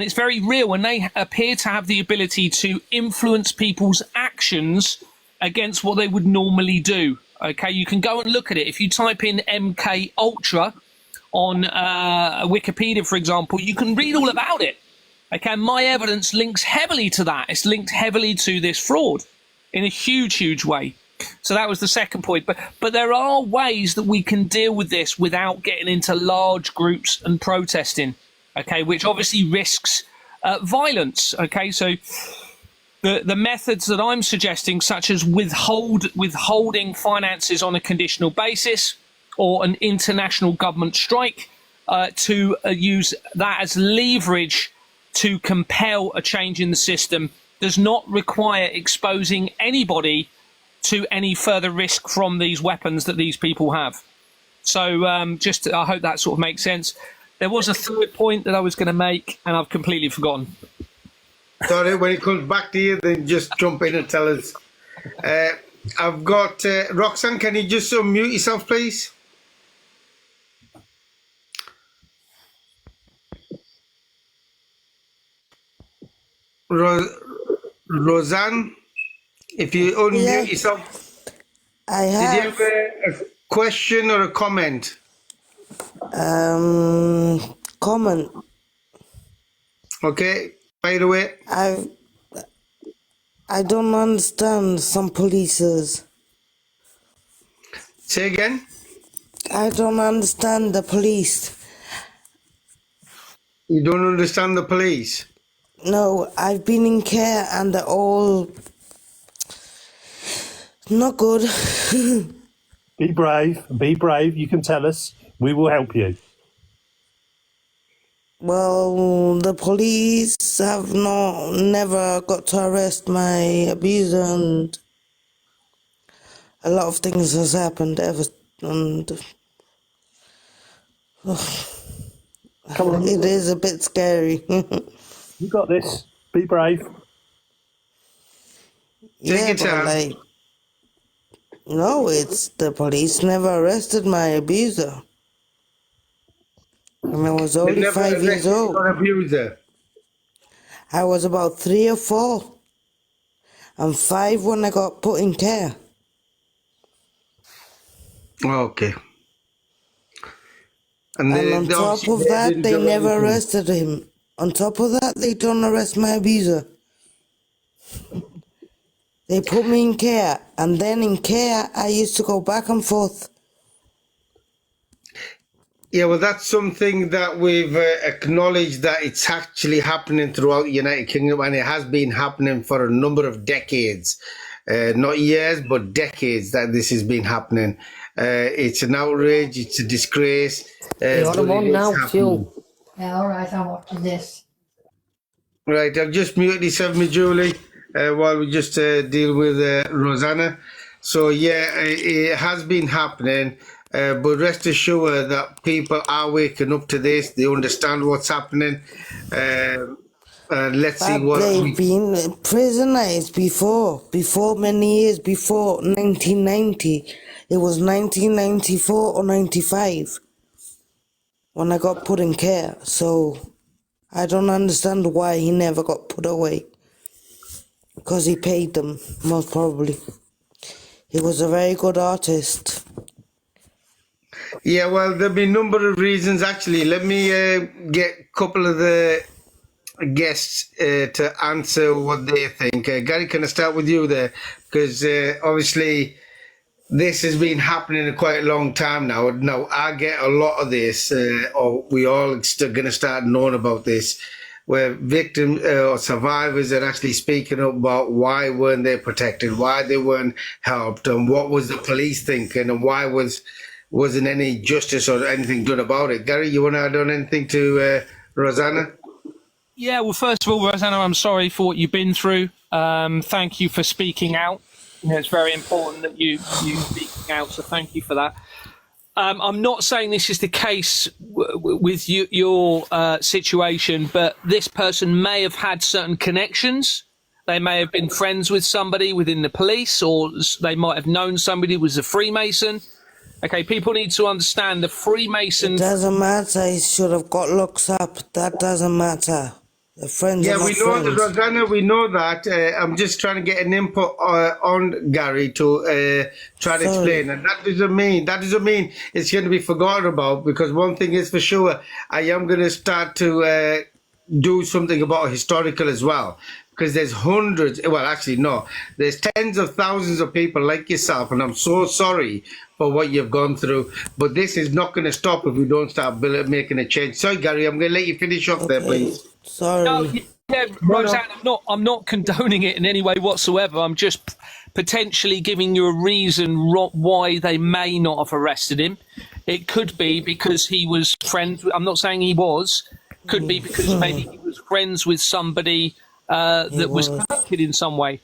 it's very real, and they appear to have the ability to influence people's actions against what they would normally do. Okay, you can go and look at it. If you type in MK Ultra on Wikipedia, for example, you can read all about it. Okay, my evidence links heavily to that. It's linked heavily to this fraud in a huge, huge way. So that was the second point. But there are ways that we can deal with this without getting into large groups and protesting, okay, which obviously risks violence. Okay, so the methods that I'm suggesting, such as withholding finances on a conditional basis or an international government strike, to use that as leverage to compel a change in the system, does not require exposing anybody to any further risk from these weapons that these people have. So I hope that sort of makes sense. There was a third point that I was going to make, and I've completely forgotten. Sorry, when it comes back to you, then just jump in and tell us. I've got Roxanne. Can you just unmute yourself, please? Roseanne, if you unmute Yeah. yourself. I Did you have have a question or a comment? comment. Okay, by the way. I don't understand some polices. Say again? I don't understand the police. You don't understand the police? No, I've been in care and they're all not good. Be brave. Be brave. You can tell us. We will help you. Well, the police have never got to arrest my abuser, and a lot of things has happened ever, and Come on. it is a bit scary. You got this. Be brave. Yeah, Take your but time. no, it's the police never arrested my abuser. And I was They only never 5 years arrested old. your abuser. I was about 3 or 4. And 5 when I got put in care. Okay. And And on top obviously of that, didn't they do never anything. arrested him. On top of that, they don't arrest my abuser. They put me in care. And then in care, I used to go back and forth. Yeah, well, that's something that we've acknowledged that it's actually happening throughout the United Kingdom, and it has been happening for a number of decades. Not years, but decades that this has been happening. It's an outrage, it's a disgrace. You're but on it is now, happening. Phil. Yeah, all right, I'm watching this. Right, I've just muted yourself, me, Julie, while we just deal with Rosanna. So, yeah, it has been happening. But rest assured that people are waking up to this. They understand what's happening. Let's see But what they've been prisoners before many years before 1990. It was 1994 or 95 when I got put in care. So I don't understand why he never got put away. Because he paid them, most probably. He was a very good artist. Yeah, well, there'll be a number of reasons. Actually, let me get a couple of the guests to answer what they think. Gary, can I start with you there? Because obviously this has been happening quite a long time now. Now, I get a lot of this, or we all going to start knowing about this, where victims or survivors are actually speaking up about why weren't they protected, why they weren't helped, and what was the police thinking, and why wasn't any justice or anything done about it. Gary, you want to add on anything to Rosanna? Yeah, well, first of all, Rosanna, I'm sorry for what you've been through. Thank you for speaking out. You know, it's very important that you speaking out, so thank you for that. I'm not saying this is the case with your situation, but this person may have had certain connections. They may have been friends with somebody within the police, or they might have known somebody who was a Freemason. Okay, people need to understand the Freemason. It doesn't matter. He should have got looks up. That doesn't matter. The friends Yeah, are not we know friends. that, Rosanna, we know that. I'm just trying to get an input on Gary to try to explain. And that doesn't mean it's going to be forgotten about, because one thing is for sure, I am going to start to do something about historical as well. Because there's hundreds, well, actually, no, there's tens of thousands of people like yourself, and I'm so sorry for what you've gone through. But this is not going to stop if we don't start making a change. Sorry, Gary, I'm going to let you finish off there, please. Sorry. No, yeah, Roseanne, I'm not condoning it in any way whatsoever. I'm just potentially giving you a reason why they may not have arrested him. It could be because he was friends. I'm not saying he was. Could be because maybe he was friends with somebody that was connected in some way.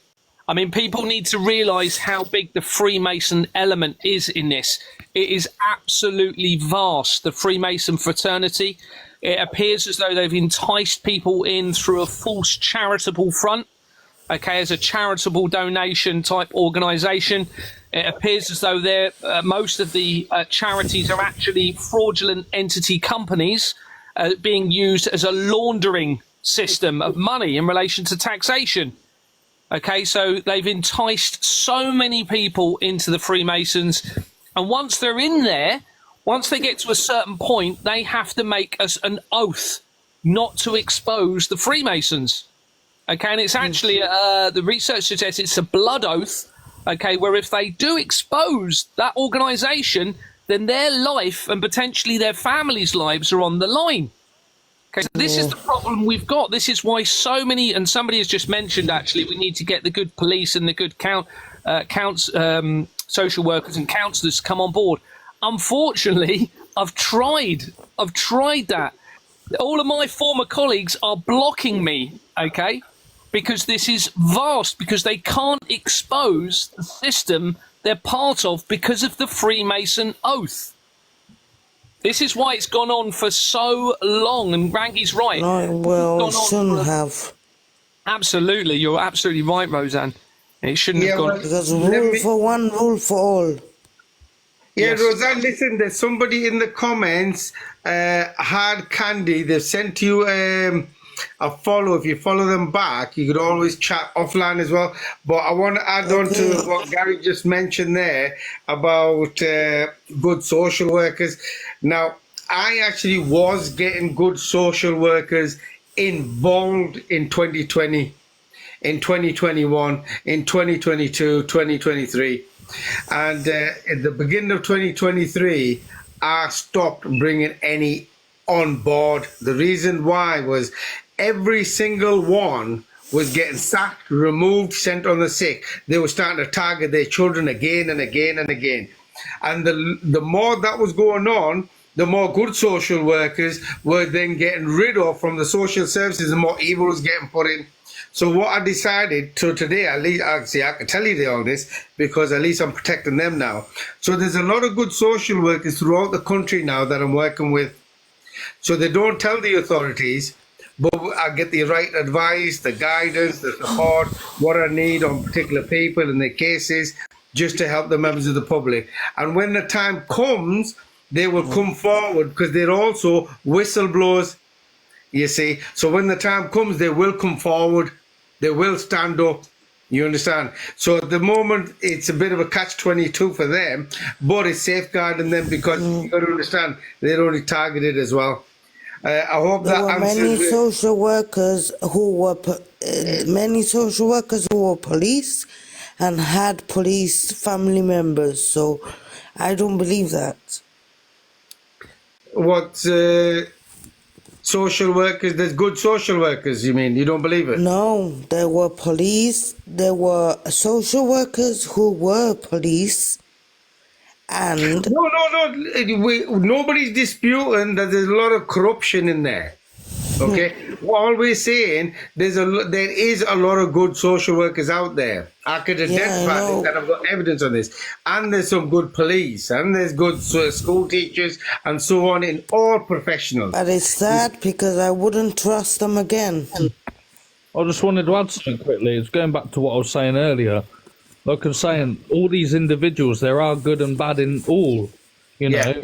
I mean, people need to realise how big the Freemason element is in this. It is absolutely vast, the Freemason fraternity. It appears as though they've enticed people in through a false charitable front, okay, as a charitable donation type organisation. It appears as though most of the charities are actually fraudulent entity companies being used as a laundering system of money in relation to taxation. Okay, so they've enticed so many people into the Freemasons, and once they're in there, once they get to a certain point, they have to make us an oath not to expose the Freemasons. Okay, and it's actually, the research suggests it's a blood oath, okay, where if they do expose that organisation, then their life and potentially their families' lives are on the line. Okay, so this is the problem we've got. This is why so many, and somebody has just mentioned, actually, we need to get the good police and the good social workers and counsellors to come on board. Unfortunately, I've tried that. All of my former colleagues are blocking me, okay, because this is vast, because they can't expose the system they're part of because of the Freemason oath. This is why it's gone on for so long, and Rangi's right. Well, it shouldn't have. Absolutely, you're absolutely right, Roseanne. It shouldn't have gone. Because rule for one, rule for all. Yeah, Yes. Roseanne, listen, there's somebody in the comments, Hard Candy, they've sent you a follow. If you follow them back, you could always chat offline as well. But I want to add on to what Gary just mentioned there about good social workers. Now, I actually was getting good social workers involved in 2020, in 2021, in 2022, 2023. And at the beginning of 2023, I stopped bringing any on board. The reason why was every single one was getting sacked, removed, sent on the sick. They were starting to target their children again and again and again. And the more that was going on, the more good social workers were then getting rid of from the social services, the more evil was getting put in. So what I decided to today, at least, actually, I can tell you all this because at least I'm protecting them now. So there's a lot of good social workers throughout the country now that I'm working with. So they don't tell the authorities, but I get the right advice, the guidance, the support, what I need on particular people and their cases, just to help the members of the public. And when the time comes, they will come forward because they're also whistleblowers, you see. So when the time comes, they will come forward. They will stand up. You understand? So at the moment, it's a bit of a catch-22 for them, but it's safeguarding them because you got to understand, they're only targeted as well. I hope There that were answers many it. social workers who were police and had police family members. So I don't believe that. What social workers? There's good social workers. You mean you don't believe it? No, there were police. There were social workers who were police, and No. Nobody's disputing that there's a lot of corruption in there. Okay, all we're saying there is a lot of good social workers out there. I could identify this, and I've got evidence on this. And there's some good police, and there's good school teachers, and so on in all professionals. but it's sad because I wouldn't trust them again. I just wanted to add something quickly. It's going back to what I was saying earlier. Like I was saying, all these individuals, there are good and bad in all, you know.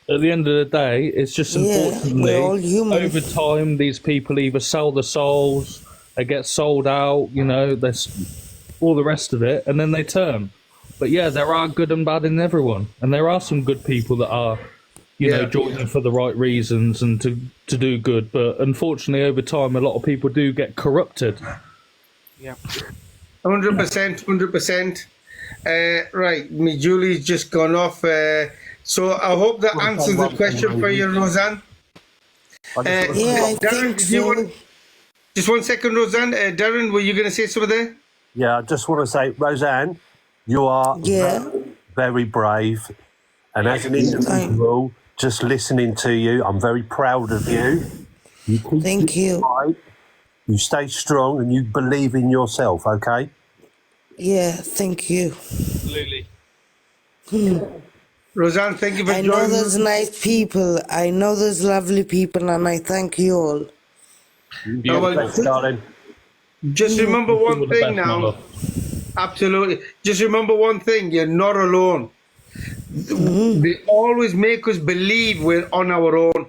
At the end of the day, it's just unfortunately, we're all human. over time, these people either sell their souls, they get sold out, you know, there's all the rest of it, and then they turn. But yeah, there are good and bad in everyone, and there are some good people that are, you know, joining for the right reasons and to do good. But unfortunately, over time, a lot of people do get corrupted. Yeah. 100%. Right, me Julie's just gone off. So I hope that answers the question for you, Roseanne. I think so. Just 1 second, Roseanne. Darren, were you going to say something there? Yeah, I just want to say, Roseanne, you are very brave. And as an individual, just listening to you, I'm very proud of you. Thank you. You stay strong and you believe in yourself, okay? Yeah, thank you. Absolutely. Roseanne, thank you for I know joining there's us. nice people. I know there's lovely people, and I thank you all. Oh, well, Thanks, darling. just remember All one the thing best, my now. love. Absolutely. Just remember one thing. You're not alone. They always make us believe we're on our own.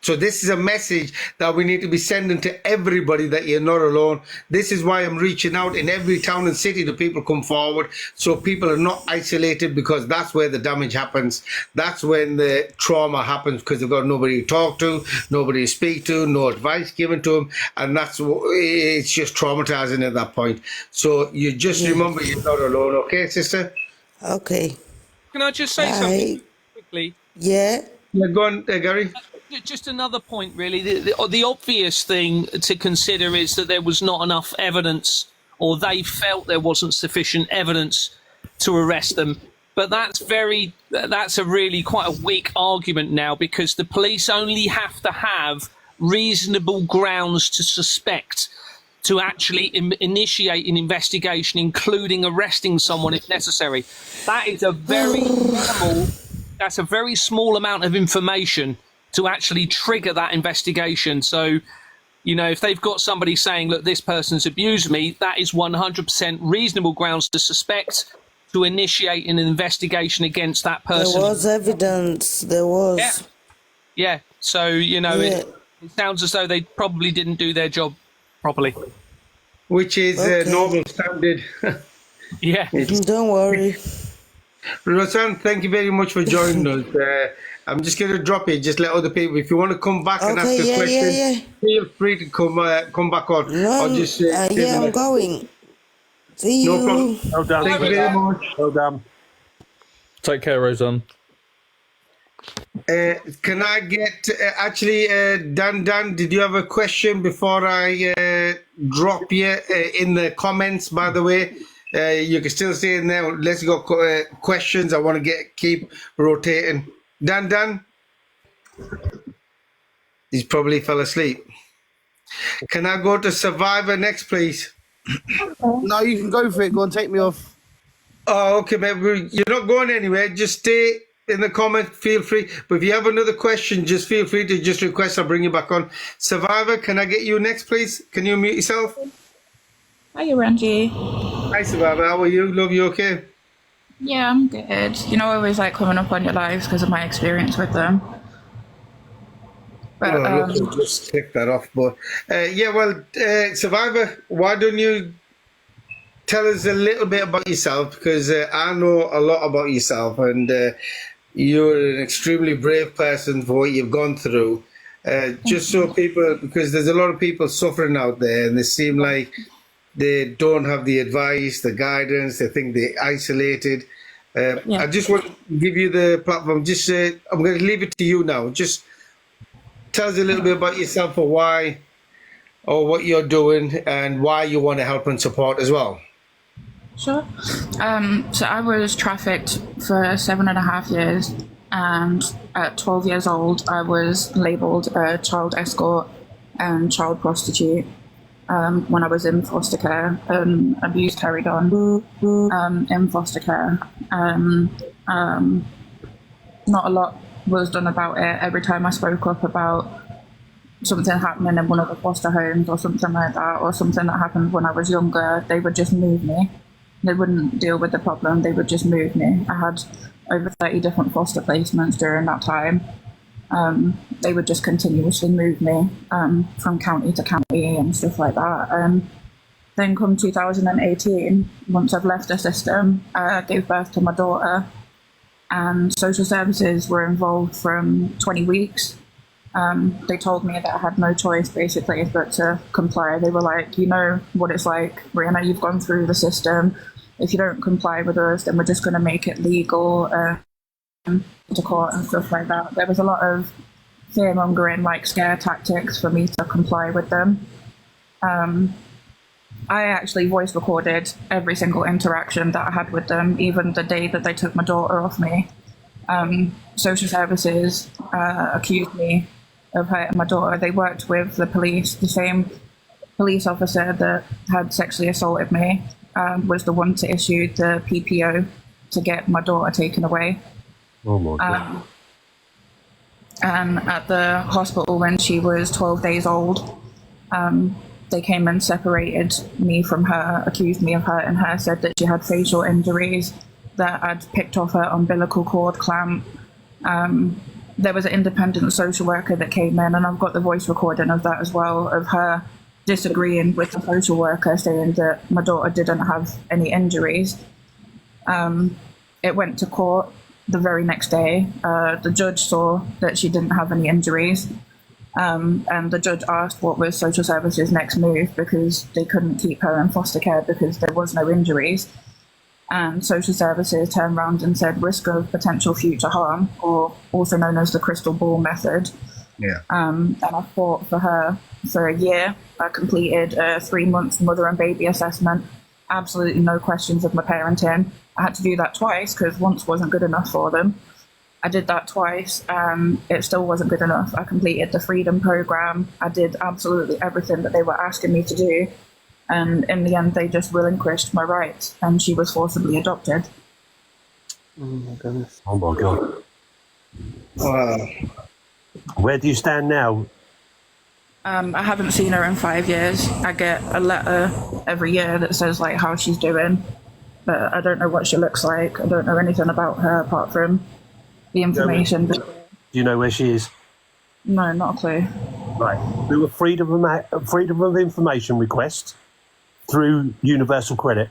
So this is a message that we need to be sending to everybody, that you're not alone. This is why I'm reaching out in every town and city to people come forward, so people are not isolated, because that's where the damage happens. That's when the trauma happens, because they've got nobody to talk to, nobody to speak to, no advice given to them, and it's just traumatizing at that point. So you just remember you're not alone, okay, sister? Okay. Can I just say Bye. something quickly? Yeah. Yeah, go on, Gary. Just another point, really. The obvious thing to consider is that there was not enough evidence, or they felt there wasn't sufficient evidence to arrest them. But that's a really quite a weak argument now, because the police only have to have reasonable grounds to suspect to actually initiate an investigation, including arresting someone if necessary. That is a very that's a very small amount of information to actually trigger that investigation. So, you know, if they've got somebody saying, look, this person's abused me, that is 100% reasonable grounds to suspect to initiate an investigation against that person. There was evidence. There was. Yeah. Yeah. So, you know, it sounds as though they probably didn't do their job properly. Which is normal standard. Yeah. Don't worry. Roseanne, thank you very much for joining us. I'm just going to drop it. Just let other people, if you want to come back and ask a question, feel free to come back on. No, or just, I'm going. See you. No problem. Well done. Thank you very much. Well done. Take care, Roseanne. Can I get, Dan, did you have a question before I drop you in the comments, by the way? You can still stay in there. Let's go questions. I want to keep rotating. Dan? He's probably fell asleep. Can I go to Survivor next, please? No, you can go for it. Go and take me off. Oh, okay, man. You're not going anywhere. Just stay in the comment. Feel free. But if you have another question, just feel free to just request. I'll bring you back on. Survivor, can I get you next, please? Can you mute yourself? Hi, Ranji. Hi, Survivor. How are you? Love you, okay? Yeah, I'm good. You know, I always like coming up on your lives because of my experience with them. But, look, just take that off. But Survivor, why don't you tell us a little bit about yourself? Because I know a lot about yourself, and you're an extremely brave person for what you've gone through. Just so people, because there's a lot of people suffering out there, and they seem like they don't have the advice, the guidance. They think they're isolated. I just want to give you the platform. Just I'm going to leave it to you now. Just tell us a little bit about yourself, or why, or what you're doing, and why you want to help and support as well. Sure. So I was trafficked for 7.5 years, and at 12 years old, I was labelled a child escort and child prostitute. When I was in foster care, abuse carried on in foster care. Not a lot was done about it. Every time I spoke up about something happening in one of the foster homes or something like that, or something that happened when I was younger, they would just move me. They wouldn't deal with the problem, they would just move me. I had over 30 different foster placements during that time. They would just continuously move me from county to county and stuff like that. Then come 2018, once I've left the system, I gave birth to my daughter, and social services were involved from 20 weeks. They told me that I had no choice basically but to comply. They were like, you know what it's like, Rihanna, you've gone through the system. If you don't comply with us, then we're just going to make it legal to court and stuff like that. There was a lot of fear-mongering, like scare tactics for me to comply with them. I actually voice recorded every single interaction that I had with them, even the day that they took my daughter off me. Social services accused me of hurting my daughter. They worked with the police, the same police officer that had sexually assaulted me. was the one to issue the PPO to get my daughter taken away. Oh my God. And at the hospital when she was 12 days old, they came and separated me from her, accused me of hurting her, said that she had facial injuries, that I'd picked off her umbilical cord clamp. There was an independent social worker that came in, and I've got the voice recording of that as well, of her disagreeing with the social worker, saying that my daughter didn't have any injuries. It went to court the very next day. The judge saw that she didn't have any injuries. And the judge asked what was social services' next move, because they couldn't keep her in foster care because there was no injuries. And social services turned around and said risk of potential future harm, or also known as the crystal ball method. Yeah. And I fought for her for a year. I completed a 3-month mother and baby assessment. Absolutely no questions of my parenting. I had to do that twice because once wasn't good enough for them. I did that twice. It still wasn't good enough. I completed the Freedom Program. I did absolutely everything that they were asking me to do. And in the end, they just relinquished my rights, and she was forcibly adopted. Oh my goodness. Oh my God. Wow. Where do you stand now? I haven't seen her in 5 years. I get a letter every year that says like how she's doing, but I don't know what she looks like. I don't know anything about her apart from the information. Do you know where she is? No, not a clue. Right. Do a freedom of information request through Universal Credit.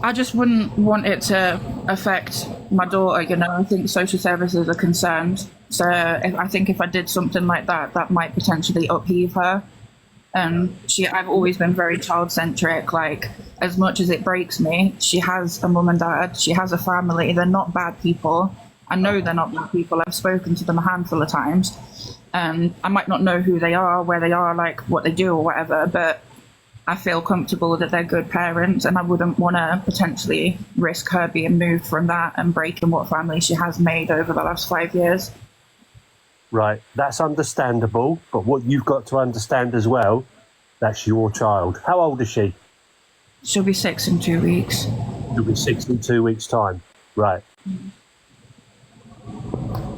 I just wouldn't want it to affect my daughter, you know. I think social services are concerned. So I think if I did something like that, that might potentially upheave her. And I've always been very child-centric. Like, as much as it breaks me, she has a mum and dad. She has a family. They're not bad people. I know they're not bad people. I've spoken to them a handful of times. And I might not know who they are, where they are, like what they do or whatever, but I feel comfortable that they're good parents, and I wouldn't want to potentially risk her being moved from that and breaking what family she has made over the last 5 years. Right, that's understandable, but what you've got to understand as well, that's your child. How old is she? She'll be 6 in 2 weeks. She'll be 6 in 2 weeks' time. Right.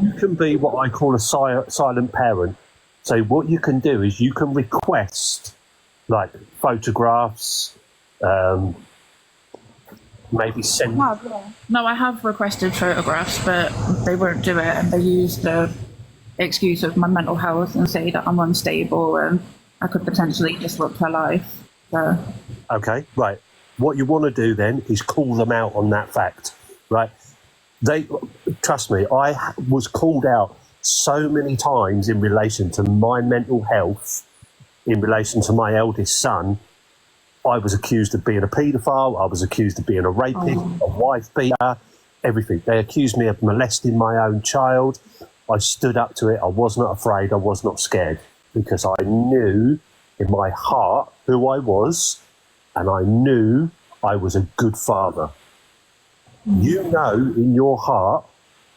You can be what I call a silent parent. So what you can do is you can request like photographs, maybe send... No, I have requested photographs, but they won't do it, and they use the excuse of my mental health and say that I'm unstable and I could potentially disrupt her life. So. Okay, right. What you want to do then is call them out on that fact, right? Trust me, I was called out so many times in relation to my mental health, in relation to my eldest son. I was accused of being a paedophile, I was accused of being a rapist, a wife beater, everything. They accused me of molesting my own child. I stood up to it. I was not afraid. I was not scared, because I knew in my heart who I was, and I knew I was a good father. You know in your heart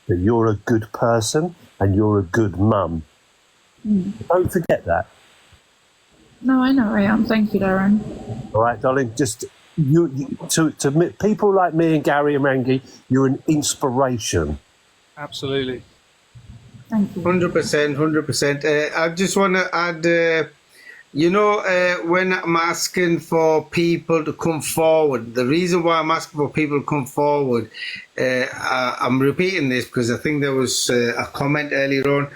that you're a good person and you're a good mum. Don't forget that. No, I know I am. Thank you, Darren. All right, darling. Just to people like me and Gary and Rangi, you're an inspiration. Absolutely. Thank you. 100%, 100%. I just want to add, when I'm asking for people to come forward, the reason why I'm asking for people to come forward, I'm repeating this because I think there was a comment earlier on,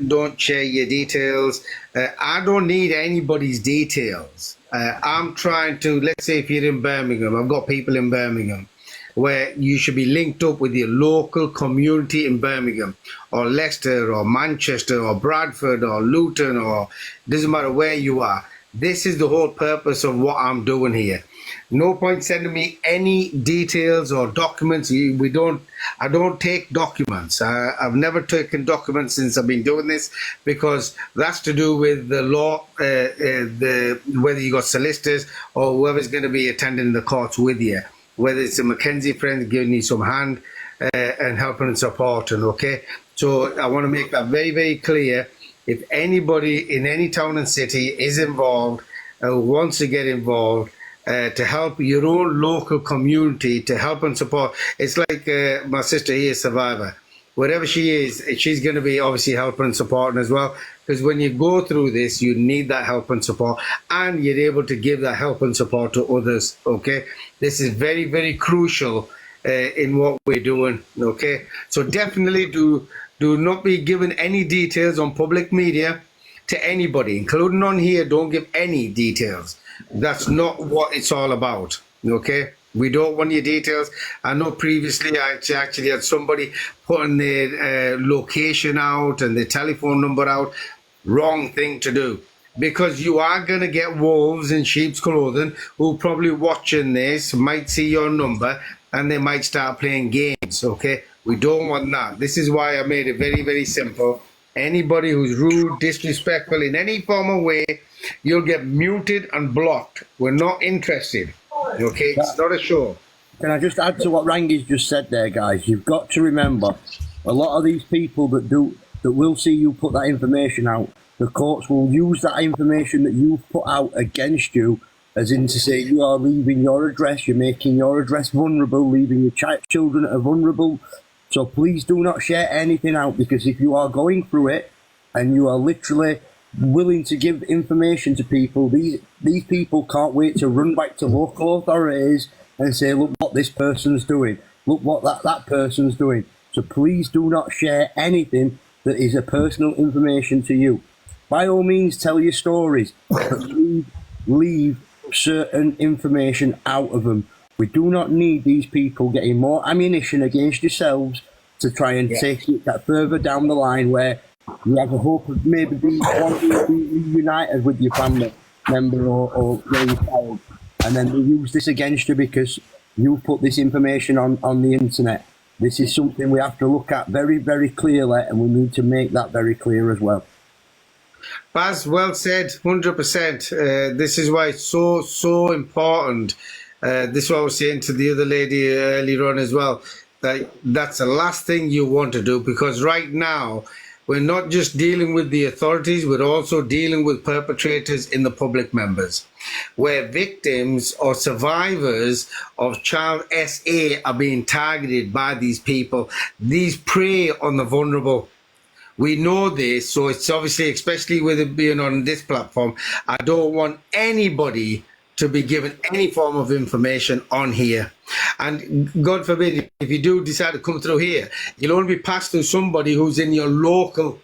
don't share your details. I don't need anybody's details. I'm trying to, let's say if you're in Birmingham, I've got people in Birmingham, where you should be linked up with your local community in Birmingham or Leicester or Manchester or Bradford or Luton, or doesn't matter where you are. This is the whole purpose of what I'm doing here. No point sending me any details or documents. I don't take documents. I've never taken documents since I've been doing this, because that's to do with the law, whether you got solicitors or whoever's going to be attending the courts with you. Whether it's a Mackenzie friend giving you some hand and helping and supporting, okay? So I want to make that very, very clear. If anybody in any town and city is involved, wants to get involved to help your own local community, to help and support. It's like my sister here, Survivor. Wherever she is, she's going to be obviously helping and supporting as well. Because when you go through this, you need that help and support, and you're able to give that help and support to others. Okay, this is very, very crucial in what we're doing. Okay, so definitely do not be given any details on public media to anybody, including on here. Don't give any details. That's not what it's all about. Okay, we don't want your details. I know previously I actually had somebody putting their location out and their telephone number out. Wrong thing to do, because you are going to get wolves in sheep's clothing who probably watching this might see your number and they might start playing games. Okay, we don't want that. This is why I made it very, very simple. Anybody who's rude, disrespectful in any form of way, you'll get muted and blocked. We're not interested. Okay, it's not a show. Can I just add to what Rangi's just said there, guys? You've got to remember, a lot of these people that will see you put that information out, the courts will use that information that you've put out against you, as in to say you are leaving your address, you're making your address vulnerable, leaving your children are vulnerable. So please do not share anything out, because if you are going through it and you are literally willing to give information to people, these people can't wait to run back to local authorities and say, look what this person's doing, look what that person's doing. So please do not share anything that is a personal information to you. By all means, tell your stories, but leave certain information out of them. We do not need these people getting more ammunition against yourselves to try and take it that further down the line, where you have a hope of maybe being reunited with your family member or your child, and then they use this against you because you put this information on the internet. This is something we have to look at very, very clearly, and we need to make that very clear as well. Baz, well said, 100%. This is why it's so important. This is what I was saying to the other lady earlier on as well. That's the last thing you want to do, because right now we're not just dealing with the authorities, we're also dealing with perpetrators in the public members, where victims or survivors of child SA are being targeted by these people. These prey on the vulnerable. We know this, so it's obviously, especially with it being on this platform, I don't want anybody to be given any form of information on here. And God forbid, if you do decide to come through here, you'll only be passed through somebody who's in your local.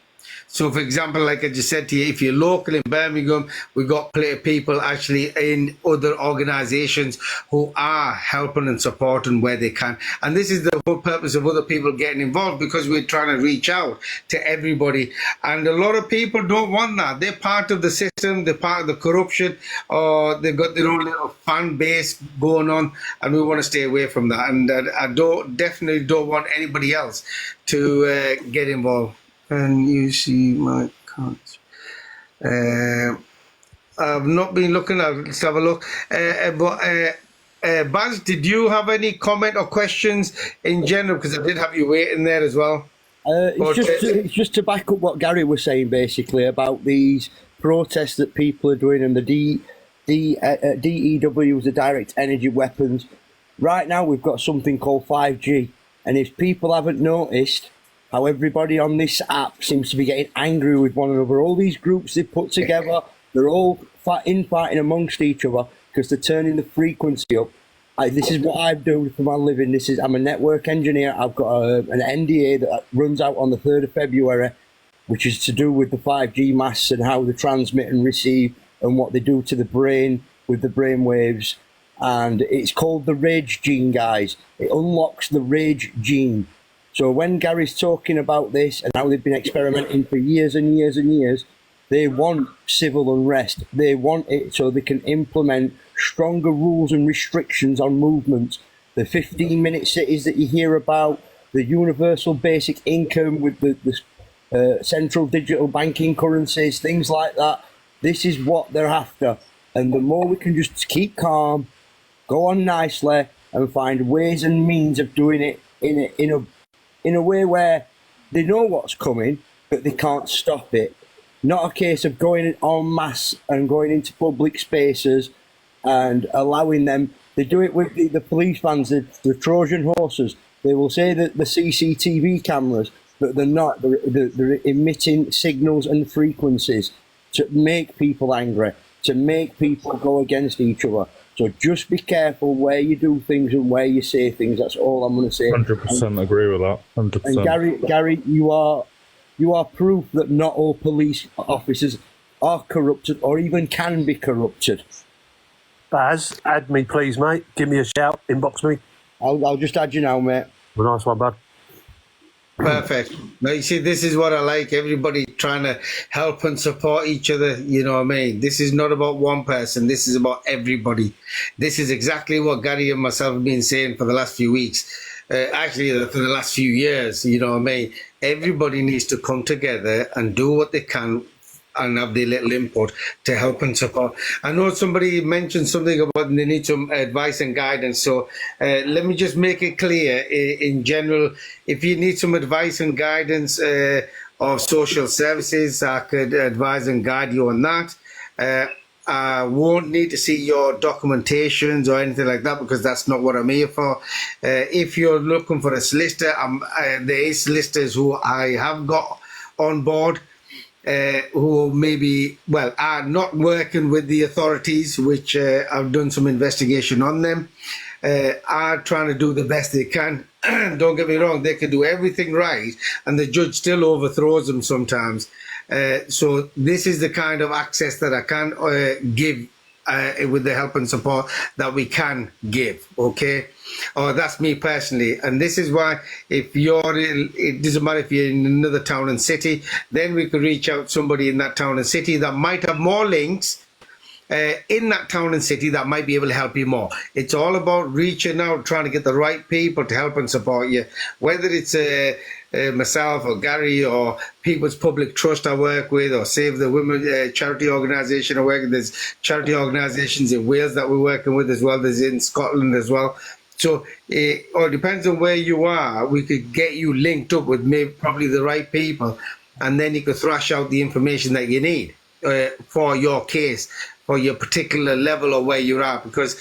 So, for example, like I just said to you, if you're local in Birmingham, we've got people actually in other organisations who are helping and supporting where they can. And this is the whole purpose of other people getting involved, because we're trying to reach out to everybody. And a lot of people don't want that. They're part of the system, they're part of the corruption, or they've got their own little fan base going on, and we want to stay away from that. And I definitely don't want anybody else to get involved. And you see my cards. I've not been looking. Let's have a look. Baz, did you have any comment or questions in general? Because I did have you waiting there as well. It's just to back up what Gary was saying, basically, about these protests that people are doing and the DEWs, the direct energy weapons. Right now, we've got something called 5G. And if people haven't noticed how everybody on this app seems to be getting angry with one another, all these groups they've put together, they're all infighting amongst each other because they're turning the frequency up. This is what I do for my living. I'm a network engineer. I've got an NDA that runs out on the 3rd of February, which is to do with the 5G masts and how they transmit and receive and what they do to the brain with the brain waves. And it's called the rage gene, guys. It unlocks the rage gene. So when Gary's talking about this and how they've been experimenting for years and years and years, they want civil unrest. They want it so they can implement stronger rules and restrictions on movement. The 15-minute cities that you hear about, the universal basic income with the central digital banking currencies, things like that. This is what they're after. And the more we can just keep calm, go on nicely, and find ways and means of doing it in a way where they know what's coming, but they can't stop it. not a case of going en masse and going into public spaces and allowing them. They do it with the police vans, the Trojan horses. They will say that the CCTV cameras, but they're not. They're emitting signals and frequencies to make people angry, to make people go against each other. So just be careful where you do things and where you say things. That's all I'm going to say. 100% agree with that. 100%. And Gary, you are proof that not all police officers are corrupted or even can be corrupted. Baz, add me, please, mate. Give me a shout. Inbox me. I'll just add you now, mate. Have a nice one, bud. Perfect. Now, you see, this is what I like. Everybody trying to help and support each other. You know what I mean? This is not about one person. This is about everybody. This is exactly what Gary and myself have been saying for the last few weeks. Actually, for the last few years, you know what I mean? Everybody needs to come together and do what they can and have their little input to help and support. I know somebody mentioned something about they need some advice and guidance. So let me just make it clear in general, if you need some advice and guidance of social services, I could advise and guide you on that. I won't need to see your documentations or anything like that because that's not what I'm here for. If you're looking for a solicitor, there is solicitors who I have got on board who maybe, well, are not working with the authorities, which I've done some investigation on them, are trying to do the best they can. Don't get me wrong, they can do everything right and the judge still overthrows them sometimes. So this is the kind of access that I can give with the help and support that we can give, okay? Or that's me personally. And this is why if it doesn't matter if you're in another town and city, then we could reach out to somebody in that town and city that might have more links in that town and city that might be able to help you more. It's all about reaching out, trying to get the right people to help and support you, whether it's myself or Gary or People's Public Trust I work with, or Save the Women charity organisation I work with. There's charity organisations in Wales that we're working with as well. There's in Scotland as well. So it depends on where you are. We could get you linked up with maybe probably the right people, and then you could thrash out the information that you need for your case, for your particular level or where you're at. Because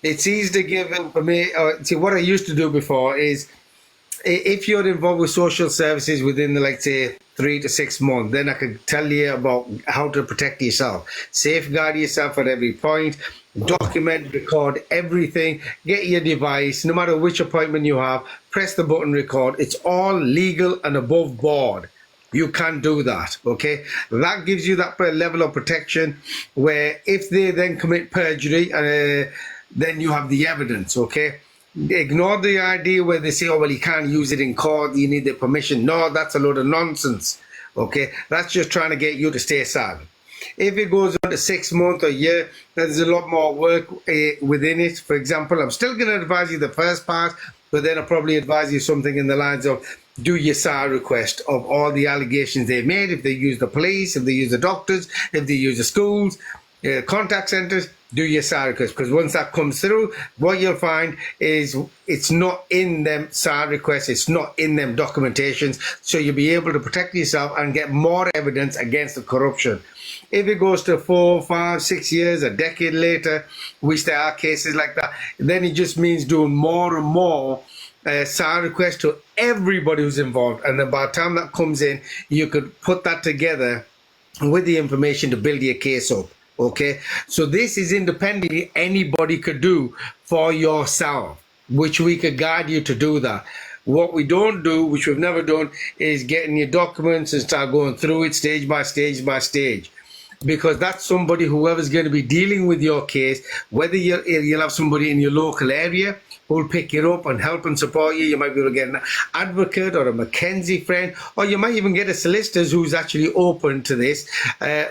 it's easy to give information. See, what I used to do before is, if you're involved with social services within the, like, say, 3 to 6 months, then I could tell you about how to protect yourself, safeguard yourself at every point, document, record everything, get your device, no matter which appointment you have, press the button, record. It's all legal and above board. You can do that, okay? That gives you that level of protection where if they then commit perjury, then you have the evidence, okay? Ignore the idea where they say, oh, well, you can't use it in court, you need their permission. No, that's a load of nonsense, okay? That's just trying to get you to stay silent. If it goes on to 6 months or a year, there's a lot more work within it. For example, I'm still going to advise you the first part, but then I'll probably advise you something in the lines of do your SAR request of all the allegations they made, if they use the police, if they use the doctors, if they use the schools, contact centres, do your SAR request. Because once that comes through, what you'll find is it's not in them SAR requests, it's not in them documentations, so you'll be able to protect yourself and get more evidence against the corruption. If it goes to 4, 5, 6 years, a decade later, which there are cases like that, then it just means doing more and more SAR requests to everybody who's involved. And then by the time that comes in, you could put that together with the information to build your case up. Okay, so this is independently anybody could do for yourself, which we could guide you to do that. What we don't do, which we've never done, is getting your documents and start going through it stage by stage by stage. Because that's somebody, whoever's going to be dealing with your case, whether you'll have somebody in your local area who'll pick you up and help and support you. You might be able to get an advocate or a Mackenzie friend, or you might even get a solicitor who's actually open to this,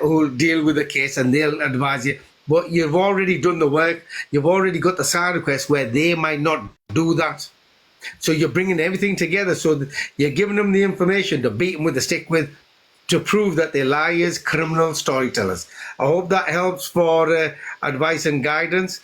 who'll deal with the case and they'll advise you. But you've already done the work. You've already got the SAR request where they might not do that. So you're bringing everything together so that you're giving them the information to beat them with the stick with, to prove that they're liars, criminals, storytellers. I hope that helps for advice and guidance.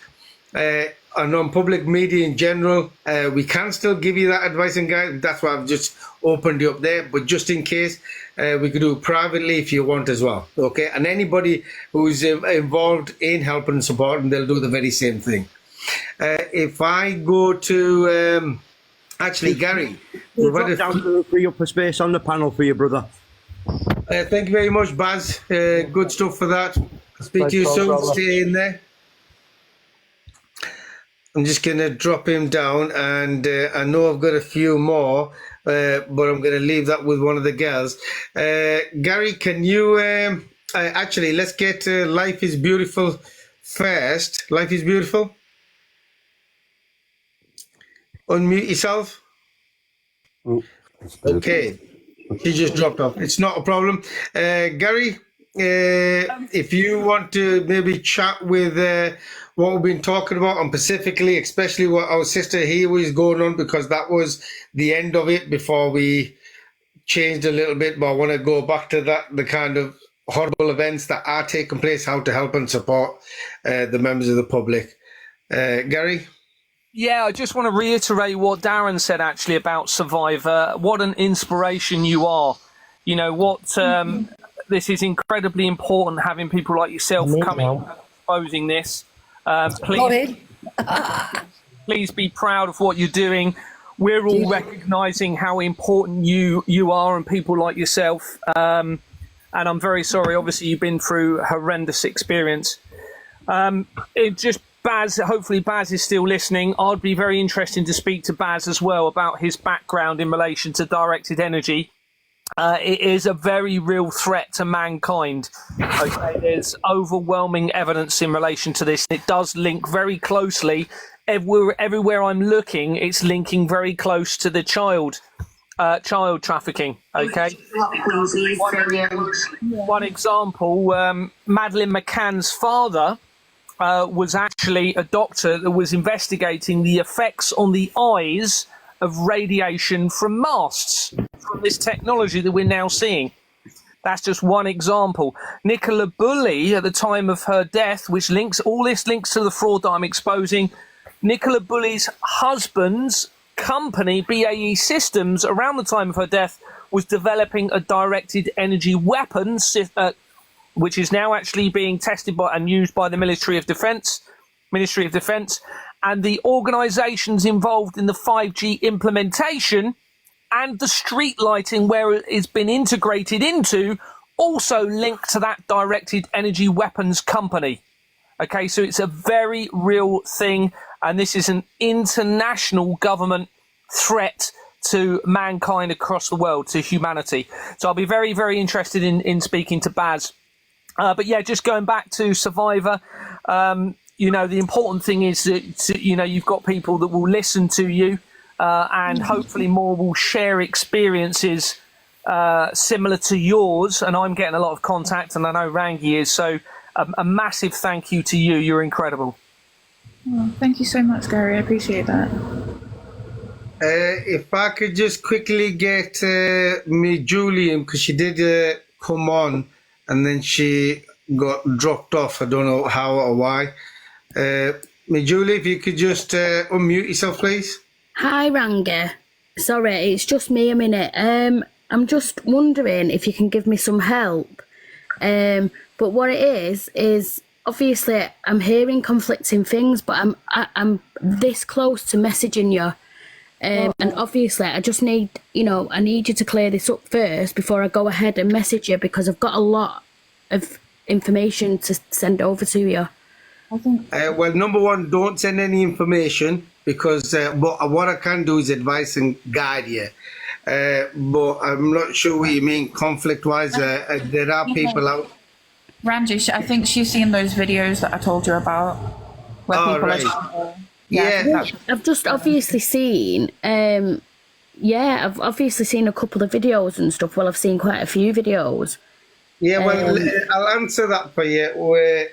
and on public media in general, we can still give you that advice and guide. That's why I've just opened you up there. But just in case, we could do it privately if you want as well. Okay, and anybody who's involved in helping and supporting, they'll do the very same thing. If I go to actually, Gary, Drop down to free up a space on the panel for you, brother. thank you very much, Baz. Good stuff for that. Speak to you soon. Stay in there. I'm just going to drop him down, and I know I've got a few more, but I'm going to leave that with one of the girls. Gary, can you actually, let's get Life is Beautiful first. Life is Beautiful. Unmute yourself. Okay. She just dropped off. It's not a problem. Gary, if you want to maybe chat with what we've been talking about, and specifically, especially what our sister here was going on, because that was the end of it before we changed a little bit. But I want to go back to that, the kind of horrible events that are taking place, how to help and support the members of the public. Gary? Yeah, I just want to reiterate what Darren said actually about Survivor. What an inspiration you are. You know, this is incredibly important, having people like yourself coming and exposing this. Please be proud of what you're doing. We're all recognising how important you are and people like yourself. And I'm very sorry. Obviously, you've been through a horrendous experience. Baz, hopefully Baz is still listening. I'd be very interested to speak to Baz as well about his background in relation to directed energy. It is a very real threat to mankind. Okay, there's overwhelming evidence in relation to this. It does link very closely. Everywhere I'm looking, it's linking very close to the child trafficking. Okay. One example: Madeleine McCann's father was actually a doctor that was investigating the effects on the eyes of radiation from masts, from this technology that we're now seeing. That's just one example. Nicola Bulley, at the time of her death, which links to the fraud that I'm exposing, Nicola Bulley's husband's company, BAE Systems, around the time of her death, was developing a directed energy weapon, which is now actually being tested by and used by the Ministry of Defence. And the organisations involved in the 5G implementation and the street lighting where it has been integrated into also linked to that directed energy weapons company. Okay, so it's a very real thing, and this is an international government threat to mankind across the world, to humanity. So I'll be very, very interested in speaking to Baz. But yeah, just going back to Survivor, you know, the important thing is that, you know, you've got people that will listen to you, and hopefully more will share experiences similar to yours. And I'm getting a lot of contact, and I know Rangi is. So a massive thank you to you. You're incredible. Oh, thank you so much, Gary. I appreciate that. If I could just quickly get me Julian, because she did come on and then she got dropped off. I don't know how or why. Me Julie, if you could just unmute yourself, please. Hi, Ranga. Sorry, it's just me a minute. I'm just wondering if you can give me some help. But what it is obviously I'm hearing conflicting things, but I'm this close to messaging you. And obviously I just need, I need you to clear this up first before I go ahead and message you, because I've got a lot of information to send over to you. Well, number one, don't send any information, because what I can do is advise and guide you. But I'm not sure what you mean conflict-wise. There are people out. Ranji, I think she's seen those videos that I told you about, where people right. are. Yeah, I've just obviously seen. I've obviously seen a couple of videos and stuff. Well, I've seen quite a few videos. Yeah, well, I'll answer that for you.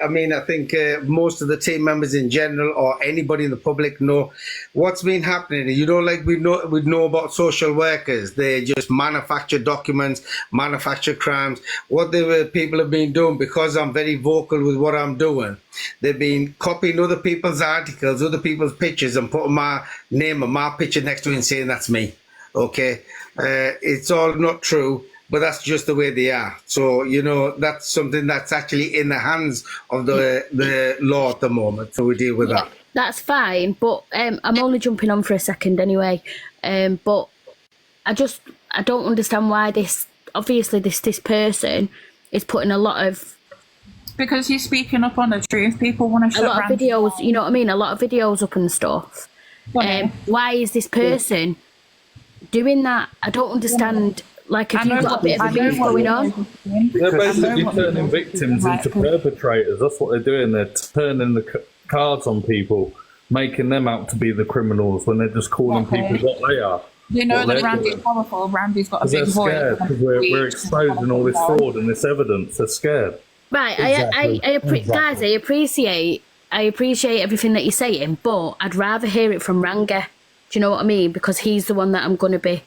I mean, I think most of the team members in general, or anybody in the public, know what's been happening. You know, like we know about social workers. They just manufacture documents, manufacture crimes. What people have been doing, because I'm very vocal with what I'm doing, they've been copying other people's articles, other people's pictures, and putting my name and my picture next to it and saying that's me. Okay, it's all not true. But that's just the way they are. So, you know, that's something that's actually in the hands of the law at the moment. So we deal with that. That's fine, but I'm only jumping on for a second anyway. But I don't understand why this person is putting a lot of... Because he's speaking up on the truth. People want to shut a lot of videos, you know what I mean? A lot of videos up and stuff. Why is this person doing that? I don't understand... Like, if you've got a bit of a beef going on. They're basically turning victims into perpetrators. That's what they're doing. They're turning the cards on people, making them out to be the criminals when they're just calling people what they are. You know that Randy's powerful. Randy's got a big voice. They're scared because we're exposing all this fraud and this evidence. They're scared. Right. Guys, I appreciate everything that you're saying, but I'd rather hear it from Ranga. Do you know what I mean? Because he's the one that I'm going to be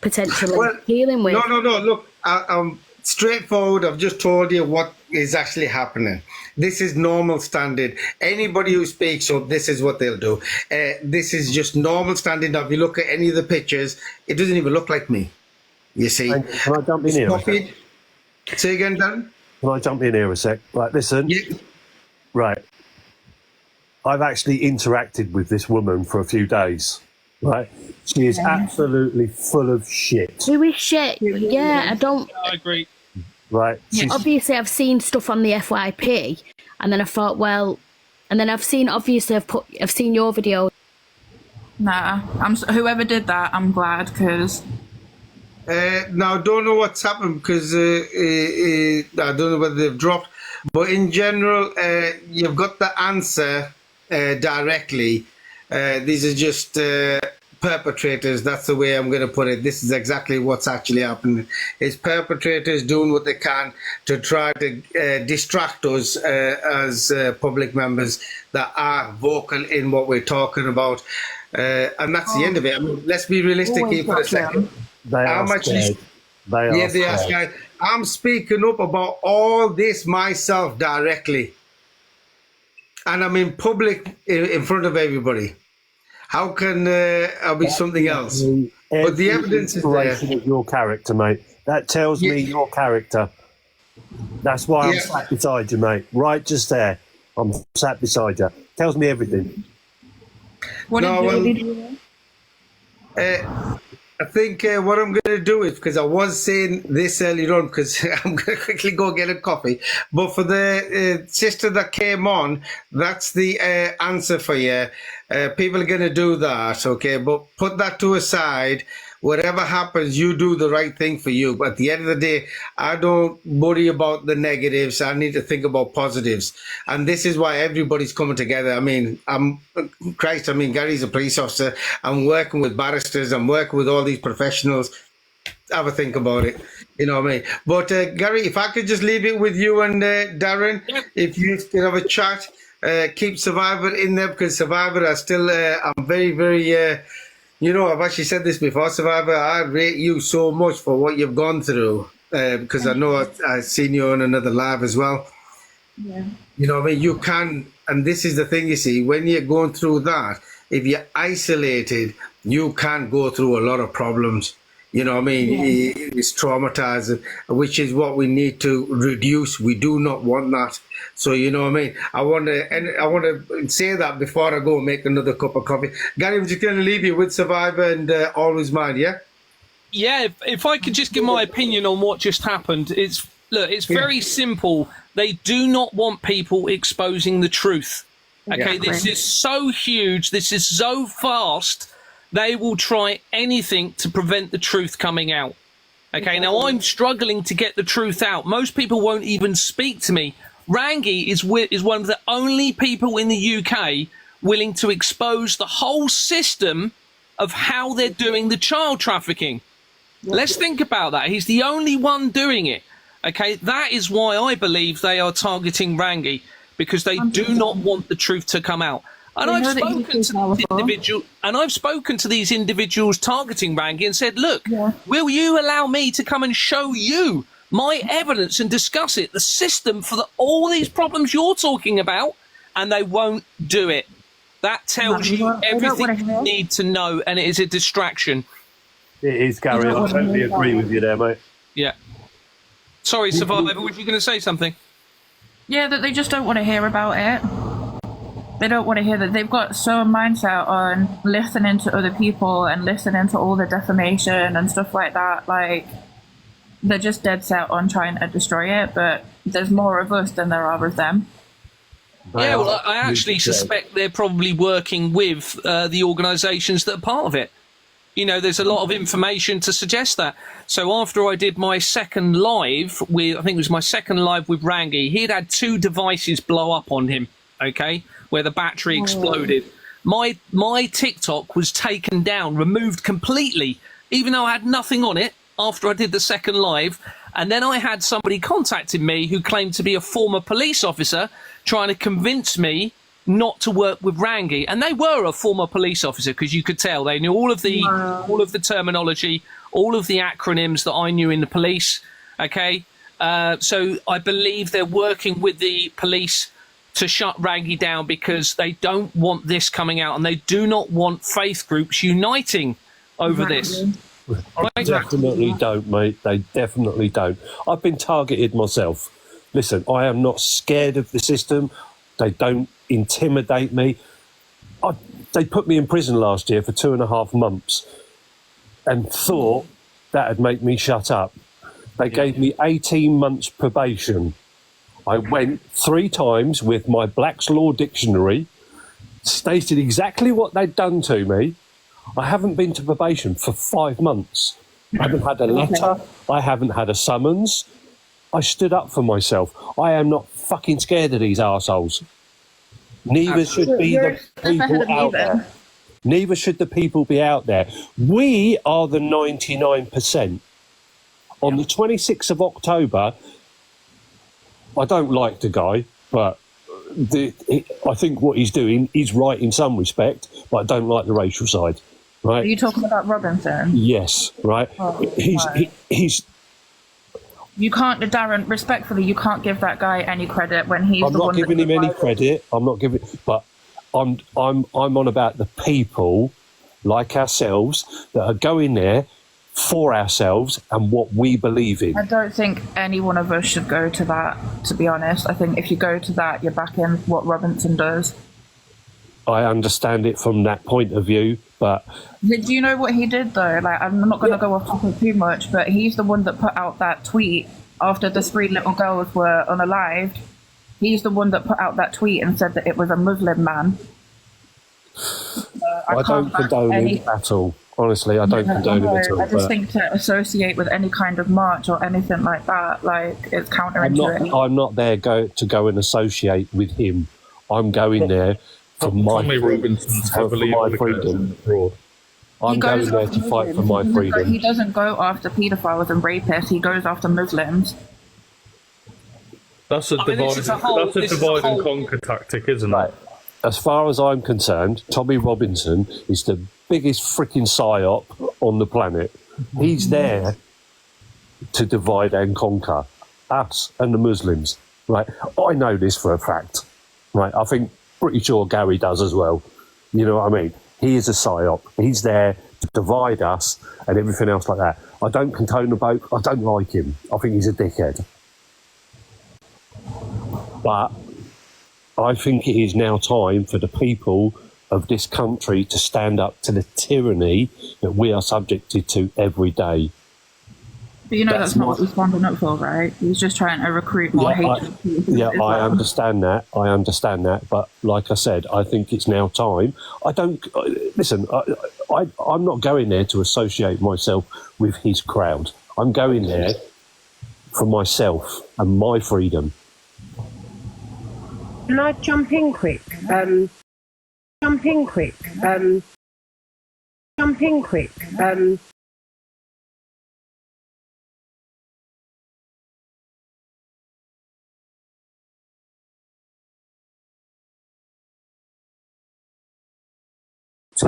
potentially dealing with. No. Look, I'm straightforward. I've just told you what is actually happening. This is normal standard. Anybody who speaks up, this is what they'll do. This is just normal standard. Now, if you look at any of the pictures, it doesn't even look like me. You see? Can I jump in here? Say again, Dan? Can I jump in here a sec? Right, listen. Yeah. Right. I've actually interacted with this woman for a few days. Right, she is absolutely full of shit. Who is shit? Yeah, I agree. Right. Yeah. Obviously, I've seen stuff on the FYP, and then I thought, well, and then I've seen your video. Nah, whoever did that, I'm glad because. Now I don't know what's happened because I don't know whether they've dropped, but in general, you've got the answer directly. These are just perpetrators. That's the way I'm going to put it. This is exactly what's actually happening. It's perpetrators doing what they can to try to distract us as public members that are vocal in what we're talking about. And that's the end of it. I mean, let's be realistic here for a second. They are scared. They are scared. I'm speaking up about all this myself directly. And I'm in public in front of everybody. How can I be something else? But the evidence is there. Of your character, mate. That tells me your character. That's why I'm sat beside you, mate. Right just there. I'm sat beside you. Tells me everything. I think what I'm going to do is, because I was saying this earlier on, because I'm going to quickly go get a coffee. But for the sister that came on, that's the answer for you. People are going to do that, okay? But put that to a side. Whatever happens, you do the right thing for you. But at the end of the day, I don't worry about the negatives. I need to think about positives. And this is why everybody's coming together. I mean, Gary's a police officer. I'm working with barristers. I'm working with all these professionals. Have a think about it. You know what I mean? But Gary, if I could just leave it with you and Darren, if you could have a chat, keep Survivor in there, because Survivor are still, I'm very, very... you know, I've actually said this before, Survivor, I rate you so much for what you've gone through, because I know I've seen you on another live as well. Yeah. You know what I mean? You can, and this is the thing, you see, when you're going through that, if you're isolated, you can go through a lot of problems. You know what I mean? Yeah. It's traumatizing, which is what we need to reduce. We do not want that. So, you know what I mean? I want to say that before I go make another cup of coffee. Gary, I'm just going to leave you with Survivor and Always Mind, yeah? Yeah, if I could just give my opinion on what just happened, it's very simple. They do not want people exposing the truth. Okay, this is so huge. This is so fast. They will try anything to prevent the truth coming out. Okay, now I'm struggling to get the truth out. Most people won't even speak to me. Rangi is one of the only people in the UK willing to expose the whole system of how they're doing the child trafficking. Let's think about that. He's the only one doing it. Okay, that is why I believe they are targeting Rangi, because they do not want the truth to come out. And I've spoken to these individuals targeting Rangi and said, look, will you allow me to come and show you my evidence and discuss it, the system for all these problems you're talking about? And they won't do it. That tells you everything you need to know, and it is a distraction. It is, Gary. I totally agree with you there, mate. Yeah. Sorry, Survivor, were you going to say something? Yeah, that they just don't want to hear about it. They don't want to hear that. They've got so mindset on listening to other people and listening to all the defamation and stuff like that. Like, they're just dead set on trying to destroy it, but there's more of us than there are of them. Yeah, well, I actually suspect they're probably working with the organisations that are part of it. You know, there's a lot of information to suggest that. So after I did my second live with, I think it was my second live with Rangi, he had 2 devices blow up on him, okay, where the battery exploded. My TikTok was taken down, removed completely, even though I had nothing on it after I did the second live. And then I had somebody contacting me who claimed to be a former police officer trying to convince me not to work with Rangi, and they were a former police officer, because you could tell they knew all of the terminology, all of the acronyms that I knew in the police. Okay, so I believe they're working with the police to shut Rangi down because they don't want this coming out, and they do not want faith groups uniting over this. They definitely don't, mate. They definitely don't. I've been targeted myself. Listen, I am not scared of the system. They don't intimidate me. They put me in prison last year for 2.5 months and thought that'd make me shut up. They gave me 18 months probation. I went 3 times with my Black's Law Dictionary, stated exactly what they'd done to me. I haven't been to probation for 5 months. I haven't had a letter. I haven't had a summons. I stood up for myself. I am not fucking scared of these arseholes. Neither should be the people out there. Neither should the people be out there. We are the 99%. On the 26th of October, I don't like the guy, but I think what he's doing is right in some respect, but I don't like the racial side. Right? Are you talking about Robinson? Yes, right. He's. You can't, Darren. Respectfully, you can't give that guy any credit when he's. I'm not giving him any credit. I'm not giving, but I'm on about the people like ourselves that are going there for ourselves and what we believe in. I don't think any one of us should go to that, to be honest. I think if you go to that, you're backing what Robinson does. I understand it from that point of view, but... Do you know what he did, though? Like, I'm not going to go off topic too much, but he's the one that put out that tweet after the 3 little girls were unalived. He's the one that put out that tweet and said that it was a Muslim man. I don't condone it at all. Honestly, I don't condone it at all. I just think to associate with any kind of march or anything like that, like, it's counterintuitive. I'm not there to go and associate with him. I'm going there for my freedom. I'm going there to fight for my freedom. He doesn't go after paedophiles and rapists. He goes after Muslims. That's a divide and conquer tactic, isn't it? As far as I'm concerned, Tommy Robinson is the biggest freaking psyop on the planet. He's there to divide and conquer us and the Muslims, right? I know this for a fact, right? I think pretty sure Gary does as well. You know what I mean? He is a psyop. He's there to divide us and everything else like that. I don't condone the boat. I don't like him. I think he's a dickhead. But I think it is now time for the people of this country to stand up to the tyranny that we are subjected to every day. But you know that's not what he's standing up for, right? He's just trying to recruit more hatred. I understand that. I understand that. But like I said, I think it's now time. I'm not going there to associate myself with his crowd. I'm going there for myself and my freedom. Can I jump in quick?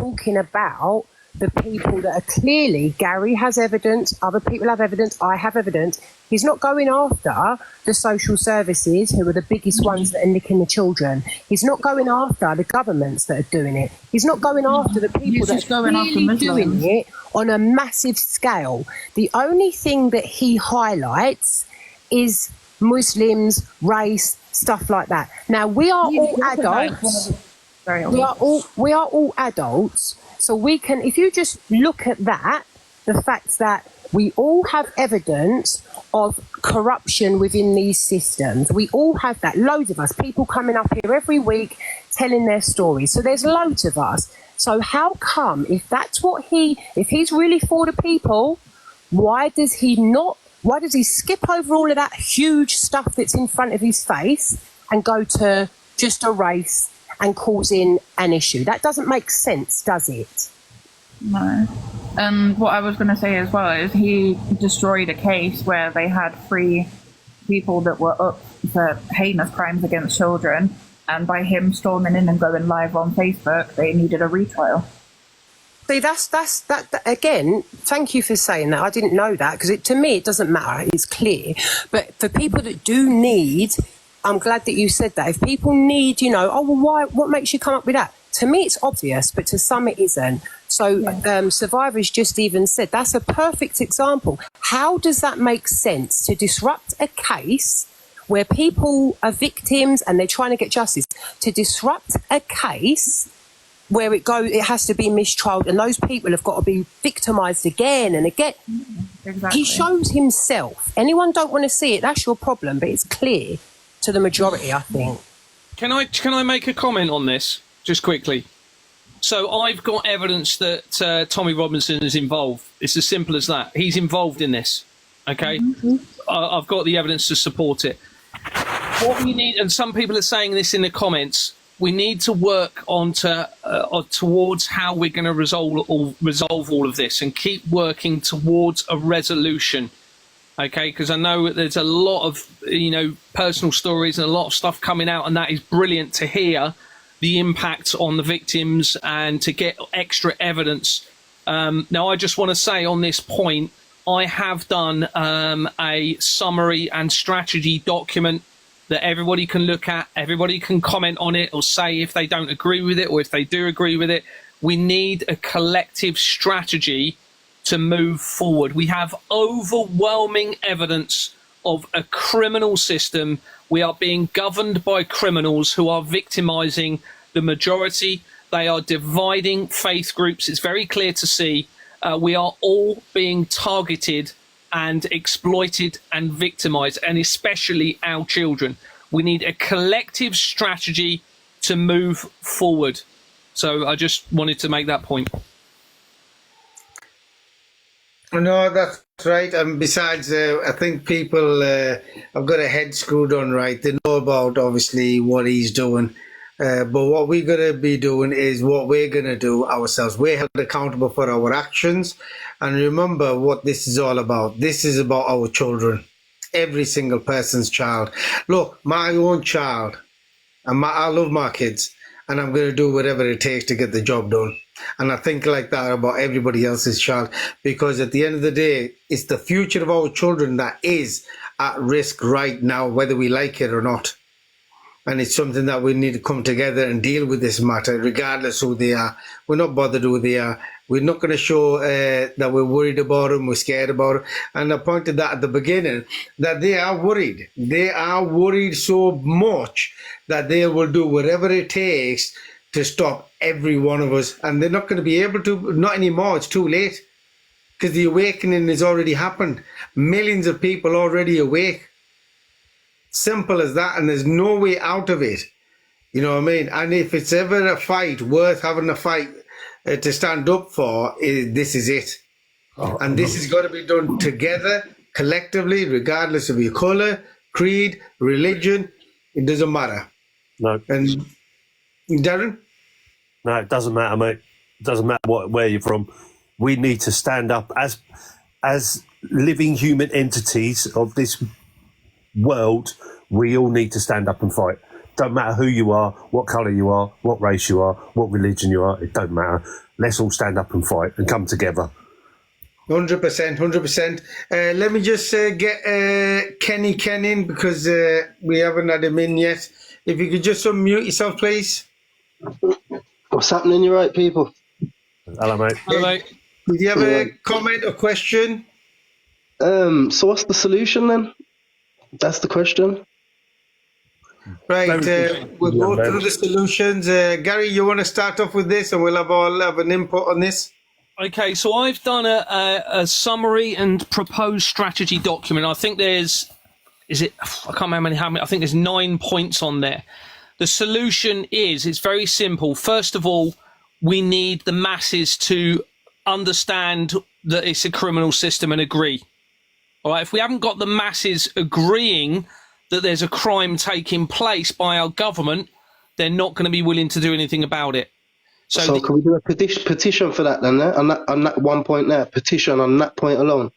talking about the people that are clearly, Gary has evidence, other people have evidence, I have evidence. He's not going after the social services, who are the biggest ones that are nicking the children. He's not going after the governments that are doing it. He's not going after the people that are clearly doing it on a massive scale. The only thing that he highlights is Muslims, race, stuff like that. Now, we are all adults. We are all adults. So we can, if you just look at that, the fact that we all have evidence of corruption within these systems. We all have that. Loads of us. People coming up here every week telling their stories. So there's loads of us. So how come, if that's what if he's really for the people, why does he skip over all of that huge stuff that's in front of his face and go to just a race and causing an issue? That doesn't make sense, does it? No. And what I was going to say as well is he destroyed a case where they had 3 people that were up for heinous crimes against children, and by him storming in and going live on Facebook, they needed a retrial. See, that again, thank you for saying that. I didn't know that, because to me it doesn't matter, it's clear. But for people that do need, I'm glad that you said that. If people need, what makes you come up with that? To me, it's obvious, but to some it isn't. So Survivors just even said that's a perfect example. How does that make sense to disrupt a case where people are victims and they're trying to get justice? To disrupt a case where it has to be mistrialed and those people have got to be victimised again and again. Exactly. He shows himself. Anyone don't want to see it, that's your problem, but it's clear to the majority, I think. Can I make a comment on this just quickly? So I've got evidence that Tommy Robinson is involved. It's as simple as that. He's involved in this. Okay, I've got the evidence to support it. What we need, and some people are saying this in the comments, we need to work towards how we're going to resolve all of this and keep working towards a resolution. Okay, because I know there's a lot of personal stories and a lot of stuff coming out, and that is brilliant to hear the impact on the victims and to get extra evidence. Now, I just want to say on this point, I have done a summary and strategy document that everybody can look at, everybody can comment on it or say if they don't agree with it or if they do agree with it. We need a collective strategy to move forward. We have overwhelming evidence of a criminal system. We are being governed by criminals who are victimizing the majority. They are dividing faith groups. It's very clear to see. We are all being targeted and exploited and victimized, and especially our children. We need a collective strategy to move forward. So I just wanted to make that point. No, that's right. And besides, I think people have got a head screwed on right. They know about, obviously, what he's doing. But what we're going to be doing is what we're going to do ourselves. We're held accountable for our actions. And remember what this is all about. This is about our children. Every single person's child. Look, my own child. And I love my kids. And I'm going to do whatever it takes to get the job done. And I think like that about everybody else's child, because at the end of the day, it's the future of our children that is at risk right now, whether we like it or not. And it's something that we need to come together and deal with this matter, regardless who they are. We're not bothered who they are. We're not going to show that we're worried about them, we're scared about them. And I pointed that at the beginning, that they are worried. They are worried so much that they will do whatever it takes to stop every one of us. And they're not going to be able to, not anymore, it's too late. Because the awakening has already happened. Millions of people already awake. Simple as that, and there's no way out of it. You know what I mean? And if it's ever a fight worth having a fight to stand up for, this is it. And this has got to be done together, collectively, regardless of your colour, creed, religion. It doesn't matter. No. And Darren? No, it doesn't matter, mate. It doesn't matter where you're from. We need to stand up as living human entities of this world. We all need to stand up and fight. Don't matter who you are, what colour you are, what race you are, what religion you are. It don't matter. Let's all stand up and fight and come together. 100%, 100%. Let me just get Kenny Ken in because we haven't had him in yet. If you could just unmute yourself, please. What's happening? You right, people? Hello, mate. Hello, mate. Did you have a comment or question? So what's the solution then? That's the question. Right, we'll go through the solutions. Gary, you want to start off with this and we'll all have an input on this? Okay, so I've done a summary and proposed strategy document. I think I can't remember how many, I think there's 9 points on there. The solution it's very simple. First of all, we need the masses to understand that it's a criminal system and agree. All right, if we haven't got the masses agreeing that there's a crime taking place by our government, they're not going to be willing to do anything about it. So can we do a petition for that then? On that 1 point there, petition on that point alone.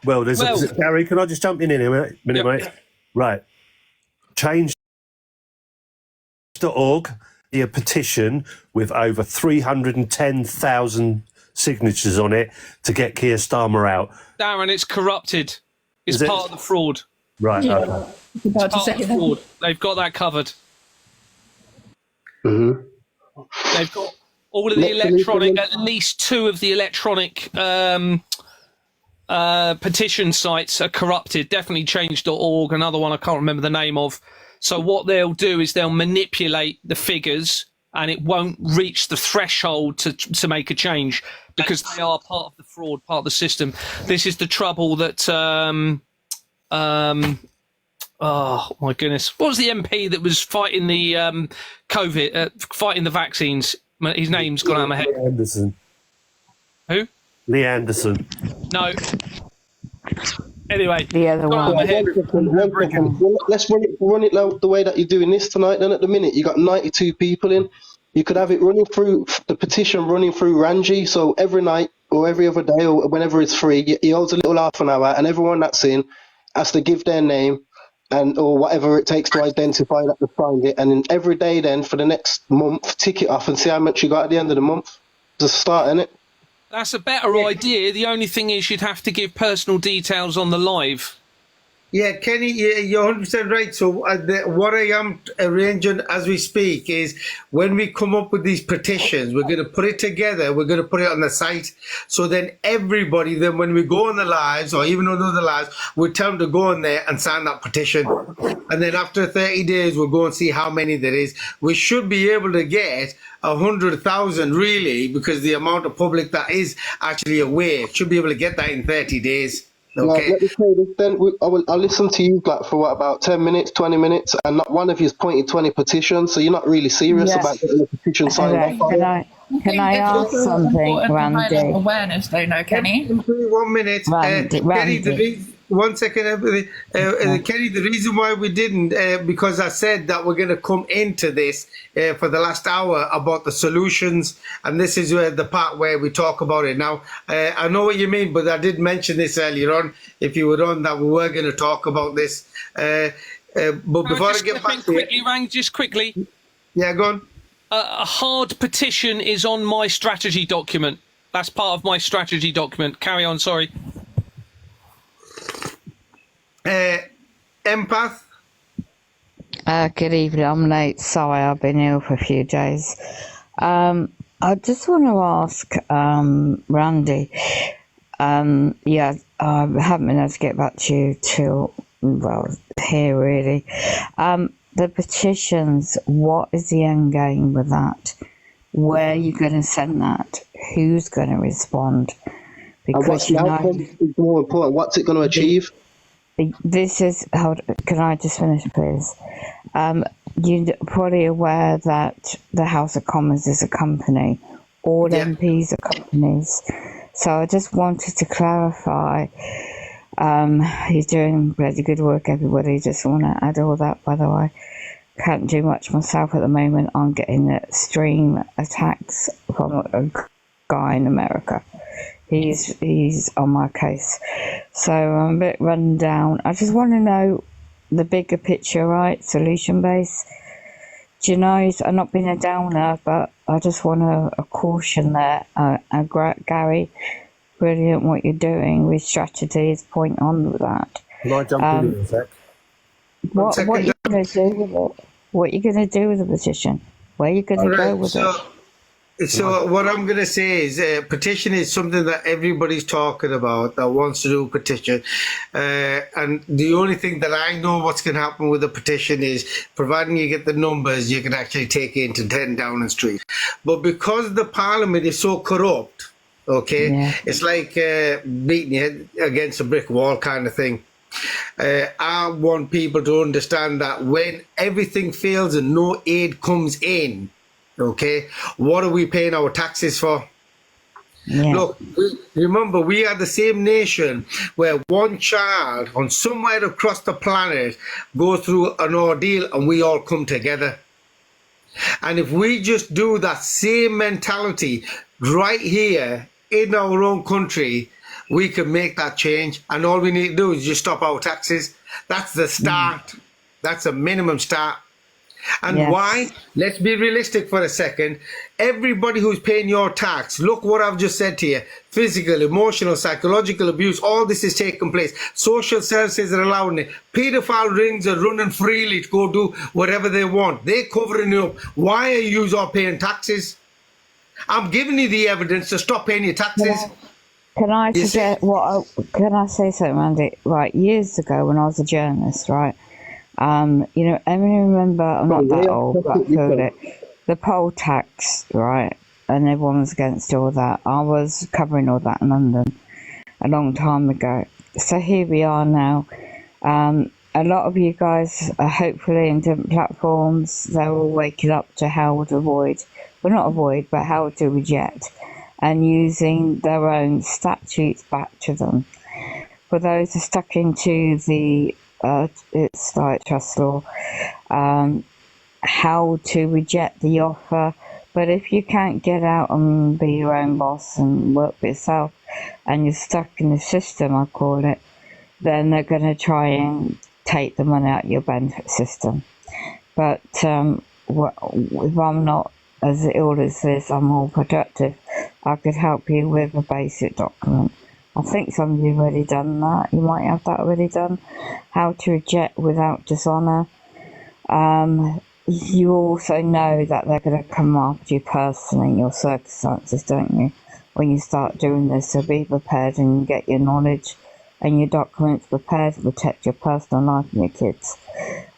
Well, Gary, can I just jump in here a minute, mate? Right. Change.org, a petition with over 310,000 signatures on it to get Keir Starmer out. Darren, it's corrupted. It's part of the fraud. Right. Yeah. Okay. It's part of the fraud. They've got that covered. Mm-hmm. They've got all of the electronic, at least 2 of the electronic petition sites are corrupted. Definitely change.org, another one I can't remember the name of. So what they'll do is they'll manipulate the figures and it won't reach the threshold to make a change because they are part of the fraud, part of the system. This is the trouble that, oh my goodness. What was the MP that was fighting the COVID, fighting the vaccines? His name's gone out of my head. Lee Anderson. Who? Lee Anderson. No. Anyway, the other one. Let's run it the way that you're doing this tonight. Then at the minute you got 92 people in. You could have it running through the petition running through Ranji. So every night or every other day or whenever it's free, he holds a little half an hour, and everyone that's in has to give their name and or whatever it takes to identify that to find it. And then every day, then for the next month, tick it off and see how much you got at the end of the month. It's a start, isn't it? That's a better idea. The only thing is you'd have to give personal details on the live. Yeah, Kenny, you're 100% right. So what I am arranging as we speak is when we come up with these petitions, we're going to put it together. We're going to put it on the site. So then everybody, then when we go on the lives or even on other lives, we'll tell them to go on there and sign that petition. And then after 30 days, we'll go and see how many there is. We should be able to get 100,000 really, because the amount of public that is actually aware should be able to get that in 30 days. Okay. Let me say this then. I'll listen to you like for what, about 10 minutes, 20 minutes, and not one of you has pointed 20 petitions, so you're not really serious about getting the petition signed off. Can I ask something, Randy? Awareness, though, no, Kenny. 1 minute. Kenny, one second. Kenny, the reason why we didn't, because I said that we're going to come into this for the last hour about the solutions, and this is where the part where we talk about it. Now, I know what you mean, but I did mention this earlier on, if you were on, that we were going to talk about this. But before I get back to it... Just quickly. Yeah, go on. A hard petition is on my strategy document. That's part of my strategy document. Carry on, sorry. Empath. Good evening. I'm late. Sorry, I've been ill for a few days. I just want to ask Randy. Yeah, I haven't been able to get back to you till here really. The petitions. What is the end game with that? Where are you going to send that? Who's going to respond? Because what's the outcome is more important. What's it going to achieve? This is, can I just finish, please? You're probably aware that the House of Commons is a company. All MPs are companies. So I just wanted to clarify. You're doing really good work, everybody. Just want to add all that, by the way. Can't do much myself at the moment. I'm getting extreme attacks from a guy in America. He's on my case. So I'm a bit run down. I just want to know the bigger picture, right? Solution base. Do you know, I've not been a downer, but I just want a caution there. Gary, brilliant what you're doing with strategies, point on with that. Can I jump in here a sec? What are you going to do with it? What are you going to do with the petition? Where are you going to go with it? So what I'm going to say is petition is something that everybody's talking about that wants to do a petition. And the only thing that I know what's going to happen with the petition is, providing you get the numbers, you can actually take it into 10 Downing Street. But because the parliament is so corrupt, okay, it's like beating your head against a brick wall kind of thing. I want people to understand that when everything fails and no aid comes in, okay, what are we paying our taxes for? Look, remember, we are the same nation where one child on somewhere across the planet goes through an ordeal and we all come together. And if we just do that same mentality right here in our own country, we can make that change. And all we need to do is just stop our taxes. That's the start. That's a minimum start. And why? Let's be realistic for a second. Everybody who's paying your tax, look what I've just said to you. Physical, emotional, psychological abuse, all this is taking place. Social services are allowing it. Paedophile rings are running freely to go do whatever they want. They're covering it up. Why are you all paying taxes? I'm giving you the evidence to stop paying your taxes. Can I suggest can I say something, Andy? Right, years ago when I was a journalist, right? You know, I remember, I'm not that old, but I feel it. The poll tax, right? And everyone was against all that. I was covering all that in London a long time ago. So here we are now. A lot of you guys are hopefully in different platforms. They're all waking up to how to avoid, well, not avoid, but how to reject, and using their own statutes back to them. For those who are stuck into the it's like trust law, how to reject the offer. But if you can't get out and be your own boss and work for yourself, and you're stuck in the system, I call it, then they're going to try and take the money out of your benefit system. But if I'm not as ill as this, I'm more productive, I could help you with a basic document. I think some of you have already done that. You might have that already done. How to reject without dishonour. You also know that they're going to come after you personally in your circumstances, don't you? When you start doing this, so be prepared and get your knowledge and your documents prepared to protect your personal life and your kids.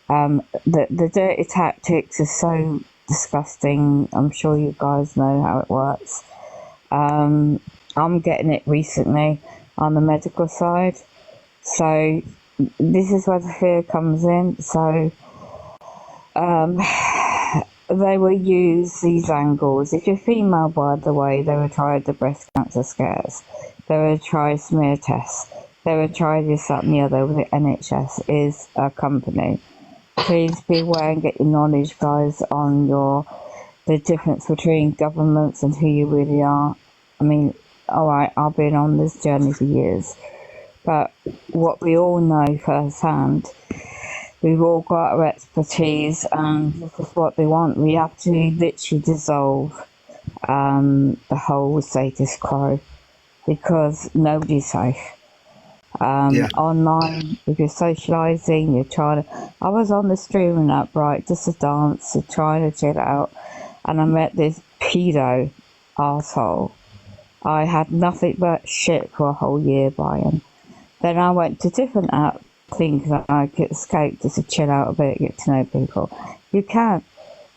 The dirty tactics are so disgusting. I'm sure you guys know how it works. I'm getting it recently on the medical side. So this is where the fear comes in. So they will use these angles. If you're female, by the way, they will try the breast cancer scares. They will try smear tests. They will try this, that and the other. The NHS is a company. Please be aware and get your knowledge, guys, on the difference between governments and who you really are. I mean, all right, I've been on this journey for years, but what we all know firsthand, we've all got our expertise, and this is what they want. We have to literally dissolve the whole status quo, because nobody's safe. Online, if you're socialising, you're trying to... I was on the streaming app, right, just a dance, trying to chill out, and I met this pedo arsehole. I had nothing but shit for a whole year by him. Then I went to different app, thinking that I could escape just to chill out a bit, get to know people. You can't,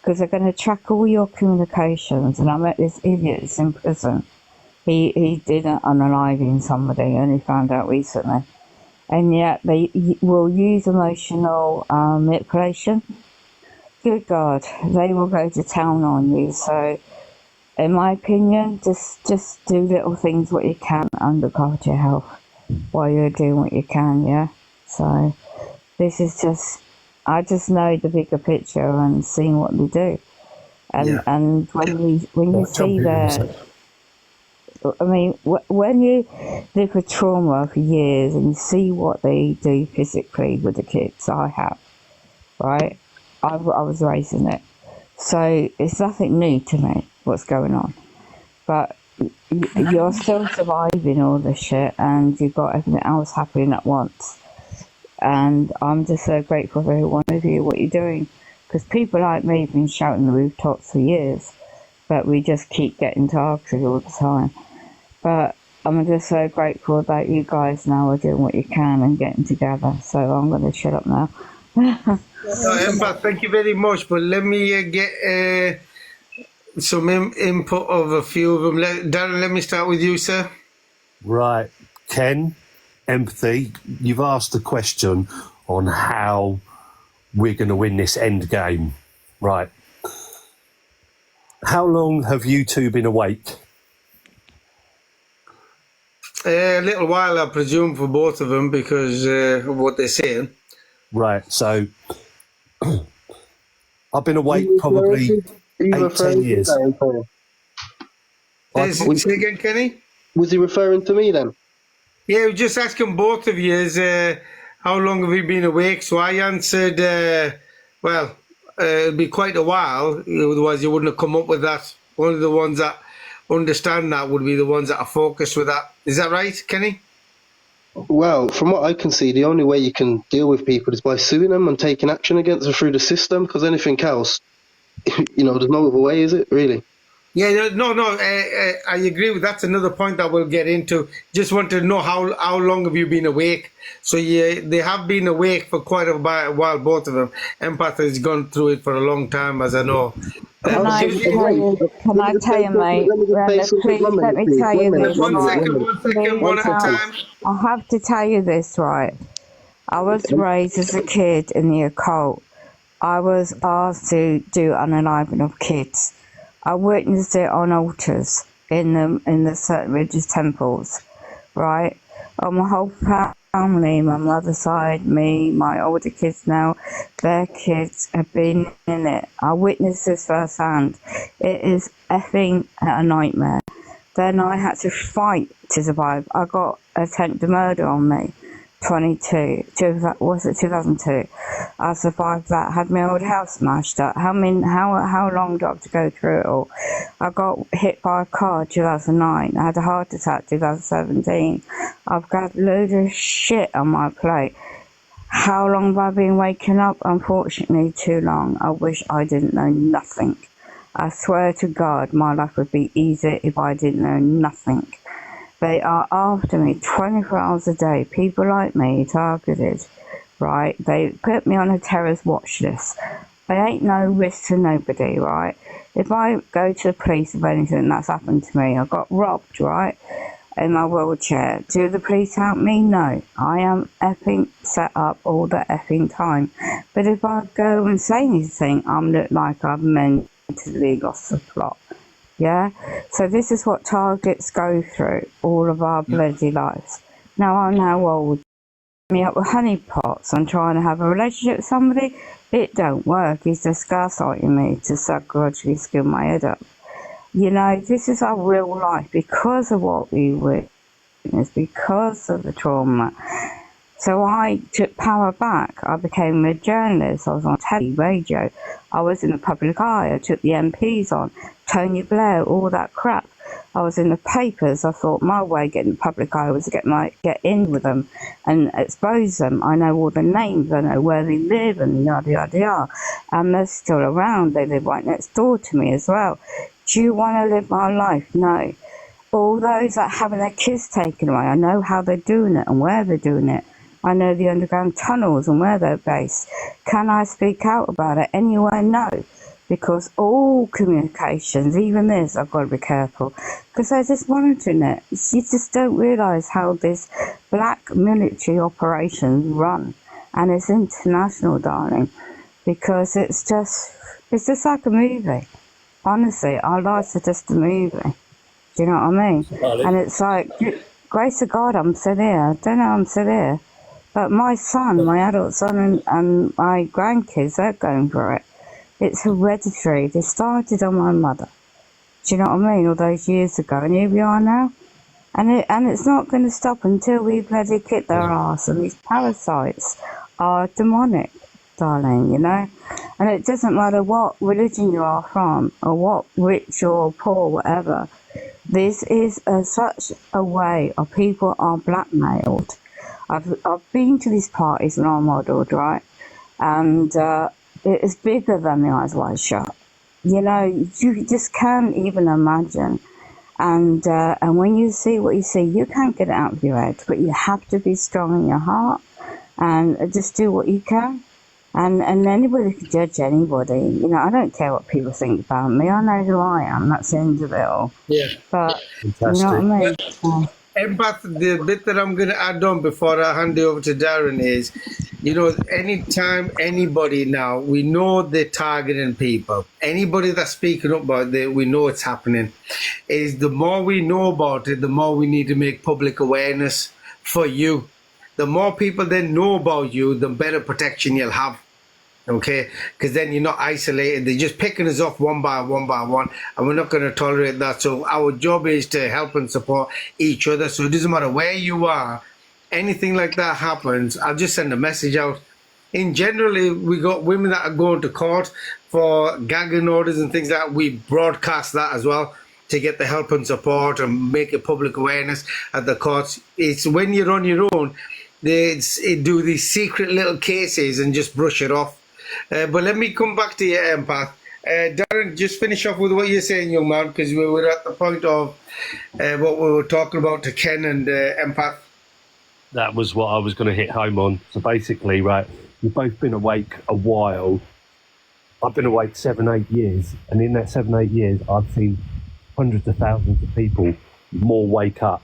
because they're going to track all your communications. And I met this idiot that's in prison. He did unaliving somebody, and he found out recently. And yet they will use emotional manipulation. Good God, they will go to town on you. So, in my opinion, just do little things what you can under guard your health while you're doing what you can, yeah? So, this is just, I just know the bigger picture and seeing what they do. And when you see their... I mean, when you live with trauma for years and you see what they do physically with the kids, I have, right? I was raising it. So it's nothing new to me what's going on. But you're still surviving all this shit, and you've got everything else happening at once. And I'm just so grateful for every one of you, what you're doing. Because people like me have been shouting the rooftops for years, but we just keep getting targeted all the time. But I'm just so grateful that you guys now are doing what you can and getting together. So I'm going to shut up now. Empath, thank you very much. But let me get some input of a few of them. Darren, let me start with you, sir. Right. Ken, Empathy, you've asked the question on how we're going to win this end game. Right. How long have you two been awake? A little while, I presume, for both of them because of what they're saying. Right. So I've been awake probably 8-10 years. Say again, Kenny? Was he referring to me then? Yeah, we're just asking both of you how long have you been awake? So I answered, well, it'll be quite a while, otherwise you wouldn't have come up with that. One of the ones that understand that would be the ones that are focused with that. Is that right, Kenny? Well, from what I can see, the only way you can deal with people is by suing them and taking action against them through the system, because anything else, there's no other way, is it, really? Yeah, no, I agree with that's another point that we'll get into. Just wanted to know how long have you been awake? So yeah, they have been awake for quite a while, both of them. Empath has gone through it for a long time, as I know. Can I tell you, mate? Please let me tell you this. One second, one at a time. I have to tell you this, right? I was raised as a kid in the occult. I was asked to do unaliving of kids. I witnessed it on altars in the certain religious temples, right? My whole family, my mother's side, me, my older kids now, their kids have been in it. I witnessed this firsthand. It is effing a nightmare. Then I had to fight to survive. I got attempted murder on me. 2002. I survived that. Had my old house smashed up. How long do I have to go through it all? I got hit by a car 2009. I had a heart attack 2017. I've got loads of shit on my plate. How long have I been waking up? Unfortunately, too long. I wish I didn't know nothing. I swear to God, my life would be easier if I didn't know nothing. They are after me 24 hours a day. People like me, targeted, right? They put me on a terrorist watch list. There ain't no risk to nobody, right? If I go to the police of anything that's happened to me, I got robbed, right? In my wheelchair. Do the police help me? No. I am effing set up all the effing time. But if I go and say anything, I'm look like I've mentally lost the plot. Yeah, so this is what targets go through all of our bloody lives. Now I'm now old. Me up with honeypots. I'm trying to have a relationship with somebody. It don't work. He's just gaslighting me to psychologically skin my head up. This is our real life because of what we witnessed, because of the trauma. So I took power back. I became a journalist. I was on telly, radio. I was in the public eye. I took the MPs on, Tony Blair, all that crap. I was in the papers. I thought my way getting the public eye was to get in with them and expose them. I know all the names. I know where they live and yada yada yada. And they're still around. They live right next door to me as well. Do you want to live my life? No. All those that are having their kids taken away, I know how they're doing it and where they're doing it. I know the underground tunnels and where they're based. Can I speak out about it anywhere? No. Because all communications, even this, I've got to be careful. Because they're just monitoring it. You just don't realise how this black military operations run. And it's international, darling. Because it's just like a movie. Honestly, our lives are just a movie. Do you know what I mean? And it's like, grace of God, I'm still here. I don't know I'm still here. But my son, my adult son and my grandkids, they're going for it. It's hereditary. They started on my mother. Do you know what I mean? All those years ago. And here we are now. And it's not going to stop until we bloody kick their ass. And these parasites are demonic, darling, And it doesn't matter what religion you are from, or what rich or poor, whatever. This is such a way of people are blackmailed. I've been to these parties and I'm modeled, right? And it is bigger than the Eyes Wide Shut. You know, you just can't even imagine. And when you see what you see, you can't get it out of your head, but you have to be strong in your heart and just do what you can. And anybody can judge anybody. You know, I don't care what people think about me. I know who I am. That's the end of it all. Yeah. But you know what I mean? Empath, the bit that I'm going to add on before I hand it over to Darren is, you know, anytime anybody now, we know they're targeting people. Anybody that's speaking up about it, we know it's happening. Is the more we know about it, the more we need to make public awareness for you. The more people then know about you, the better protection you'll have. Okay, because then you're not isolated. They're just picking us off one by one, and we're not going to tolerate that. So our job is to help and support each other. So it doesn't matter where you are, anything like that happens, I'll just send a message out. In generally, we got women that are going to court for gagging orders and things like that. We broadcast that as well to get the help and support and make it public awareness at the courts. It's when you're on your own, they do these secret little cases and just brush it off. But let me come back to your Empath. Darren, just finish off with what you're saying, young man, because we were at the point of what we were talking about to Ken and Empath. That was what I was going to hit home on. So basically, right, we've both been awake a while. I've been awake 7-8 years, and in that 7-8 years, I've seen hundreds of thousands of people more wake up.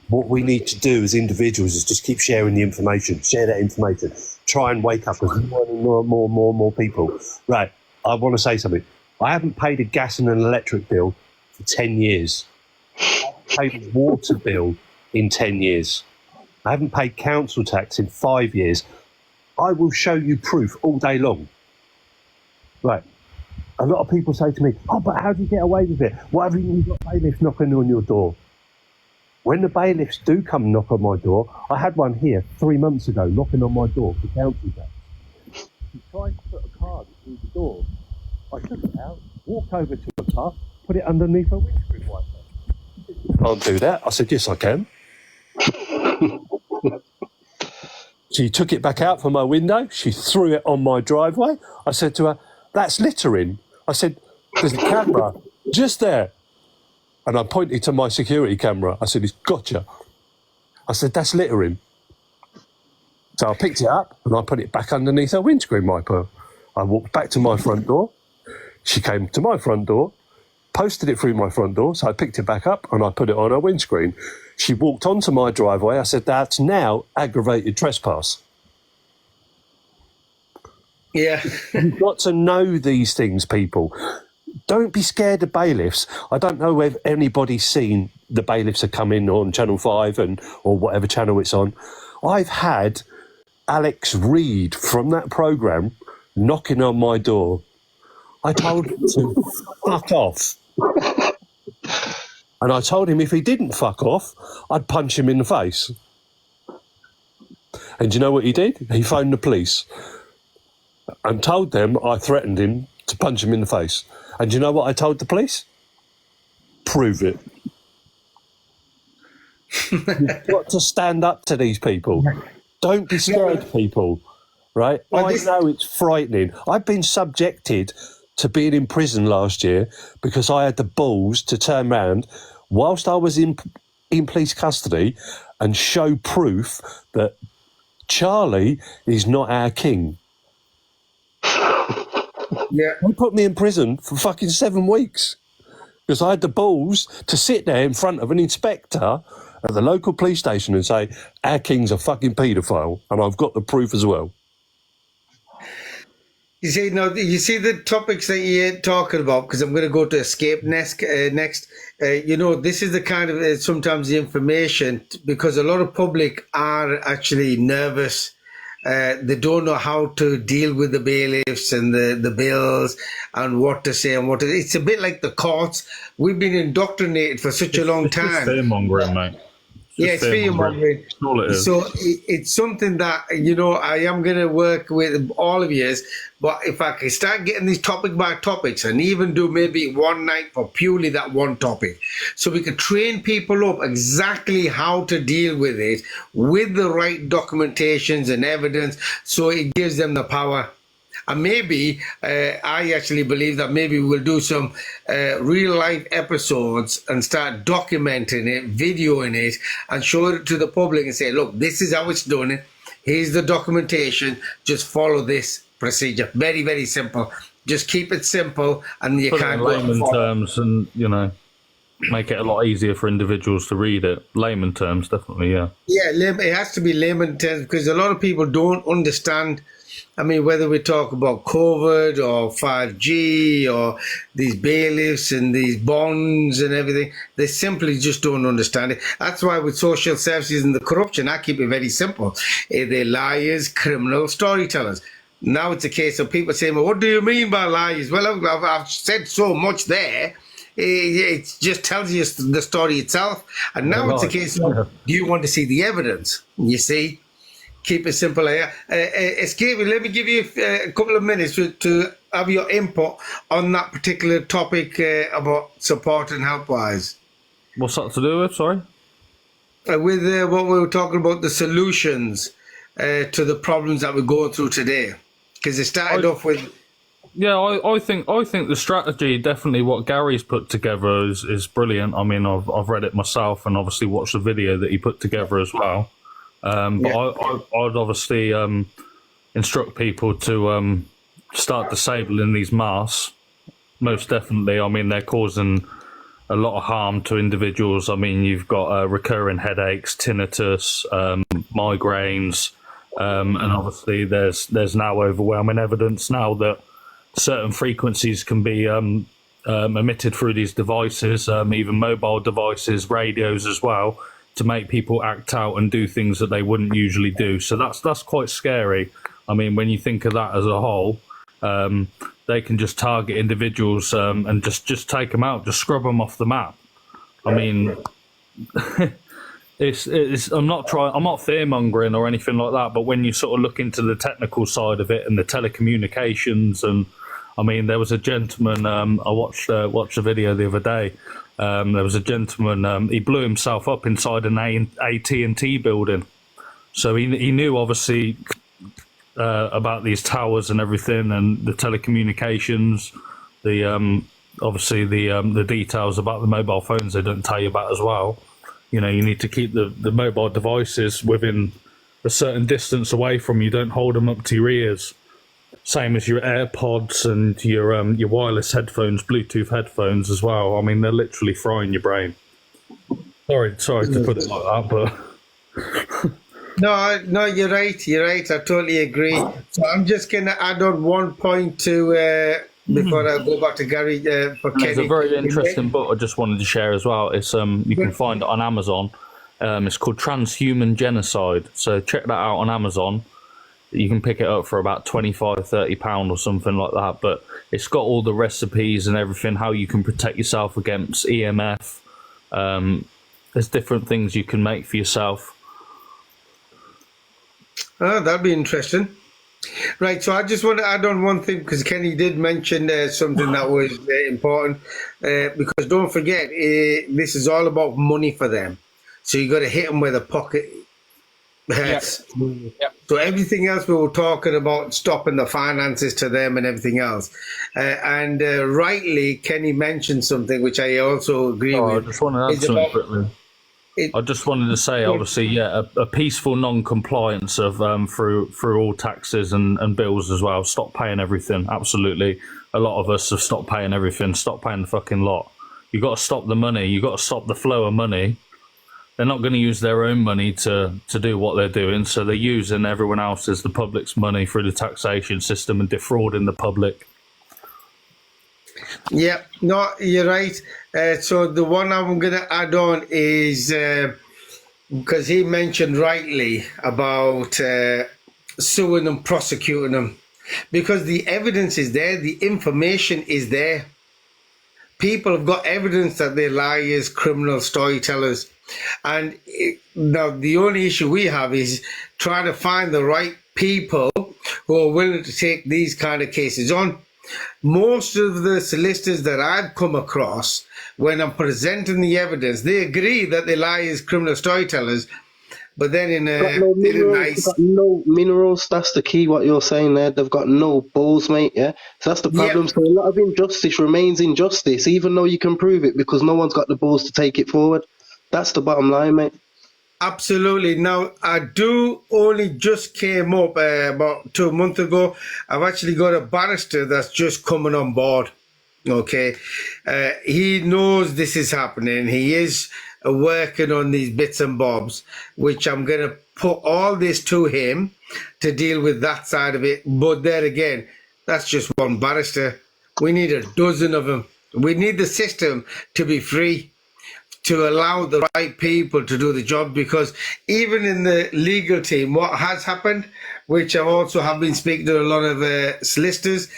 What we need to do as individuals is just keep sharing the information, share that information, try and wake up as more people. Right, I want to say something. I haven't paid a gas and an electric bill for 10 years. I haven't paid a water bill in 10 years. I haven't paid council tax in 5 years. I will show you proof all day long. Right. A lot of people say to me, oh, but how do you get away with it? Why haven't you got bailiffs knocking on your door? When the bailiffs do come knock on my door, I had one here 3 months ago knocking on my door for council tax. He tried to put a card through the door. I took it out, walked over to a car, put it underneath a windscreen wiper. You can't do that. I said, yes, I can. She took it back out from my window. She threw it on my driveway. I said to her, that's littering. I said, there's a camera just there. And I pointed to my security camera. I said, it's gotcha. I said, that's littering. So I picked it up and I put it back underneath her windscreen wiper. I walked back to my front door. She came to my front door, posted it through my front door. So I picked it back up and I put it on her windscreen. She walked onto my driveway. I said, that's now aggravated trespass. Yeah. You've got to know these things, people. Don't be scared of bailiffs. I don't know if anybody's seen the bailiffs are coming on Channel 5 or whatever channel it's on. I've had Alex Reid from that programme knocking on my door. I told him to fuck off. And I told him if he didn't fuck off, I'd punch him in the face. And do you know what he did? He phoned the police and told them I threatened him to punch him in the face. And do you know what I told the police? Prove it. You've got to stand up to these people. Don't be scared, people, right? I know it's frightening. I've been subjected to being in prison last year because I had the balls to turn around whilst I was in police custody and show proof that Charlie is not our king. Yeah. They put me in prison for fucking 7 weeks because I had the balls to sit there in front of an inspector at the local police station and say, our king's a fucking paedophile, and I've got the proof as well. You see, now you see the topics that you're talking about, because I'm going to go to Escape next. You know, this is the kind of sometimes the information, because a lot of public are actually nervous. They don't know how to deal with the bailiffs and the bills and what to say and what to. It's a bit like the courts. We've been indoctrinated for such a long time. Fear mongering, mate. Yeah, it's fear mongering. That's all it is. So it's something that, you know, I am going to work with all of you. But if I can start getting these topic by topics and even do maybe one night for purely that one topic, so we can train people up exactly how to deal with it with the right documentations and evidence, so it gives them the power. And maybe I actually believe that maybe we'll do some real life episodes and start documenting it, videoing it, and show it to the public and say, look, this is how it's done. Here's the documentation. Just follow this procedure. Very, very simple. Just keep it simple, and you Put it can't in go layman terms, and you know, make it a lot easier for individuals to read it. Layman terms, definitely, yeah. Yeah, it has to be layman terms, because a lot of people don't understand. I mean, whether we talk about COVID or 5G or these bailiffs and these bonds and everything, they simply just don't understand it. That's why with social services and the corruption, I keep it very simple. They're liars, criminals, storytellers. Now it's a case of people saying, well, what do you mean by liars? Well, I've said so much there. It just tells you the story itself. And now it's a case of, do you want to see the evidence? You see? Keep it simple. Escape. Let me give you a couple of minutes to have your input on that particular topic about support and help wise. What's that to do with? Sorry. With what we were talking about, the solutions to the problems that we're going through today, because it started off with. Yeah, I think the strategy, definitely what Gary's put together is brilliant. I mean, I've read it myself and obviously watched the video that he put together as well. But I'd obviously instruct people to start disabling these masks. Most definitely. I mean, they're causing a lot of harm to individuals. I mean, you've got recurring headaches, tinnitus, migraines, and obviously there's now overwhelming evidence now that certain frequencies can be emitted through these devices, even mobile devices, radios as well, to make people act out and do things that they wouldn't usually do. So that's quite scary. I mean, when you think of that as a whole, they can just target individuals and just take them out, just scrub them off the map. I mean, I'm not fear mongering or anything like that, but when you sort of look into the technical side of it and the telecommunications, and I mean, there was a gentleman, I watched a video the other day. There was a gentleman, he blew himself up inside an AT&T building. So he knew obviously about these towers and everything, and the telecommunications, obviously the details about the mobile phones they don't tell you about as well. You know, you need to keep the mobile devices within a certain distance away from you. Don't hold them up to your ears. Same as your AirPods and your wireless headphones, Bluetooth headphones as well. I mean, they're literally frying your brain. Sorry to put it like that, but No, you're right. You're right. I totally agree. So I'm just going to add on one point to before I go back to Gary for Kenny. There's a very interesting book I just wanted to share as well. It's you can find it on Amazon. It's called Transhuman Genocide. So check that out on Amazon. You can pick it up for about £25-30 or something like that. But it's got all the recipes and everything, how you can protect yourself against EMF. There's different things you can make for yourself. Oh, that'd be interesting. Right, so I just want to add on one thing, because Kenny did mention something that was important. Because don't forget, this is all about money for them. So you got to hit them where the pocket hurts. Yep. So everything else we were talking about, stopping the finances to them and everything else. And rightly, Kenny mentioned something which I also agree with. I just want to add something quickly. I just wanted to say, obviously, a peaceful non-compliance of through all taxes and bills as well. Stop paying everything. Absolutely, a lot of us have stopped paying everything. Stop paying the fucking lot. You got to stop the money. You got to stop the flow of money. They're not going to use their own money to do what they're doing, so they're using everyone else's, the public's money through the taxation system and defrauding the public. Yeah, no, you're right. So the one I'm going to add on is, because he mentioned rightly about suing them, prosecuting them, because the evidence is there, the information is there. People have got evidence that they're liars, criminals, storytellers. And now the only issue we have is trying to find the right people who are willing to take these kind of cases on. Most of the solicitors that I've come across, when I'm presenting the evidence, they agree that they lie as criminal storytellers, but then in Got a, no in a minerals, nice... they've got no minerals. That's the key. What you're saying there, they've got no balls, mate. Yeah, so that's the problem. So a lot of injustice remains injustice, even though you can prove it, because no one's got the balls to take it forward. That's the bottom line, mate. Absolutely. Now, I do only just came up about 2 months ago. I've actually got a barrister that's just coming on board. Okay. He knows this is happening. He is working on these bits and bobs, which I'm going to put all this to him to deal with that side of it. But there again, that's just one barrister. We need a dozen of them. We need the system to be free, to allow the right people to do the job, because even in the legal team, what has happened, which I also have been speaking to a lot of solicitors,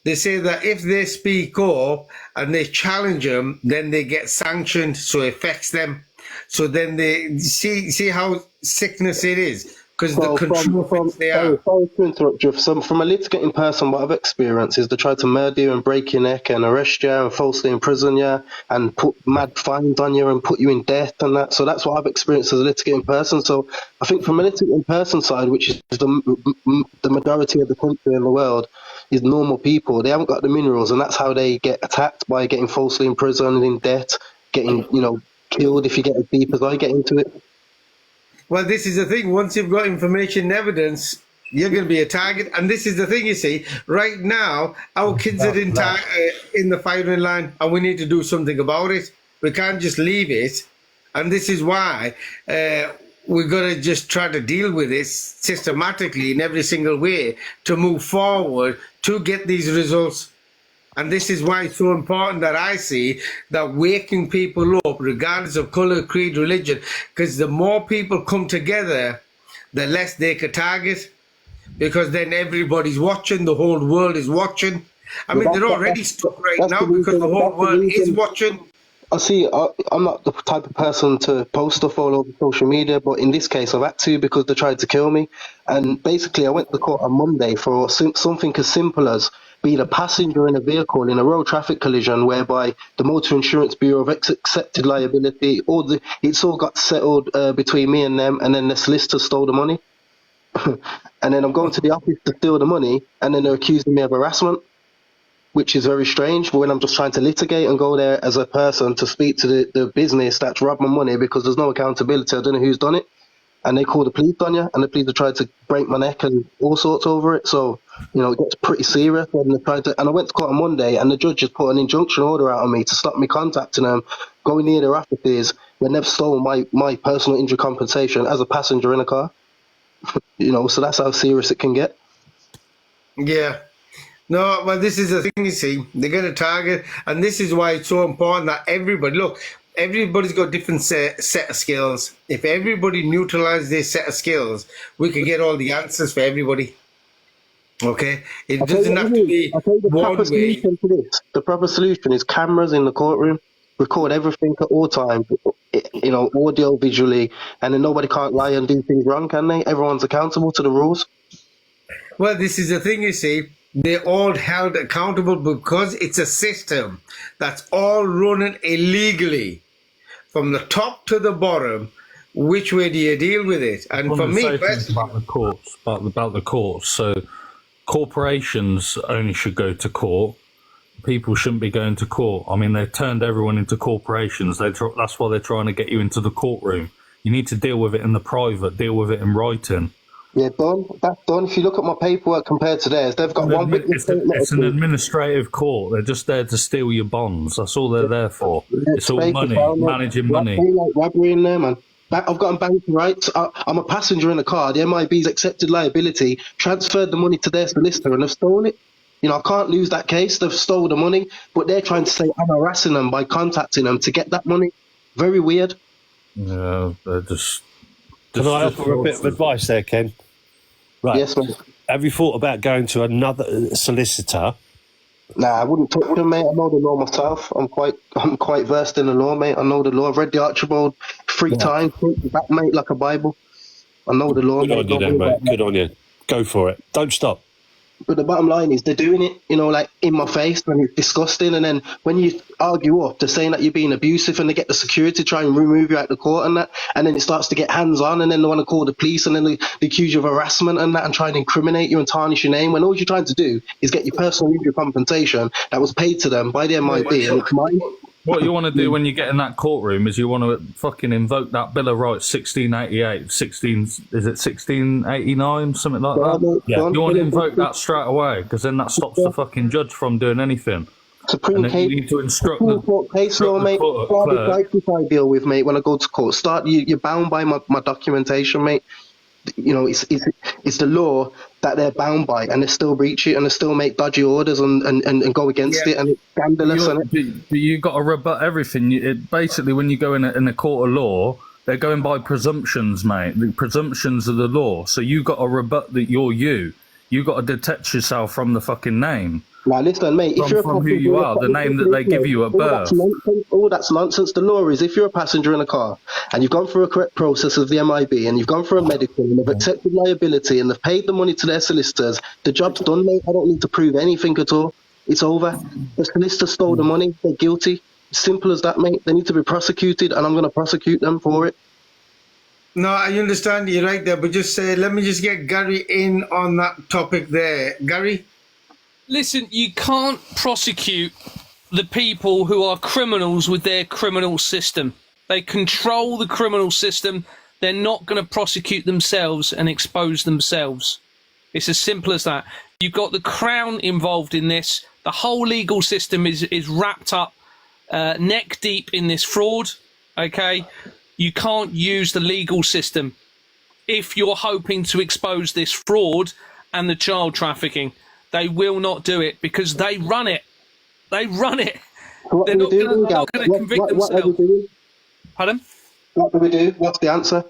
they say that if they speak up and they challenge them, then they get sanctioned, so it affects them. So then they see how sickness it is, because the control they are. Sorry to interrupt you. From a litigating person, what I've experienced is they try to murder you and break your neck and arrest you and falsely imprison you and put mad fines on you and put you in debt and that. So that's what I've experienced as a litigating person. So I think from a litigating person side, which is the majority of the country and the world, is normal people. They haven't got the minerals, and that's how they get attacked, by getting falsely imprisoned, in debt, getting killed if you get as deep as I get into it. Well, this is the thing. Once you've got information and evidence, you're going to be a target. And this is the thing, you see. Right now, our kids are in the firing line, and we need to do something about it. We can't just leave it. And this is why we've got to just try to deal with this systematically in every single way to move forward to get these results. And this is why it's so important that I see that waking people up, regardless of colour, creed, religion, because the more people come together, the less they can target, because then everybody's watching, the whole world is watching. I mean, they're already stuck right now because the whole world is watching. I see, I'm not the type of person to post stuff all over social media, but in this case I've had to, because they tried to kill me. And basically I went to court on Monday for something as simple as being a passenger in a vehicle in a road traffic collision whereby the Motor Insurance Bureau have accepted liability. It's all got settled between me and them, and then the solicitor stole the money. And then I'm going to the office to steal the money, and then they're accusing me of harassment, which is very strange when I'm just trying to litigate and go there as a person to speak to the business that's robbed my money, because there's no accountability. I don't know who's done it. And they call the police on you, and the police have tried to break my neck and all sorts over it. So, it gets pretty serious when they tried to. And I went to court on Monday, and the judge just put an injunction order out on me to stop me contacting them, going near their offices when they've stolen my personal injury compensation as a passenger in a car. So that's how serious it can get. Yeah. No, well, this is the thing, you see. They're going to target, and this is why it's so important that everybody's got different set of skills. If everybody neutralizes their set of skills, we can get all the answers for everybody. Okay? It doesn't have to be one way. Solution to this, the proper solution is cameras in the courtroom, record everything at all times, audio, visually, and then nobody can't lie and do things wrong, can they? Everyone's accountable to the rules. Well, this is the thing, you see. They're all held accountable because it's a system that's all running illegally. From the top to the bottom, which way do you deal with it? And for me, about the courts. So corporations only should go to court. People shouldn't be going to court. I mean, they've turned everyone into corporations. That's why they're trying to get you into the courtroom. You need to deal with it in the private, deal with it in writing. Yeah, that's done. If you look at my paperwork compared to theirs, they've got one bit. It's an administrative court. They're just there to steal your bonds. That's all they're there for. It's all money, managing money. Like robbery in there, man. I've got bank rights. I'm a passenger in a car. The MIB's accepted liability, transferred the money to their solicitor, and they've stolen it. I can't lose that case. They've stolen the money, but they're trying to say I'm harassing them by contacting them to get that money. Very weird. Yeah, they're just Can I offer a bit of advice there, Ken? Right. Yes, mate. Have you thought about going to another solicitor? Nah, I wouldn't talk to them, mate. I know the law myself. I'm quite versed in the law, mate. I know the law. I've read the Archibald 3 times, back, mate, like a Bible. I know the law. Good on you then, mate. Good on you. Go for it. Don't stop. But the bottom line is they're doing it, you know, like in my face, and it's disgusting. And then when you argue up, they're saying that you're being abusive, and they get the security to try and remove you out of the court and that. And then it starts to get hands on, and then they want to call the police, and then they accuse you of harassment and that, and try and incriminate you and tarnish your name. When all you're trying to do is get your personal injury compensation that was paid to them by the MIB, and it's mine. What you want to do when you get in that courtroom is you want to fucking invoke that Bill of Rights 1688, 1689, something like that. Yeah. You want to invoke that straight away, because then that stops the fucking judge from doing anything. Supreme You need to instruct Supreme Court case law, mate. If I deal with, mate, when I go to court, you're bound by my documentation, mate. You know, it's the law that they're bound by, and they still breach it, and they still make dodgy orders and go against it, and it's scandalous. But you got to rebut everything. Basically, when you go in a court of law, they're going by presumptions, mate. The presumptions of the law. So you got to rebut that you're you. You got to detach yourself from the fucking name. Now listen, mate, if you're from who you are, the name that they give you at birth. That's nonsense. The law is, if you're a passenger in a car and you've gone through a correct process of the MIB and you've gone through a medical and they've accepted liability and they've paid the money to their solicitors, the job's done, mate. I don't need to prove anything at all. It's over. The solicitor stole the money. They're guilty. Simple as that, mate. They need to be prosecuted, and I'm going to prosecute them for it. No, I understand you're right there, but just let me just get Gary in on that topic there. Gary? Listen, you can't prosecute the people who are criminals with their criminal system. They control the criminal system. They're not going to prosecute themselves and expose themselves. It's as simple as that. You've got the Crown involved in this. The whole legal system is wrapped up neck deep in this fraud, okay? You can't use the legal system if you're hoping to expose this fraud and the child trafficking. They will not do it because they run it. They run it. So they're not going to convict themselves. What are we doing? Pardon? What do we do? What's the answer?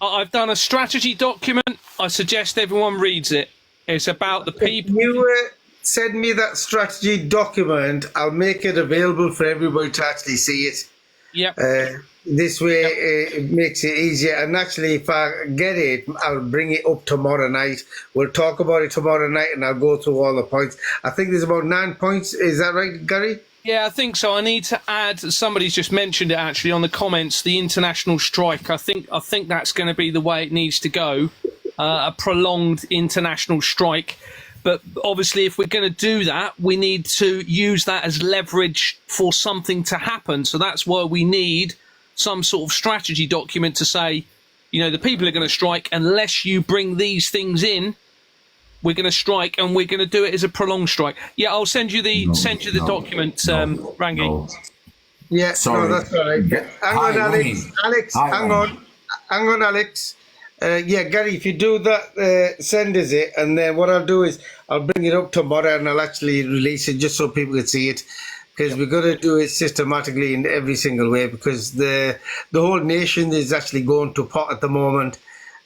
I've done a strategy document. I suggest everyone reads it. It's about the people. If you send me that strategy document, I'll make it available for everybody to actually see it. Yep. This way it makes it easier. And actually, if I get it, I'll bring it up tomorrow night. We'll talk about it tomorrow night, and I'll go through all the points. I think there's about 9 points. Is that right, Gary? Yeah, I think so. I need to add. Somebody's just mentioned it actually on the comments. The international strike. I think that's going to be the way it needs to go. A prolonged international strike. But obviously, if we're going to do that, we need to use that as leverage for something to happen. So that's why we need some sort of strategy document to say, you know, the people are going to strike unless you bring these things in. We're going to strike, and we're going to do it as a prolonged strike. Yeah, I'll send you the document, Rangi. No. Yeah, sorry. No, that's all right. Hang on, Alex. Alex, hang on, Alex. Yeah, Gary, if you do that, send us it, and then what I'll do is I'll bring it up tomorrow and I'll actually release it just so people can see it, because we've got to do it systematically in every single way, because the whole nation is actually going to pot at the moment.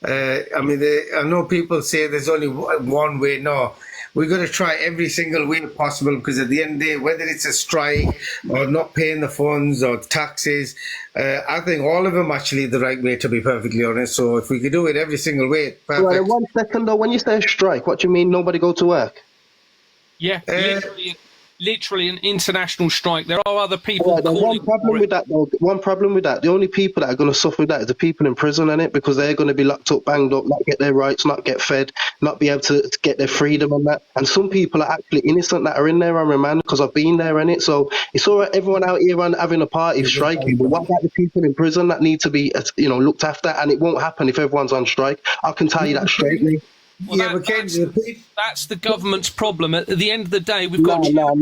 I mean, I know people say there's only one way. No, we've got to try every single way possible, because at the end of the day, whether it's a strike or not paying the funds or taxes, I think all of them actually the right way, to be perfectly honest. So if we could do it every single way, perfect. Well, 1 second though, when you say strike, what do you mean nobody go to work? Yeah, literally an international strike. There are other people. Yeah, one problem with that, though. One problem with that. The only people that are going to suffer with that is the people in prison, innit? Because they're going to be locked up, banged up, not get their rights, not get fed, not be able to get their freedom and that. And some people are actually innocent that are in there on remand, because I've been there, innit? So it's all right, everyone out here having a party striking, but what about the people in prison that need to be, looked after? And it won't happen if everyone's on strike. I can tell you that straightly. Well, that's the government's problem. At the end of the day, we've got... No.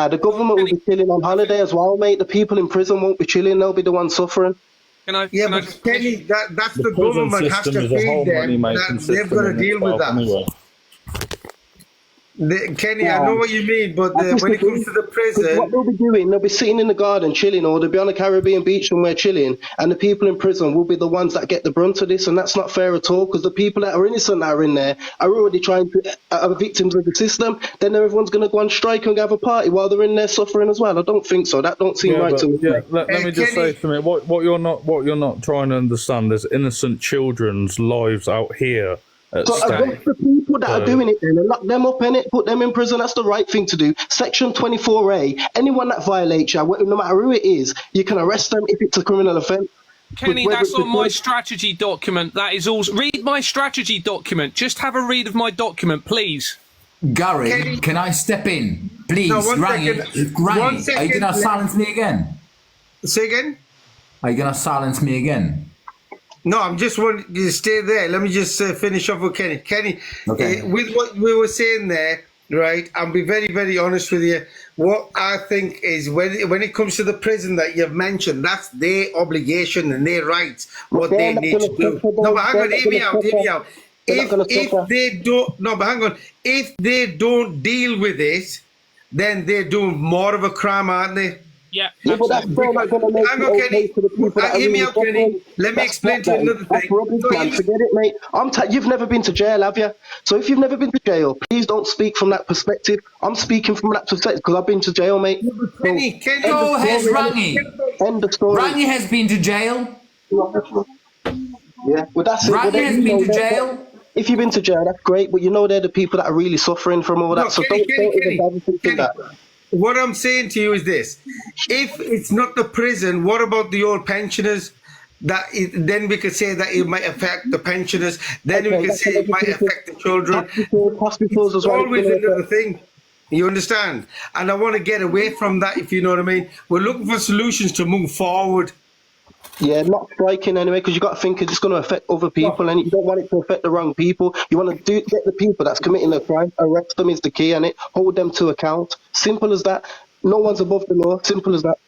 The government will be chilling on holiday as well, mate. The people in prison won't be chilling. They'll be the ones suffering. Kenny, that's the government has to feed them. They've got to deal with that. Kenny, I know what you mean, but when it comes to the prison, what they'll be doing, they'll be sitting in the garden chilling, or they'll be on a Caribbean beach somewhere chilling, and the people in prison will be the ones that get the brunt of this, and that's not fair at all, because the people that are innocent that are in there are already trying to are victims of the system. Then everyone's going to go on strike and have a party while they're in there suffering as well. I don't think so. That don't seem right to me. Let me just say something. What you're not trying to understand. There's innocent children's lives out here. So arrest the people that are doing it then and lock them up in it, put them in prison. That's the right thing to do. Section 24A, anyone that violates you, no matter who it is, you can arrest them if it's a criminal offence. Kenny, that's on my strategy document. That is also... Read my strategy document. Just have a read of my document, please. Gary, Kenny, can I step in? Please, No, one Rangi, second. Rangi, One are you second. going to silence me again? Say again? Are you going to silence me again? No, I'm just wanting you to stay there. Let me just finish off with Kenny. Kenny, Okay. with what we were saying there, right? I'll be very, very honest with you. What I think is when it comes to the prison that you've mentioned, that's their obligation and their rights, what they need to do. No, but hang on, hear me out. If they don't, no, but hang on. If they don't deal with it, then they're doing more of a crime, aren't they? Yeah, but that's still not going to make Hang it on, okay Kenny. for the people that are Hear me really out, Kenny. suffering. Let me That's explain to you another That's thing. rubbish, man. Forget it, mate. You've never been to jail, have you? So if you've never been to jail, please don't speak from that perspective. I'm speaking from that perspective because I've been to jail, mate. Kenny, So has Rangi. End of story. Rangi has been to jail. Yeah, well, that's it. Rangi Well, has you been know to that- jail. If you've been to jail, that's great, but you know they're the people that are really suffering from all that. No, So Kenny, don't even bother thinking that. What I'm saying to you is this: if it's not the prison, what about the old pensioners? Then we could say that it might affect the pensioners. Then we could say it might affect the children. Hospitals as well. Always another thing. You understand? And I want to get away from that, if you know what I mean. We're looking for solutions to move forward. Yeah, not striking anyway, because you got to think it's going to affect other people, and you don't want it to affect the wrong people. You want to get the people that's committing the crime, arrest them is the key, and hold them to account. Simple as that. No one's above the law. Simple as that.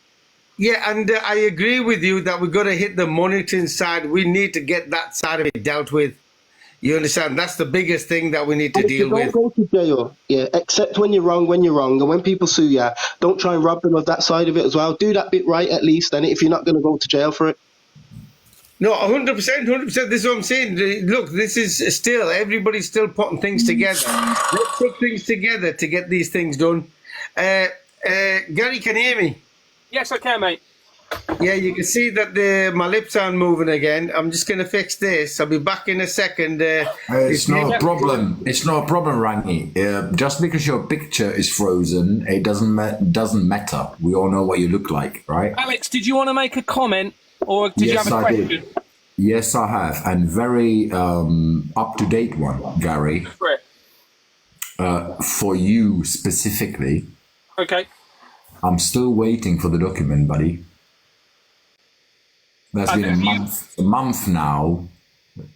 Yeah, and I agree with you that we've got to hit the monitoring side. We need to get that side of it dealt with. You understand? That's the biggest thing that we need to deal with. Don't go to jail. Yeah, except when you're wrong, and when people sue you, don't try and rob them of that side of it as well. Do that bit right at least, and if you're not going to go to jail for it. No, 100%, 100%. This is what I'm saying. Look, this is still, everybody's still putting things together. Let's put things together to get these things done. Gary, can you hear me? Yes, I can, mate. Yeah, you can see that my lips aren't moving again. I'm just going to fix this. I'll be back in a second. It's not a problem. It's not a problem, Rangi. Just because your picture is frozen, it doesn't matter. We all know what you look like, right? Alex, did you want to make a comment, or did you have a question? Did. Yes, I have, and very up-to-date one, Gary. Correct. For you specifically. Okay. I'm still waiting for the document, buddy. That's been a month now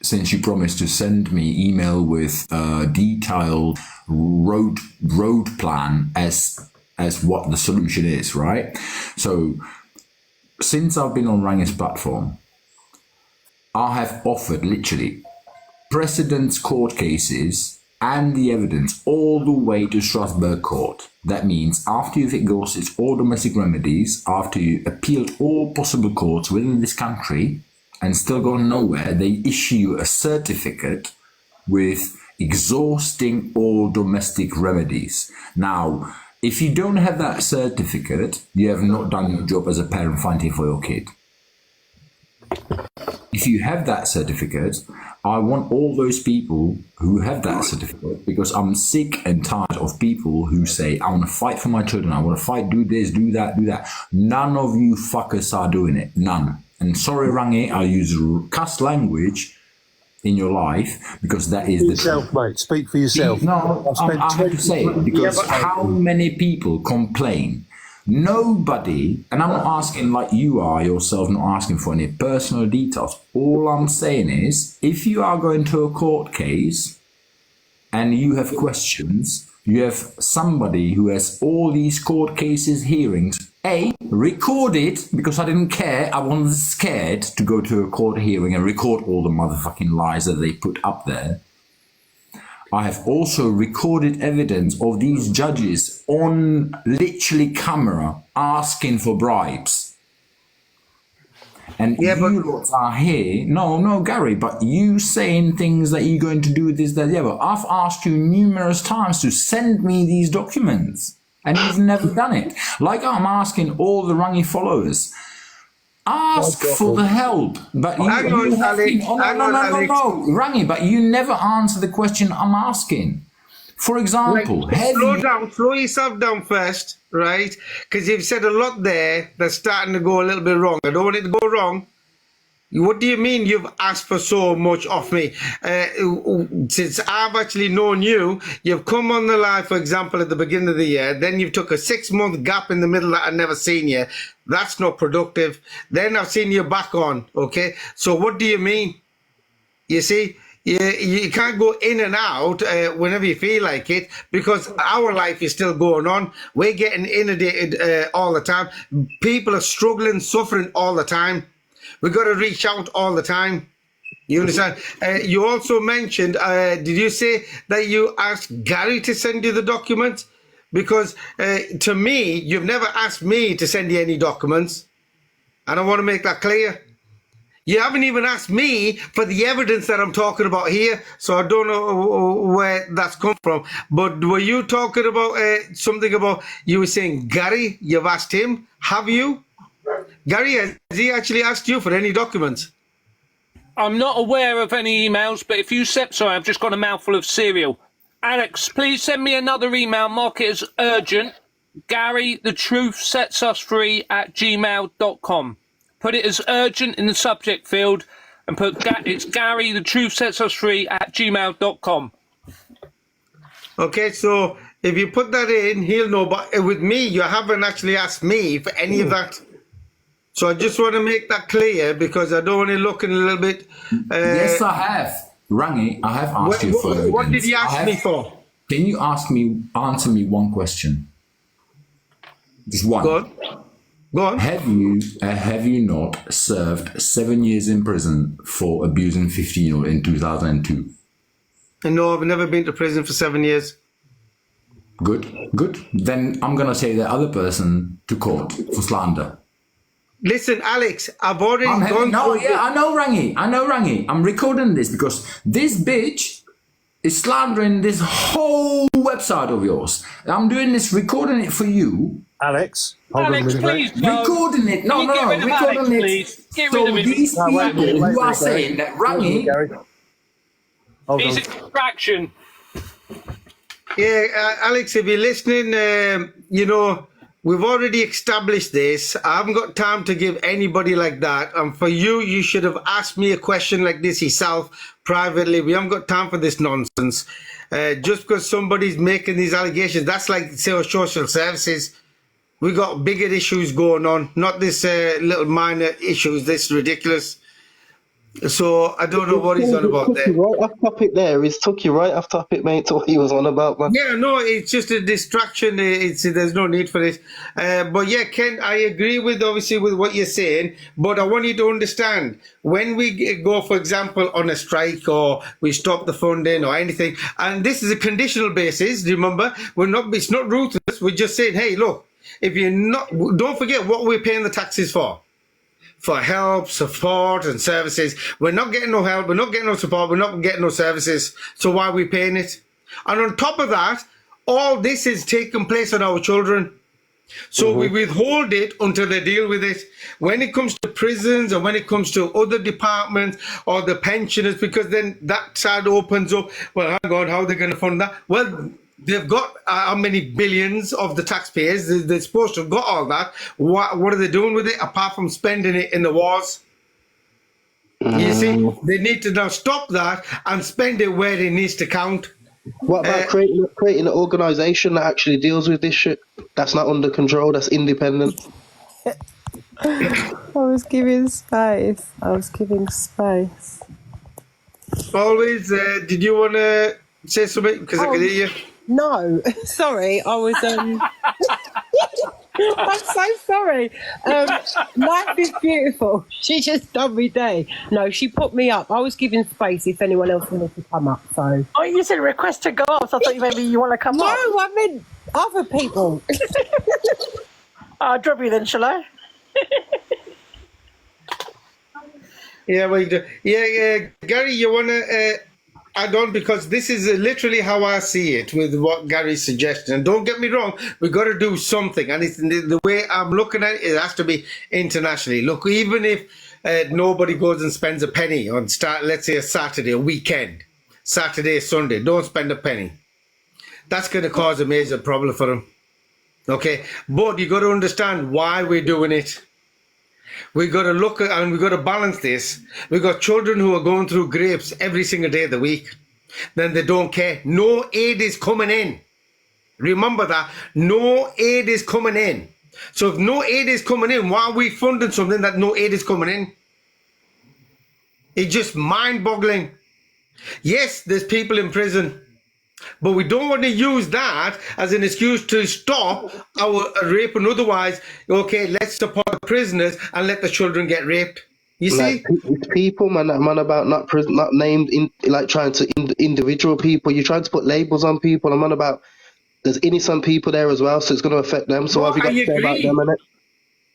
since you promised to send me email with a detailed road plan as what the solution is, right? So since I've been on Rangi's platform, I have offered literally precedents, court cases, and the evidence all the way to Strasbourg Court. That means after you've exhausted all domestic remedies, after you appealed all possible courts within this country and still gone nowhere, they issue you a certificate with exhausting all domestic remedies. Now, if you don't have that certificate, you have not done your job as a parent fighting for your kid. If you have that certificate, I want all those people who have that certificate, because I'm sick and tired of people who say, I want to fight for my children, I want to fight, do this, do that, do that. None of you fuckers are doing it. None. And sorry, Rangi, I use cuss language in your life because that is the truth. Mate. Speak for yourself. No, I have to say it because how many people complain? Nobody, and I'm not asking like you are yourself, not asking for any personal details. All I'm saying is, if you are going to a court case and you have questions, you have somebody who has all these court cases, hearings, record it, because I didn't care. I wasn't scared to go to a court hearing and record all the motherfucking lies that they put up there. I have also recorded evidence of these judges on literally camera asking for bribes. And you lot are here. No, Gary, but you saying things that you're going to do this, that, the other. I've asked you numerous times to send me these documents, and you've never done it. Like I'm asking all the Rangi followers, ask for the help. But you, no, Rangi, but you never answer the question I'm asking. For example, slow yourself down first, right? Because you've said a lot there that's starting to go a little bit wrong. I don't want it to go wrong. What do you mean you've asked for so much off me? Since I've actually known you, you've come on the live, for example, at the beginning of the year, then you've took a 6-month gap in the middle that I've never seen you. That's not productive. Then I've seen you back on, okay? So what do you mean? You see? You can't go in and out whenever you feel like it, because our life is still going on. We're getting inundated all the time. People are struggling, suffering all the time. We've got to reach out all the time. You understand? You also mentioned, did you say that you asked Gary to send you the documents? Because to me, you've never asked me to send you any documents. And I want to make that clear. You haven't even asked me for the evidence that I'm talking about here, so I don't know where that's come from. But were you talking about something about, you were saying, Gary, you've asked him? Have you? Gary, has he actually asked you for any documents? I'm not aware of any emails, but if you sent, sorry, I've just got a mouthful of cereal. Alex, please send me another email, mark it as urgent. Gary, the truth sets us free @gmail.com. Put it as urgent in the subject field and put it's Gary, the truth sets us free @gmail.com. Okay, so if you put that in, he'll know. But with me, you haven't actually asked me for any of that. So I just want to make that clear because I don't want to look in a little bit. Yes, I have. Rangi, I have asked you for evidence. What did you ask me for? Can you answer me one question? Just one. Go on. Have you not served 7 years in prison for abusing 15-year-old in 2002? No, I've never been to prison for 7 years. Good. Then I'm going to take the other person to court for slander. Listen, Alex, I've already gone through... I know, Rangi. I'm recording this because this bitch is slandering this whole website of yours. I'm doing this, recording it for you. Alex, please, recording it. No, recording Alex, it. please. Get So rid of him. these people who are saying that Rangi... He's a distraction. Yeah, Alex, if you're listening, you know, we've already established this. I haven't got time to give anybody like that. And for you, you should have asked me a question like this yourself privately. We haven't got time for this nonsense. Just because somebody's making these allegations, that's like, say, social services. We got bigger issues going on, not this little minor issues. This is ridiculous. So I don't know what he's on about there. Right off topic there. He's took you right off topic, mate, to what he was on about, man. Yeah, no, it's just a distraction. There's no need for this. But yeah, Ken, I agree with obviously with what you're saying. But I want you to understand when we go, for example, on a strike or we stop the funding or anything, and this is a conditional basis. Remember, it's not ruthless. We're just saying, hey, look, if you're not, don't forget what we're paying the taxes for help, support, and services. We're not getting no help, we're not getting no support, we're not getting no services. So why are we paying it? And on top of that, all this is taking place on our children. So we withhold it until they deal with it. When it comes to prisons and when it comes to other departments or the pensioners, because then that side opens up, well, hang on, how are they going to fund that? Well, they've got how many billions of the taxpayers? They're supposed to have got all that. What are they doing with it apart from spending it in the wars? You see, they need to now stop that and spend it where it needs to count. What about creating an organisation that actually deals with this shit? That's not under control, that's independent. I was giving space. Always, did you want to say something? Because I could hear you. No, sorry, I was I'm so sorry. Life is beautiful. She just done me day. No, she put me up. I was giving space if anyone else wanted to come up. So. Oh, you said request to go up. So I thought maybe you want to come No, up. I meant other people. I'll drop you then, shall I? Yeah, well, Gary, you want to add on, because this is literally how I see it with what Gary's suggesting. And don't get me wrong, we got to do something, and it's the way I'm looking at it. It has to be internationally. Look, even if nobody goes and spends a penny on let's say a Saturday, a weekend, Saturday, Sunday, don't spend a penny. That's going to cause a major problem for them. Okay, but you got to understand why we're doing it. We got to look at, and we got to balance this. We got children who are going through grapes every single day of the week. Then they don't care. No aid is coming in. Remember that. No aid is coming in. So if no aid is coming in, why are we funding something that no aid is coming in? It's just mind-boggling. Yes, there's people in prison, but we don't want to use that as an excuse to stop our rape and otherwise. Okay, let's support the prisoners and let the children get raped. You see, it's people, man, about not named in, like trying to individual people. You're trying to put labels on people. I'm on about there's innocent people there as well, so it's going to affect them. So have you got to say about them, innit?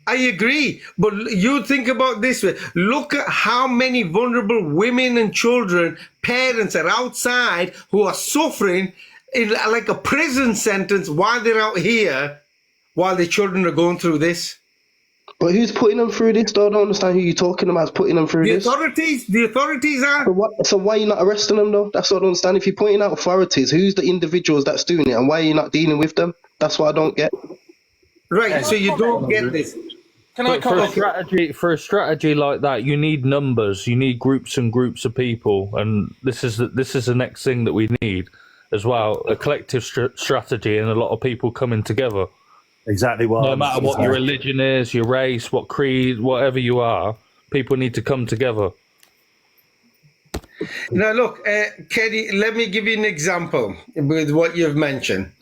I agree, but you think about this way. Look at how many vulnerable women and children, parents are outside who are suffering in like a prison sentence while they're out here, while the children are going through this. But who's putting them through this? Though? I don't understand who you're talking about putting them through this. The authorities are. So why are you not arresting them though? That's what I don't understand. If you're pointing out authorities, who's the individuals that's doing it, and why are you not dealing with them? That's what I don't get. Right, so you don't get this. But for a strategy like that, you need numbers. You need groups and groups of people, and this is the next thing that we need as well: a collective strategy and a lot of people coming together. Exactly what. No matter what your religion is, your race, what creed, whatever you are, people need to come together. Now, look, Kenny, let me give you an example with what you've mentioned.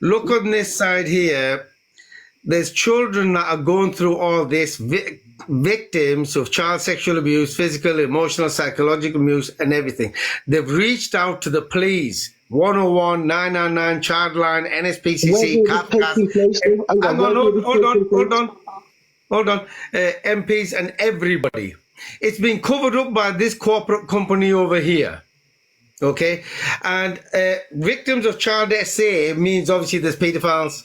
Look on this side here. There's children that are going through all this, victims of child sexual abuse, physical, emotional, psychological abuse, and everything. They've reached out to the police, 101, 999, Childline, NSPCC, hold on, MPs and everybody. It's been covered up by this corporate company over here. Okay, and victims of child SA means obviously there's pedophiles.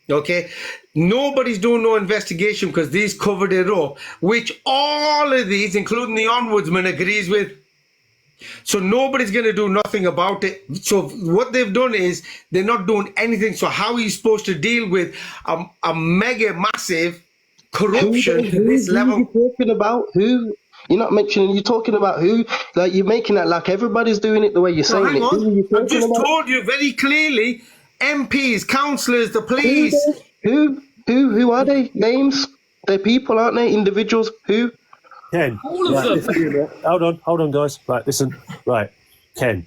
Okay, nobody's doing no investigation because these covered it up, which all of these, including the ombudsman, agrees with. So nobody's going to do nothing about it. So what they've done is they're not doing anything. So how are you supposed to deal with a mega massive corruption to this level? Who are you talking about? Who? You're not mentioning, you're talking about who? Like you're making it like everybody's doing it the way you're saying hang it. on. I've just told you very clearly. MPs, councillors, the police. Who are they? Names? They're people, aren't they? Individuals. Who? Ken. All of them. Hold on, guys. Right, listen. Right, Ken.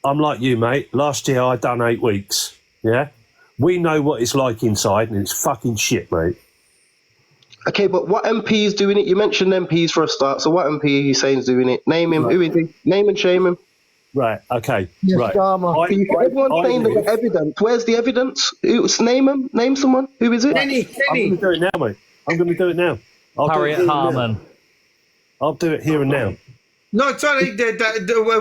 I'm like you, mate. Last year I done 8 weeks. Yeah, we know what it's like inside, and it's fucking shit, mate. Okay, but what MP is doing it? You mentioned MPs for a start. So what MP are you saying is doing it? Name him. Right. Who is he? Name and shame him. Right. Okay. Yes, right. Everyone's saying there's evidence. Where's the evidence? Name him. Name someone. Who is it? Kenny. I'm going to do it now, mate. I'm going to do it now. Harriet Harman. I'll do it here and now. No, it's all right.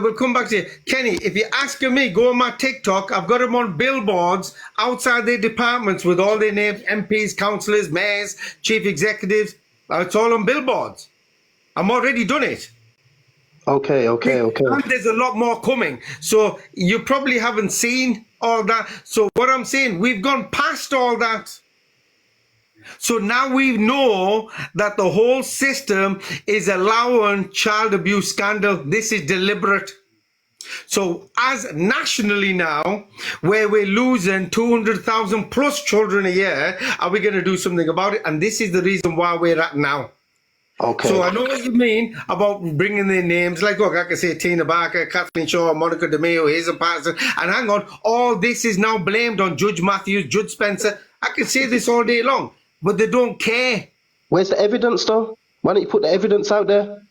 We'll come back to you. Kenny, if you're asking me, go on my TikTok. I've got them on billboards outside their departments with all their names, MPs, councillors, mayors, chief executives. It's all on billboards. I'm already done it. Okay. And there's a lot more coming. So you probably haven't seen all that. So what I'm saying, we've gone past all that. So now we know that the whole system is allowing child abuse scandal. This is deliberate. So as nationally now, where we're losing 200,000 plus children a year, are we going to do something about it? And this is the reason why we're at now. Okay. So I know what you mean about bringing their names. Like, look, I can say Tina Barker, Kathleen Shaw, Monica DeMeo, Hazel Patterson. And hang on, all this is now blamed on Judge Matthews, Judge Spencer. I can say this all day long, but they don't care. Where's the evidence, though? Why don't you put the evidence out there?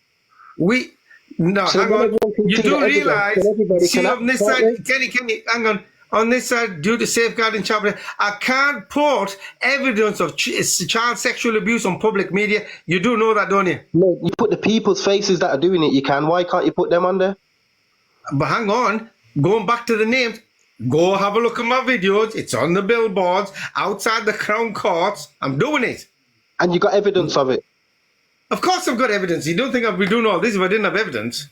No, So hang then on. everyone can You see the do evidence, realise, then everybody see can on act, this can't side, Kenny, hang on. On this side, due to safeguarding chapter, I can't put evidence of child sexual abuse on public media. You do know that, don't you? No, you put the people's faces that are doing it, you can. Why can't you put them on there? But hang on, going back to the names, go have a look at my videos. It's on the billboards, outside the Crown Courts. I'm doing it. And you got evidence of it? Of course I've got evidence. You don't think I'd be doing all this if I didn't have evidence?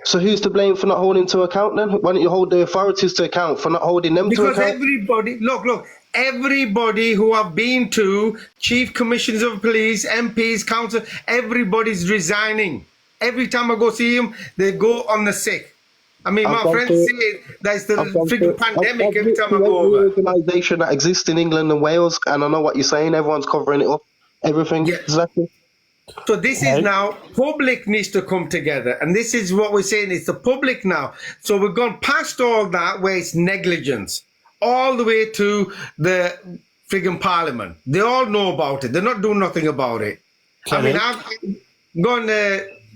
So who's to blame for not holding to account then? Why don't you hold the authorities to account for not holding them to Because account? everybody, look, everybody who I've been to, chief commissioners of police, MPs, council, everybody's resigning. Every time I go see them, they go on the sick. I mean, my friends say that's the freaking pandemic every time I go over. Organisation that exists in England and Wales, and I know what you're saying. Everyone's covering it up. Everything. Yeah. Exactly. So this is now, public needs to come together. And this is what we're saying, it's the public now. So we've gone past all that where it's negligence, all the way to the friggin' parliament. They all know about it. They're not doing nothing about it. Kenny? I've gone,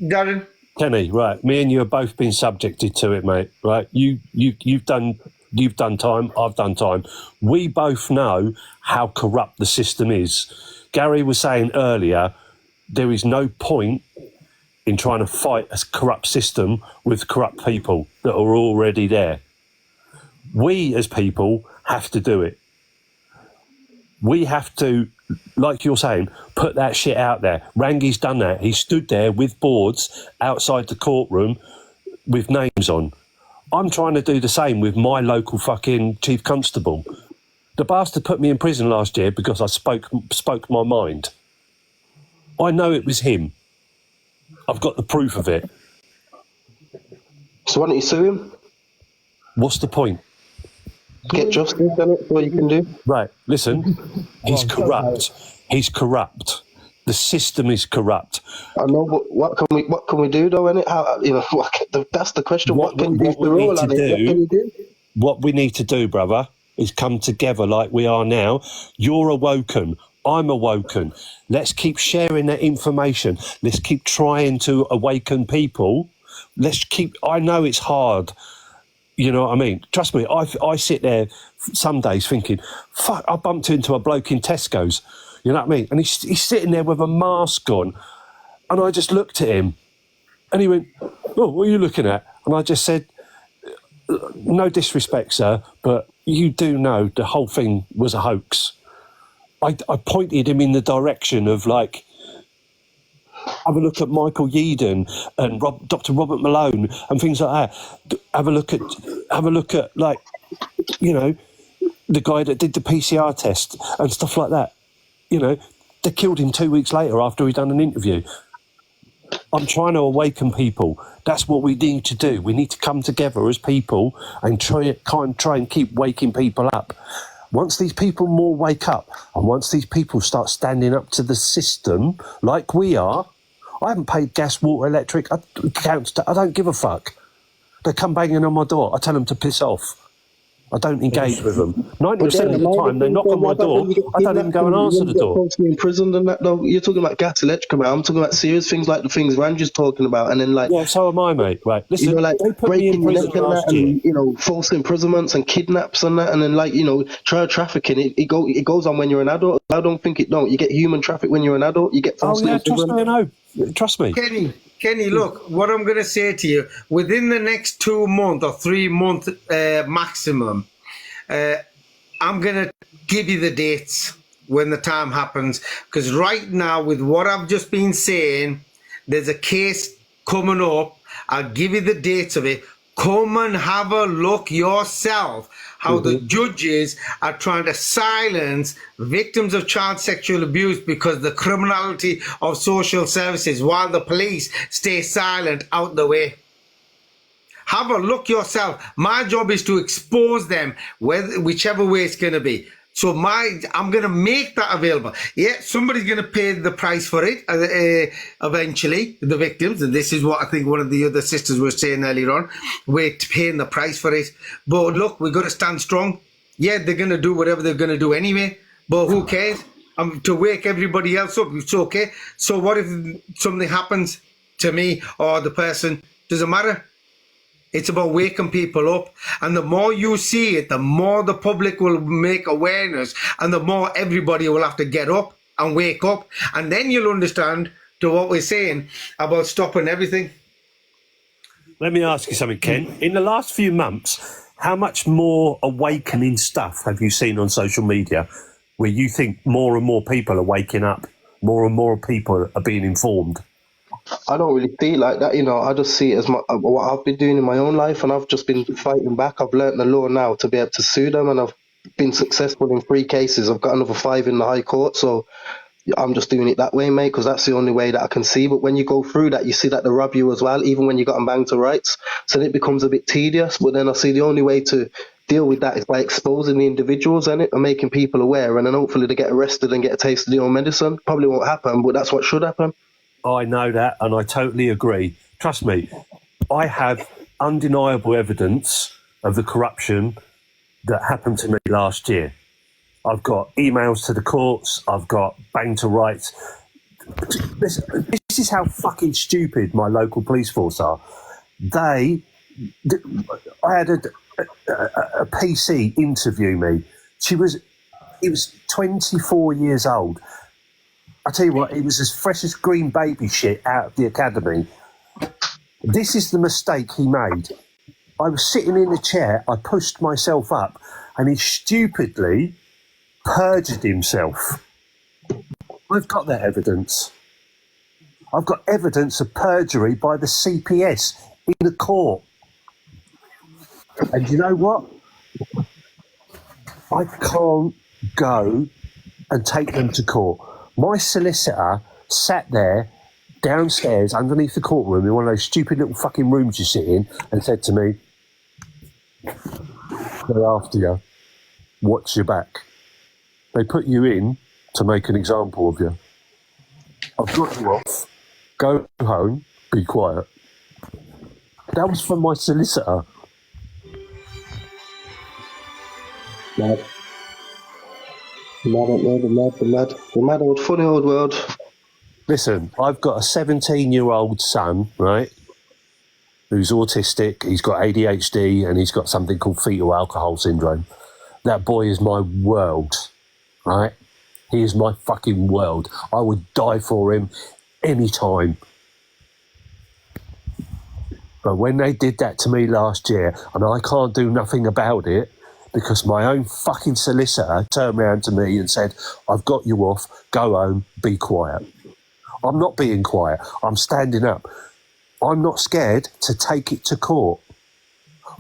Darren. Kenny, right? Me and you have both been subjected to it, mate. Right? You've done time. I've done time. We both know how corrupt the system is. Gary was saying earlier, there is no point in trying to fight a corrupt system with corrupt people that are already there. We as people have to do it. We have to, like you're saying, put that shit out there. Rangi's done that. He stood there with boards outside the courtroom with names on. I'm trying to do the same with my local fucking chief constable. The bastard put me in prison last year because I spoke my mind. I know it was him. I've got the proof of it. So why don't you sue him? What's the point? Get justice, then it's what you can do. Right, listen, he's corrupt. He's corrupt. The system is corrupt. I know, but what can we do though? Innit? How, you know, that's the question. What can you do? What we need to do, brother, is come together like we are now. You're awoken. I'm awoken. Let's keep sharing that information. Let's keep trying to awaken people. I know it's hard. You know what I mean? Trust me, I sit there some days thinking, fuck, I bumped into a bloke in Tesco's. You know what I mean? And he's sitting there with a mask on. And I just looked at him. And he went, oh, what are you looking at? And I just said, no disrespect, sir, but you do know the whole thing was a hoax. I pointed him in the direction of, like, have a look at Michael Yeadon and Dr. Robert Malone and things like that. Have a look at, like, you know, the guy that did the PCR test and stuff like that. You know, they killed him 2 weeks later after he'd done an interview. I'm trying to awaken people. That's what we need to do. We need to come together as people and try and keep waking people up. Once these people more wake up and once these people start standing up to the system like we are, I haven't paid gas, water, electric, I don't give a fuck. They come banging on my door. I tell them to piss off. I don't engage with them. 90% of the time, they knock on my door. I don't even go and answer the door. In prison and that, though. You're talking about gas, electric. I'm talking about serious things like the things Ranji's talking about, and then like yeah, so am I, mate. Right, listen, you know, like they put me in prison last year. And, you know, false imprisonments and kidnaps and that, and then like, you know, child trafficking. It goes on when you're an adult. I don't think it don't. You get human traffic when you're an adult. You get falsely imprisoned. Trust me, I know. Trust me. Kenny, look, what I'm going to say to you, within the next 2 months or 3 months maximum, I'm going to give you the dates when the time happens, because right now, with what I've just been saying, there's a case coming up. I'll give you the dates of it. Come and have a look yourself how the judges are trying to silence victims of child sexual abuse because the criminality of social services, while the police stay silent out the way. Have a look yourself. My job is to expose them, whichever way it's going to be. So I'm going to make that available. Yeah, somebody's going to pay the price for it eventually, the victims. And this is what I think one of the other sisters was saying earlier on. We're paying the price for it. But look, we've got to stand strong. Yeah, they're going to do whatever they're going to do anyway. But who cares? To wake everybody else up, it's okay. So what if something happens to me or the person? Doesn't matter. It's about waking people up. And the more you see it, the more the public will make awareness, and the more everybody will have to get up and wake up. And then you'll understand to what we're saying about stopping everything. Let me ask you something, Ken. In the last few months, how much more awakening stuff have you seen on social media where you think more and more people are waking up, more and more people are being informed? I don't really see it like that, you know. I just see it as what I've been doing in my own life, and I've just been fighting back. I've learnt the law now to be able to sue them, and I've been successful in 3 cases. I've got another 5 in the High Court, so I'm just doing it that way, mate, because that's the only way that I can see. But when you go through that, you see that they rob you as well, even when you got them banged to rights. So then it becomes a bit tedious. But then I see the only way to deal with that is by exposing the individuals in it and making people aware, and then hopefully they get arrested and get a taste of their own medicine. Probably won't happen, but that's what should happen. I know that, and I totally agree. Trust me, I have undeniable evidence of the corruption that happened to me last year. I've got emails to the courts, I've got bang to rights. This is how fucking stupid my local police force are. I had a PC interview me. He was 24 years old. I tell you what, he was as fresh as green baby shit out of the academy. This is the mistake he made. I was sitting in a chair, I pushed myself up, and he stupidly perjured himself. I've got that evidence. I've got evidence of perjury by the CPS in the court. And you know what? I can't go and take them to court. My solicitor sat there downstairs underneath the courtroom in one of those stupid little fucking rooms you sit in and said to me, "They're after you. Watch your back. They put you in to make an example of you. I've got you off. Go home. Be quiet." That was from my solicitor. Mad. The mad old funny old world. Listen, I've got a 17-year-old son, right, who's autistic, he's got ADHD, and he's got something called fetal alcohol syndrome. That boy is my world, right? He is my fucking world. I would die for him any time. But when they did that to me last year, and I can't do nothing about it, because my own fucking solicitor turned around to me and said, "I've got you off, go home, be quiet." I'm not being quiet, I'm standing up. I'm not scared to take it to court.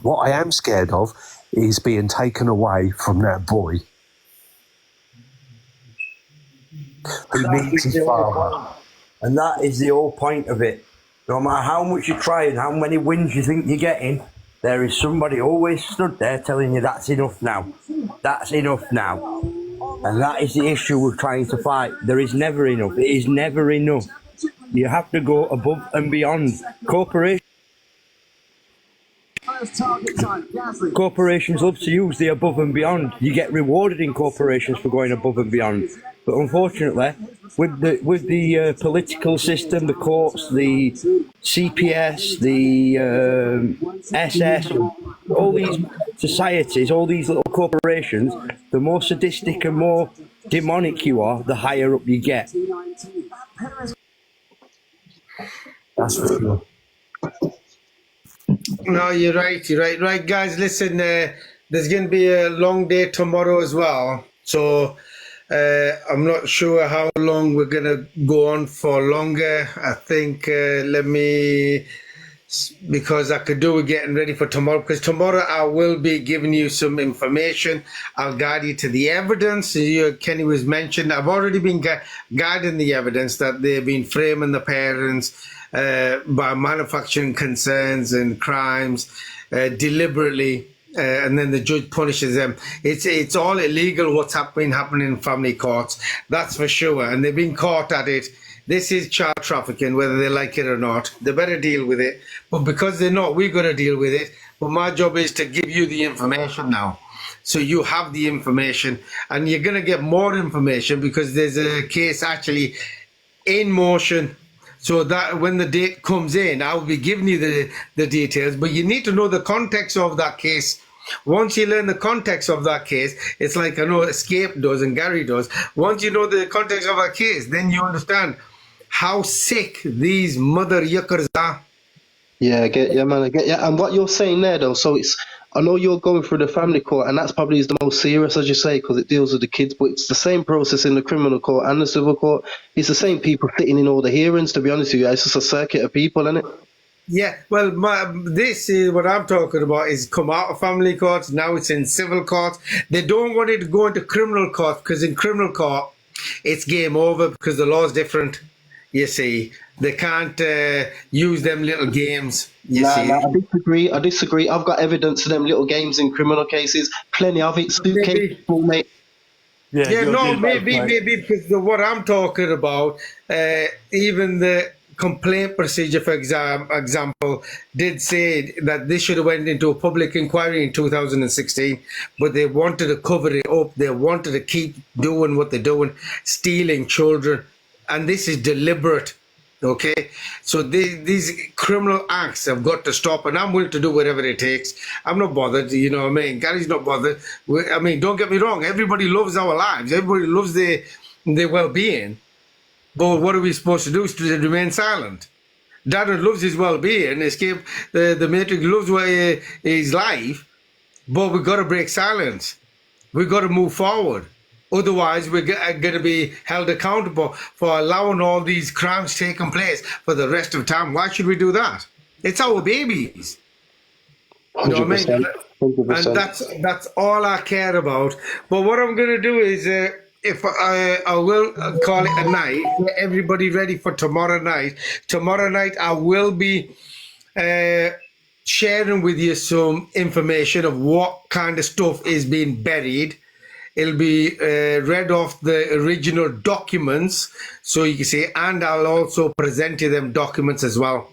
What I am scared of is being taken away from that boy who needs his father. And that is the whole point of it. No matter how much you try and how many wins you think you're getting, there is somebody always stood there telling you that's enough now. That's enough now. And that is the issue we're trying to fight. There is never enough. It is never enough. You have to go above and beyond. Corporations love to use the above and beyond. You get rewarded in corporations for going above and beyond. But unfortunately, with the political system, the courts, the CPS, the SS, all these societies, all these little corporations, the more sadistic and more demonic you are, the higher up you get. That's for sure. No, you're right. Right, guys, listen, there's going to be a long day tomorrow as well. So I'm not sure how long we're going to go on for longer. I think, because I could do with getting ready for tomorrow, because tomorrow I will be giving you some information. I'll guide you to the evidence. Kenny was mentioned. I've already been guiding the evidence that they've been framing the parents by manufacturing concerns and crimes deliberately and then the judge punishes them. It's all illegal what's happening in family courts, that's for sure, and they've been caught at it. This is child trafficking, whether they like it or not. They better deal with it. But because they're not, we've got to deal with it. But my job is to give you the information now. So you have the information, and you're going to get more information because there's a case actually in motion. So that when the date comes in, I'll be giving you the details. But you need to know the context of that case. Once you learn the context of that case, it's like I know Escape does and Gary does. Once you know the context of a case, then you understand how sick these mother yuckers are. Yeah, I get you, man. I get you. And what you're saying there, though, so I know you're going through the family court, and that's probably is the most serious, as you say, because it deals with the kids, but it's the same process in the criminal court and the civil court. It's the same people sitting in all the hearings, to be honest with you. It's just a circuit of people, isn't it? Yeah, well, this is what I'm talking about is come out of family courts, now it's in civil courts. They don't want it to go into criminal court because in criminal court, it's game over because the law's different. You see, they can't use them little games. I disagree. I've got evidence of them little games in criminal cases. Plenty of it. Suitcase, mate. Maybe because what I'm talking about, even the complaint procedure, for example, did say that this should have went into a public inquiry in 2016, but they wanted to cover it up. They wanted to keep doing what they're doing, stealing children. And this is deliberate, okay? So these criminal acts have got to stop, and I'm willing to do whatever it takes. I'm not bothered, you know what I mean? Gary's not bothered. I mean, don't get me wrong. Everybody loves our lives. Everybody loves their well-being. But what are we supposed to do? Is to remain silent. Dad loves his well-being. Escape the Matrix loves his life. But we've got to break silence. We've got to move forward. Otherwise, we're going to be held accountable for allowing all these crimes taking place for the rest of time. Why should we do that? It's our babies. You know what I mean? 100%. And that's all I care about. But what I'm going to do is, if I will call it a night, get everybody ready for tomorrow night. Tomorrow night, I will be sharing with you some information of what kind of stuff is being buried. It'll be read off the original documents, so you can see, and I'll also present you them documents as well.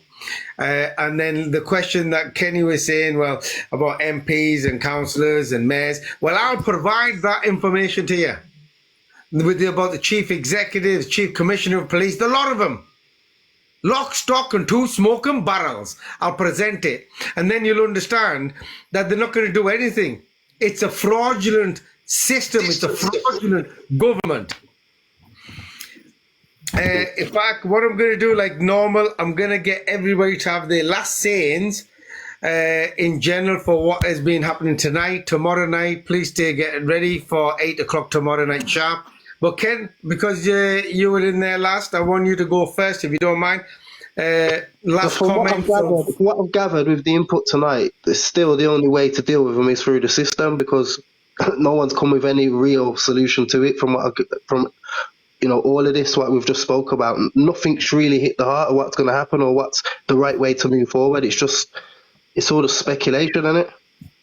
And then the question that Kenny was saying, well, about MPs and councillors and mayors, well, I'll provide that information to you. About the chief executive, chief commissioner of police, the lot of them. Lock, stock, and two smoking barrels. I'll present it. And then you'll understand that they're not going to do anything. It's a fraudulent system. It's a fraudulent government. In fact, what I'm going to do, like normal, I'm going to get everybody to have their last sayings in general for what has been happening tonight, tomorrow night. Please stay getting ready for 8 o'clock tomorrow night sharp. But Ken, because you were in there last, I want you to go first, if you don't mind. Last comment. What I've gathered with the input tonight, is still the only way to deal with them is through the system, because no one's come with any real solution to it from all of this, what we've just spoke about. Nothing's really hit the heart of what's going to happen or what's the right way to move forward. It's sort of speculation, isn't it?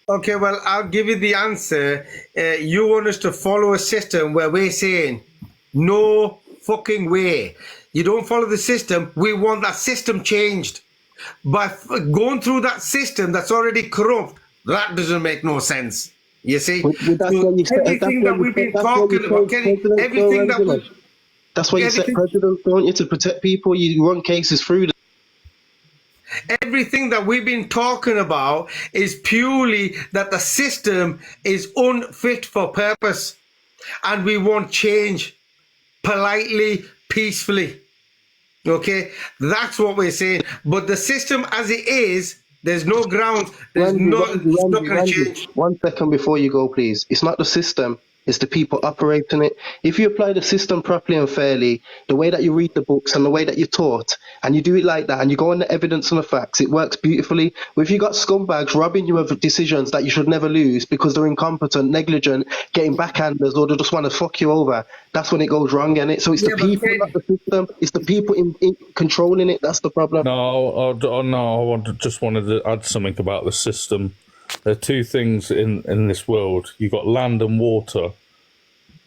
Okay, well, I'll give you the answer. You want us to follow a system where we're saying, no fucking way. You don't follow the system. We want that system changed. But going through that system that's already corrupt, that doesn't make no sense. You see? Everything that we've been talking about, everything that we... That's why you set precedents, don't you, to protect people. You run cases through them. Everything that we've been talking about is purely that the system is unfit for purpose, and we want change politely, peacefully. Okay, that's what we're saying. But the system as it is, there's no ground. It's not going to change. 1 second before you go, please. It's not the system. It's the people operating it. If you apply the system properly and fairly, the way that you read the books and the way that you're taught, and you do it like that, and you go on the evidence and the facts, it works beautifully. But if you got scumbags robbing you of decisions that you should never lose because they're incompetent, negligent, getting backhanders, or they just want to fuck you over, that's when it goes wrong, innit? So it's the people, not the system. It's the people in controlling it. That's the problem. No, I just wanted to add something about the system. there are two things in this world. You've got land and water.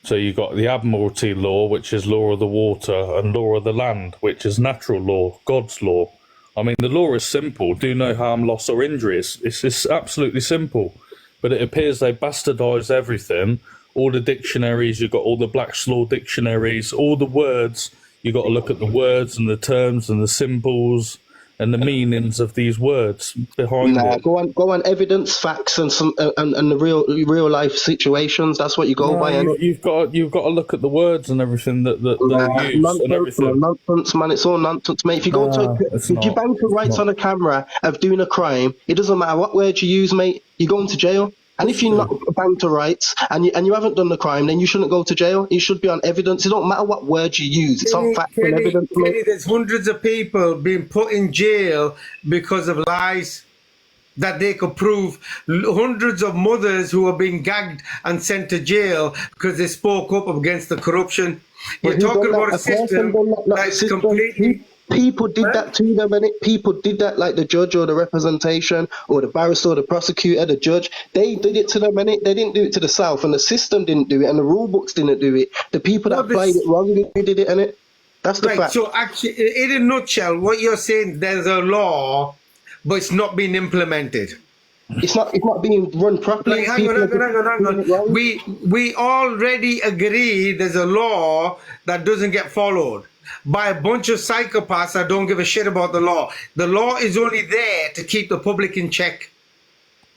So you've got the Admiralty law, which is law of the water, and law of the land, which is natural law, God's law. I mean, the law is simple: do no harm, loss, or injury. It's absolutely simple. But it appears they bastardised everything. All the dictionaries, you've got all the Black's Law dictionaries, all the words. You've got to look at the words and the terms and the symbols and the meanings of these words behind it. Go on evidence, facts, and some and the real life situations. That's what you go by. You've got to look at the words and everything that they use and everything. Nonsense, man. It's all nonsense, mate. If you go if you bank a rights on a camera of doing a crime, it doesn't matter what word you use, mate. You're going to jail. And if you're not banked to rights and you haven't done the crime, then you shouldn't go to jail. You should be on evidence. It don't matter what words you use. It's on facts and evidence. Kenny, there's hundreds of people being put in jail because of lies that they could prove. Hundreds of mothers who are being gagged and sent to jail because they spoke up against the corruption. You're talking about a system that's completely... People did that to them, and people did that, like the judge or the representation or the barrister or the prosecutor, the judge. They did it to them, and they didn't do it to the South, and the system didn't do it, and the rule books didn't do it. The people that played it wrongly did it, and that's the fact. So actually, in a nutshell, what you're saying, there's a law, but it's not being implemented. It's not being run properly. Hang on. We already agree there's a law that doesn't get followed by a bunch of psychopaths that don't give a shit about the law. The law is only there to keep the public in check.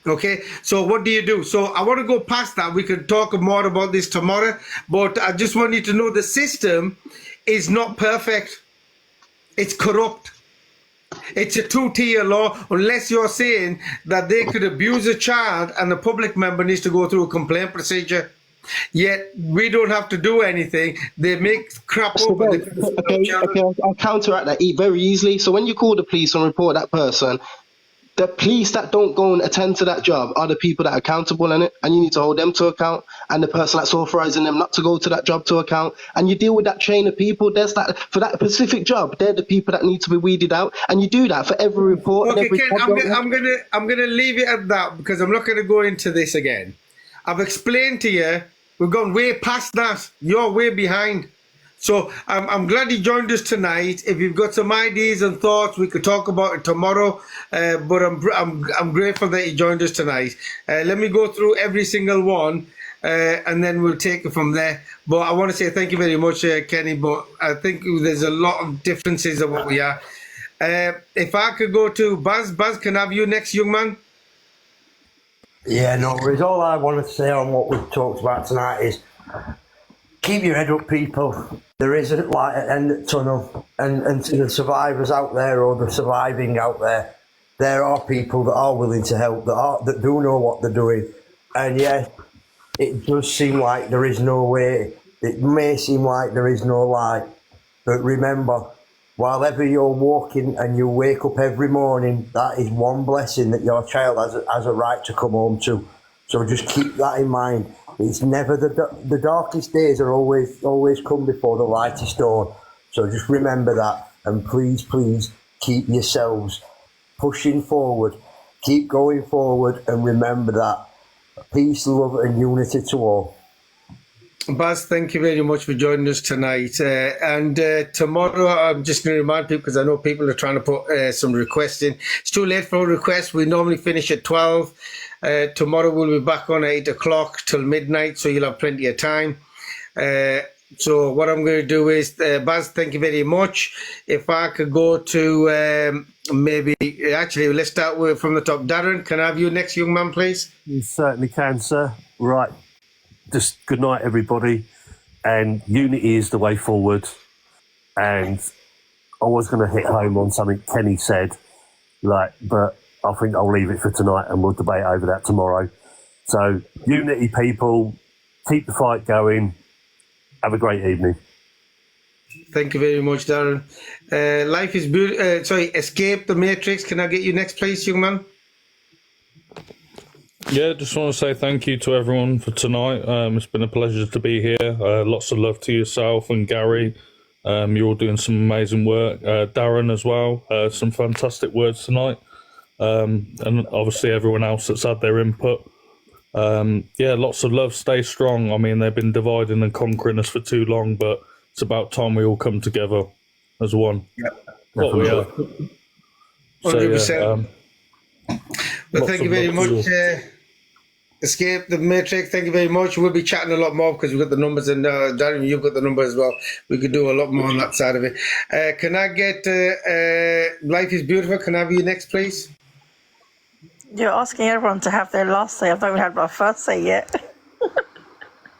Okay, so what do you do? So I want to go past that. We could talk more about this tomorrow, but I just want you to know the system is not perfect. It's corrupt. It's a two-tier law, unless you're saying that they could abuse a child and the public member needs to go through a complaint procedure. Yet we don't have to do anything. They make crap up. Okay, I'll counteract that very easily. So when you call the police and report that person, the police that don't go and attend to that job are the people that are accountable in it, and you need to hold them to account, and the person that's authorizing them not to go to that job to account, and you deal with that chain of people. There's that for that specific job. They're the people that need to be weeded out, and you do that for every report. Okay, and every Ken, I'm gonna leave it at that because I'm not gonna go into this again. I've explained to you. We've gone way past that. You're way behind. So I'm glad you joined us tonight. If you've got some ideas and thoughts, we could talk about it tomorrow. But I'm grateful that you joined us tonight. Let me go through every single one, and then we'll take it from there. But I want to say thank you very much, Kenny. But I think there's a lot of differences of what we are. If I could go to Baz, can I have you next, young man? Yeah, no worries. All I want to say on what we've talked about tonight is keep your head up, people. There isn't light at the end of the tunnel. And to the survivors out there or the surviving out there are people that are willing to help, that do know what they're doing. And yeah, it does seem like there is no way. It may seem like there is no light. But remember, while ever you're walking and you wake up every morning, that is one blessing that your child has a right to come home to. So just keep that in mind. It's never the darkest days are always come before the lightest dawn. So just remember that, and please keep yourselves pushing forward. Keep going forward, and remember that. Peace, love, and unity to all. Baz, thank you very much for joining us tonight. And tomorrow, I'm just going to remind people, because I know people are trying to put some requests in. It's too late for a request. We normally finish at 12. Tomorrow, we'll be back on at 8 o'clock till midnight, so you'll have plenty of time. So what I'm going to do is, Baz, thank you very much. If I could go to actually, let's start from the top. Darren, can I have you next, young man, please? You certainly can, sir. Right. Just good night, everybody. And unity is the way forward. And I was going to hit home on something Kenny said, but I think I'll leave it for tonight and we'll debate over that tomorrow. So, unity, people, keep the fight going. Have a great evening. Thank you very much, Darren. Life is beautiful. Escape the Matrix. Can I get you next, please, young man? Yeah, just want to say thank you to everyone for tonight. It's been a pleasure to be here. Lots of love to yourself and Gary. You're all doing some amazing work. Darren as well. Some fantastic words tonight. and obviously everyone else that's had their input. Yeah, lots of love. Stay strong. I mean, they've been dividing and conquering us for too long, but it's about time we all come together as one. Yeah, what we are. So, 100%. Well, thank you very much, all. Escape the Matrix. Thank you very much. We'll be chatting a lot more because we've got the numbers, and Darren, you've got the number as well. We could do a lot more on that side of it. Can I get Life is Beautiful? Can I have you next, please? You're asking everyone to have their last say. I've not even had my first say yet.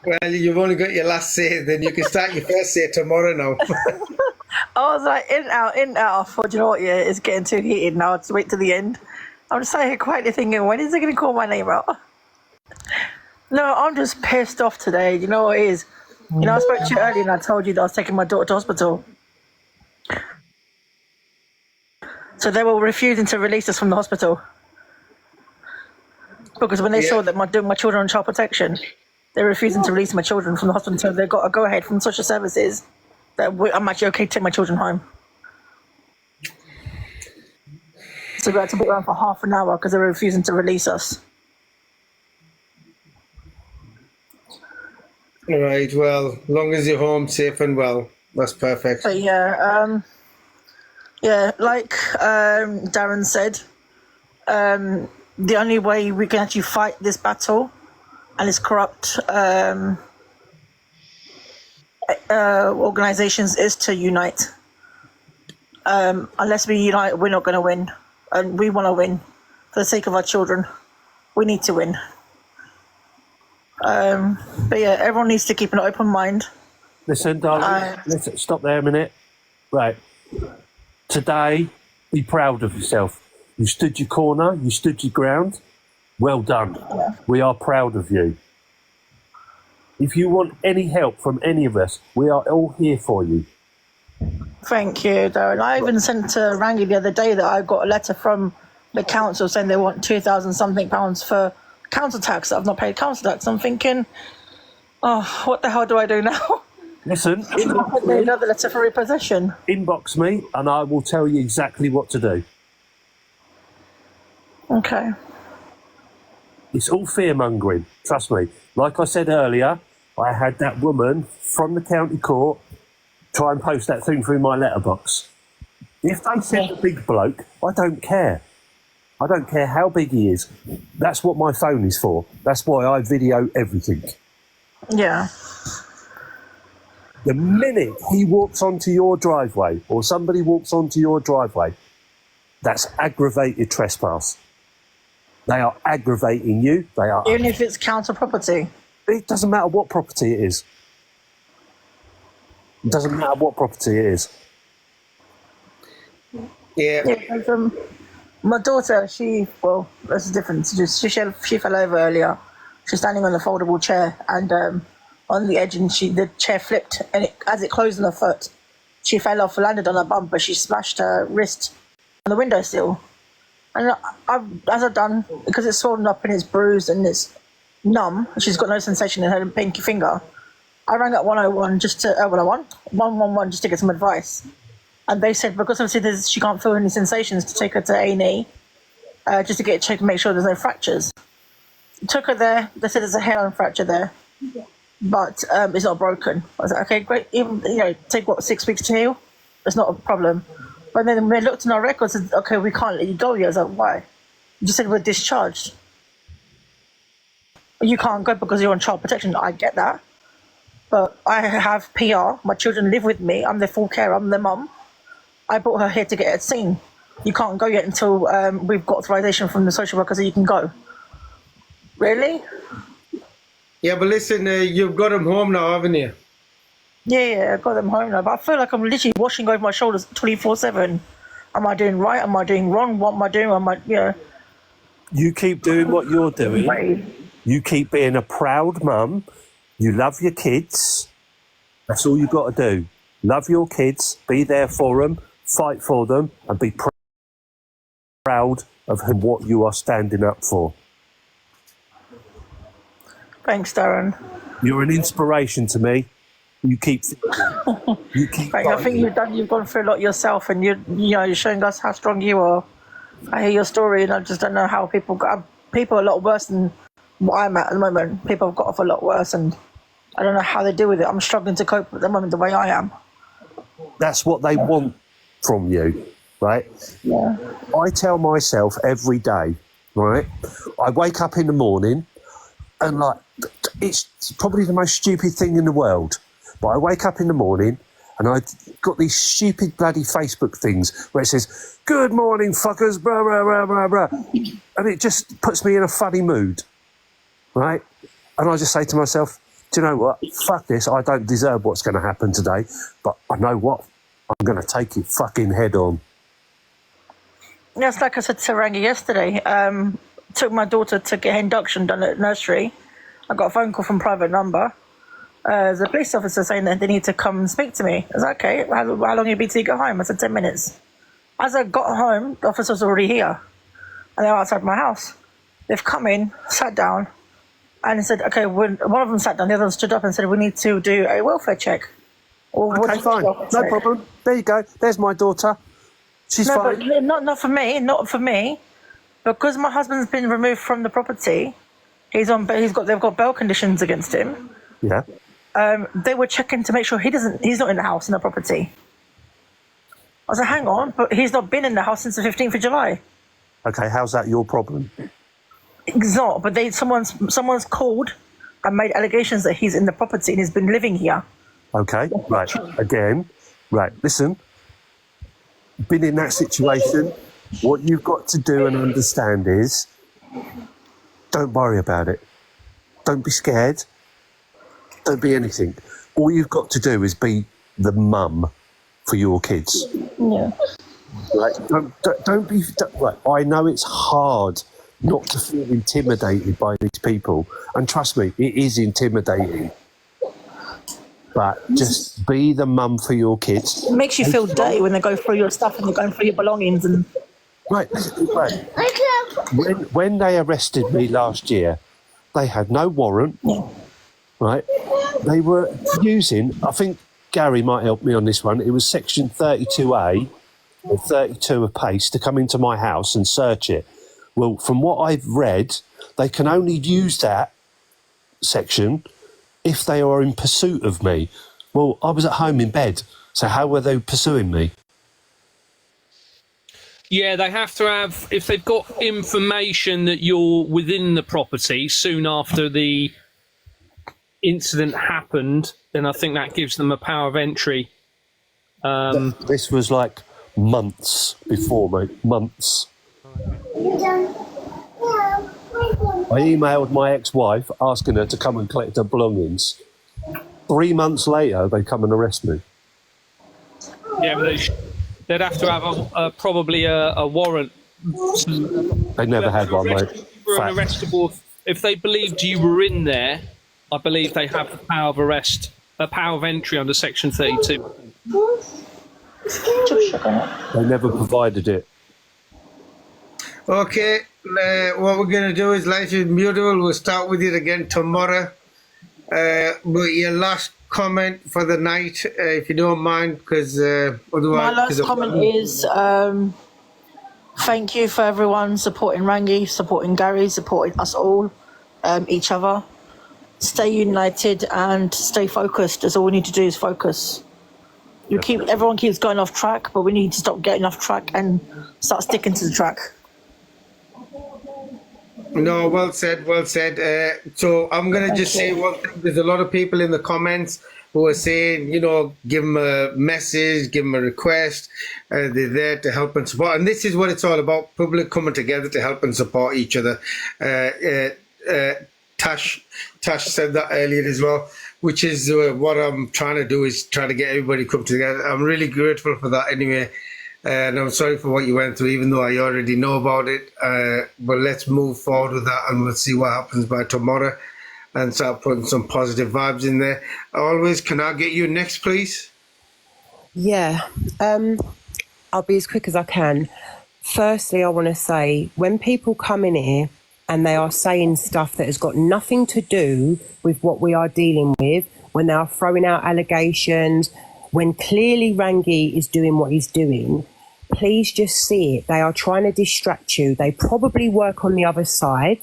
Well, you've only got your last say, then you can start your first say tomorrow now. I was like, in, out, in, out. I thought, you know what, yeah, it's getting too heated now. Let's wait till the end. I'm just sitting here quietly thinking, when is he going to call my name out? No, I'm just pissed off today. You know what it is? You know, I spoke to you earlier and I told you that I was taking my daughter to hospital. So they were refusing to release us from the hospital. Because when they saw that my children are on child protection, they're refusing to release my children from the hospital until they've got a go-ahead from social services that I'm actually okay to take my children home. So we had to be around for half an hour because they were refusing to release us. All right, well, long as you're home, safe and well, that's perfect. But yeah, like Darren said, the only way we can actually fight this battle and its corrupt organizations is to unite. Unless we unite, we're not going to win. And we want to win for the sake of our children. We need to win. But yeah, everyone needs to keep an open mind. Listen, darling, let's stop there a minute. Right. Today, be proud of yourself. You stood your corner, you stood your ground. Well done. Yeah. We are proud of you. If you want any help from any of us, we are all here for you. Thank you, Darren. I even sent to Rangi the other day that I got a letter from the council saying they want £2,000 something for council tax. I've not paid council tax. I'm thinking, oh, what the hell do I do now? Listen, another letter for repossession. Inbox me and I will tell you exactly what to do. Okay. It's all fear-mongering, trust me. Like I said earlier, I had that woman from the county court try and post that thing through my letterbox. If they send a big bloke, I don't care. I don't care how big he is. That's what my phone is for. That's why I video everything. Yeah. The minute he walks onto your driveway or somebody walks onto your driveway, that's aggravated trespass. They are aggravating you. They are. Even if it's council property. It doesn't matter what property it is. It doesn't matter what property it is. Yeah. My daughter, there's a difference. She fell over earlier. She's standing on a foldable chair, and on the edge, and the chair flipped, and as it closed on her foot, she fell off, landed on her bum, but she smashed her wrist on the windowsill. And as I've done, because it's swollen up and it's bruised and it's numb, she's got no sensation in her pinky finger, I rang up 111 111 just to get some advice. And they said, because obviously she can't feel any sensations, to take her to A&E, just to get checked to make sure there's no fractures. Took her there, they said there's a hairline fracture there, but it's not broken. I was like, okay, great, even, take 6 weeks to heal? It's not a problem. But then when they looked in our records and said, okay, we can't let you go yet. I was like, why? You just said we're discharged. You can't go because you're on child protection. I get that. But I have PR. My children live with me. I'm their full carer. I'm their mum. I brought her here to get her seen. You can't go yet until we've got authorization from the social worker so you can go. Really? Yeah, but listen, you've got them home now, haven't you? Yeah, I got them home now. But I feel like I'm literally washing over my shoulders 24/7. Am I doing right? Am I doing wrong? What am I doing? You keep doing what you're doing. Right. You keep being a proud mum. You love your kids. That's all you've got to do. Love your kids. Be there for them. Fight for them. And be proud of what you are standing up for. Thanks, Darren. You're an inspiration to me. You keep. I think you've gone through a lot yourself, and you're showing us how strong you are. I hear your story, and I just don't know how people are a lot worse than what I'm at the moment. People have got off a lot worse, and I don't know how they deal with it. I'm struggling to cope at the moment the way I am. That's what they want from you, right? Yeah. I tell myself every day, right? I wake up in the morning and like, it's probably the most stupid thing in the world. But I wake up in the morning and I've got these stupid bloody Facebook things where it says, "Good morning, fuckers, blah, blah, blah, blah, blah." And it just puts me in a funny mood, right? And I just say to myself, do you know what? Fuck this. I don't deserve what's going to happen today. But I know what? I'm going to take it fucking head on. Yeah, it's like I said to Rangi yesterday. Took my daughter to get her induction done at nursery. I got a phone call from private number. There's a police officer saying that they need to come and speak to me. I was like, okay, how long will it be till you get home? I said, 10 minutes. As I got home, the officer's already here. And they're outside my house. They've come in, sat down, and said, okay, one of them sat down, the other one stood up and said, we need to do a welfare check. Okay, fine. No problem. There you go. There's my daughter. She's fine. But not for me. Not for me. Because my husband's been removed from the property. They've got bail conditions against him. Yeah. They were checking to make sure he's not in the house in the property. I was like, hang on, but he's not been in the house since the 15th of July. Okay, how's that your problem? It's not, but someone's called and made allegations that he's in the property and he's been living here. Okay, right. Again, right. Listen, been in that situation. What you've got to do and understand is, don't worry about it. Don't be scared. Don't be anything. All you've got to do is be the mum for your kids. Yeah. Right? Don't be. Right. I know it's hard not to feel intimidated by these people, and trust me, it is intimidating. But just be the mum for your kids. It makes you feel dirty when they go through your stuff and they're going through your belongings and. Right. When they arrested me last year, they had no warrant. Right. They were using. I think Gary might help me on this one. It was section 32A or 32 of PACE to come into my house and search it. Well, from what I've read, they can only use that section if they are in pursuit of me. Well, I was at home in bed, so how were they pursuing me? Yeah, they have to have, if they've got information that you're within the property soon after the incident happened, then I think that gives them a power of entry. This was like months before, mate. Months. I emailed my ex-wife asking her to come and collect her belongings. 3 months later, they come and arrest me. Yeah, but they'd have to have probably a warrant. They never had one, mate. Unarrestable. If they believed you were in there, I believe they have the power of arrest, a power of entry under Section 32. They never provided it. Okay, what we're going to do is, Life is Beautiful, we'll start with it again tomorrow. But your last comment for the night, if you don't mind, because otherwise... My last comment is thank you for everyone supporting Rangi, supporting Gary, supporting us all, each other. Stay united and stay focused. That's all we need to do is focus. Everyone keeps going off track, but we need to stop getting off track and start sticking to the track. No, well said, well said. So I'm going to just say one thing. There's a lot of people in the comments who are saying, give them a message, give them a request. They're there to help and support. And this is what it's all about, public coming together to help and support each other. Tash said that earlier as well, which is what I'm trying to do, is try to get everybody come together. I'm really grateful for that anyway. And I'm sorry for what you went through, even though I already know about it. But let's move forward with that and we'll see what happens by tomorrow and start putting some positive vibes in there. Always, can I get you next, please? Yeah, I'll be as quick as I can. Firstly, I want to say, when people come in here and they are saying stuff that has got nothing to do with what we are dealing with, when they are throwing out allegations, when clearly Rangi is doing what he's doing, please just see it. They are trying to distract you. They probably work on the other side.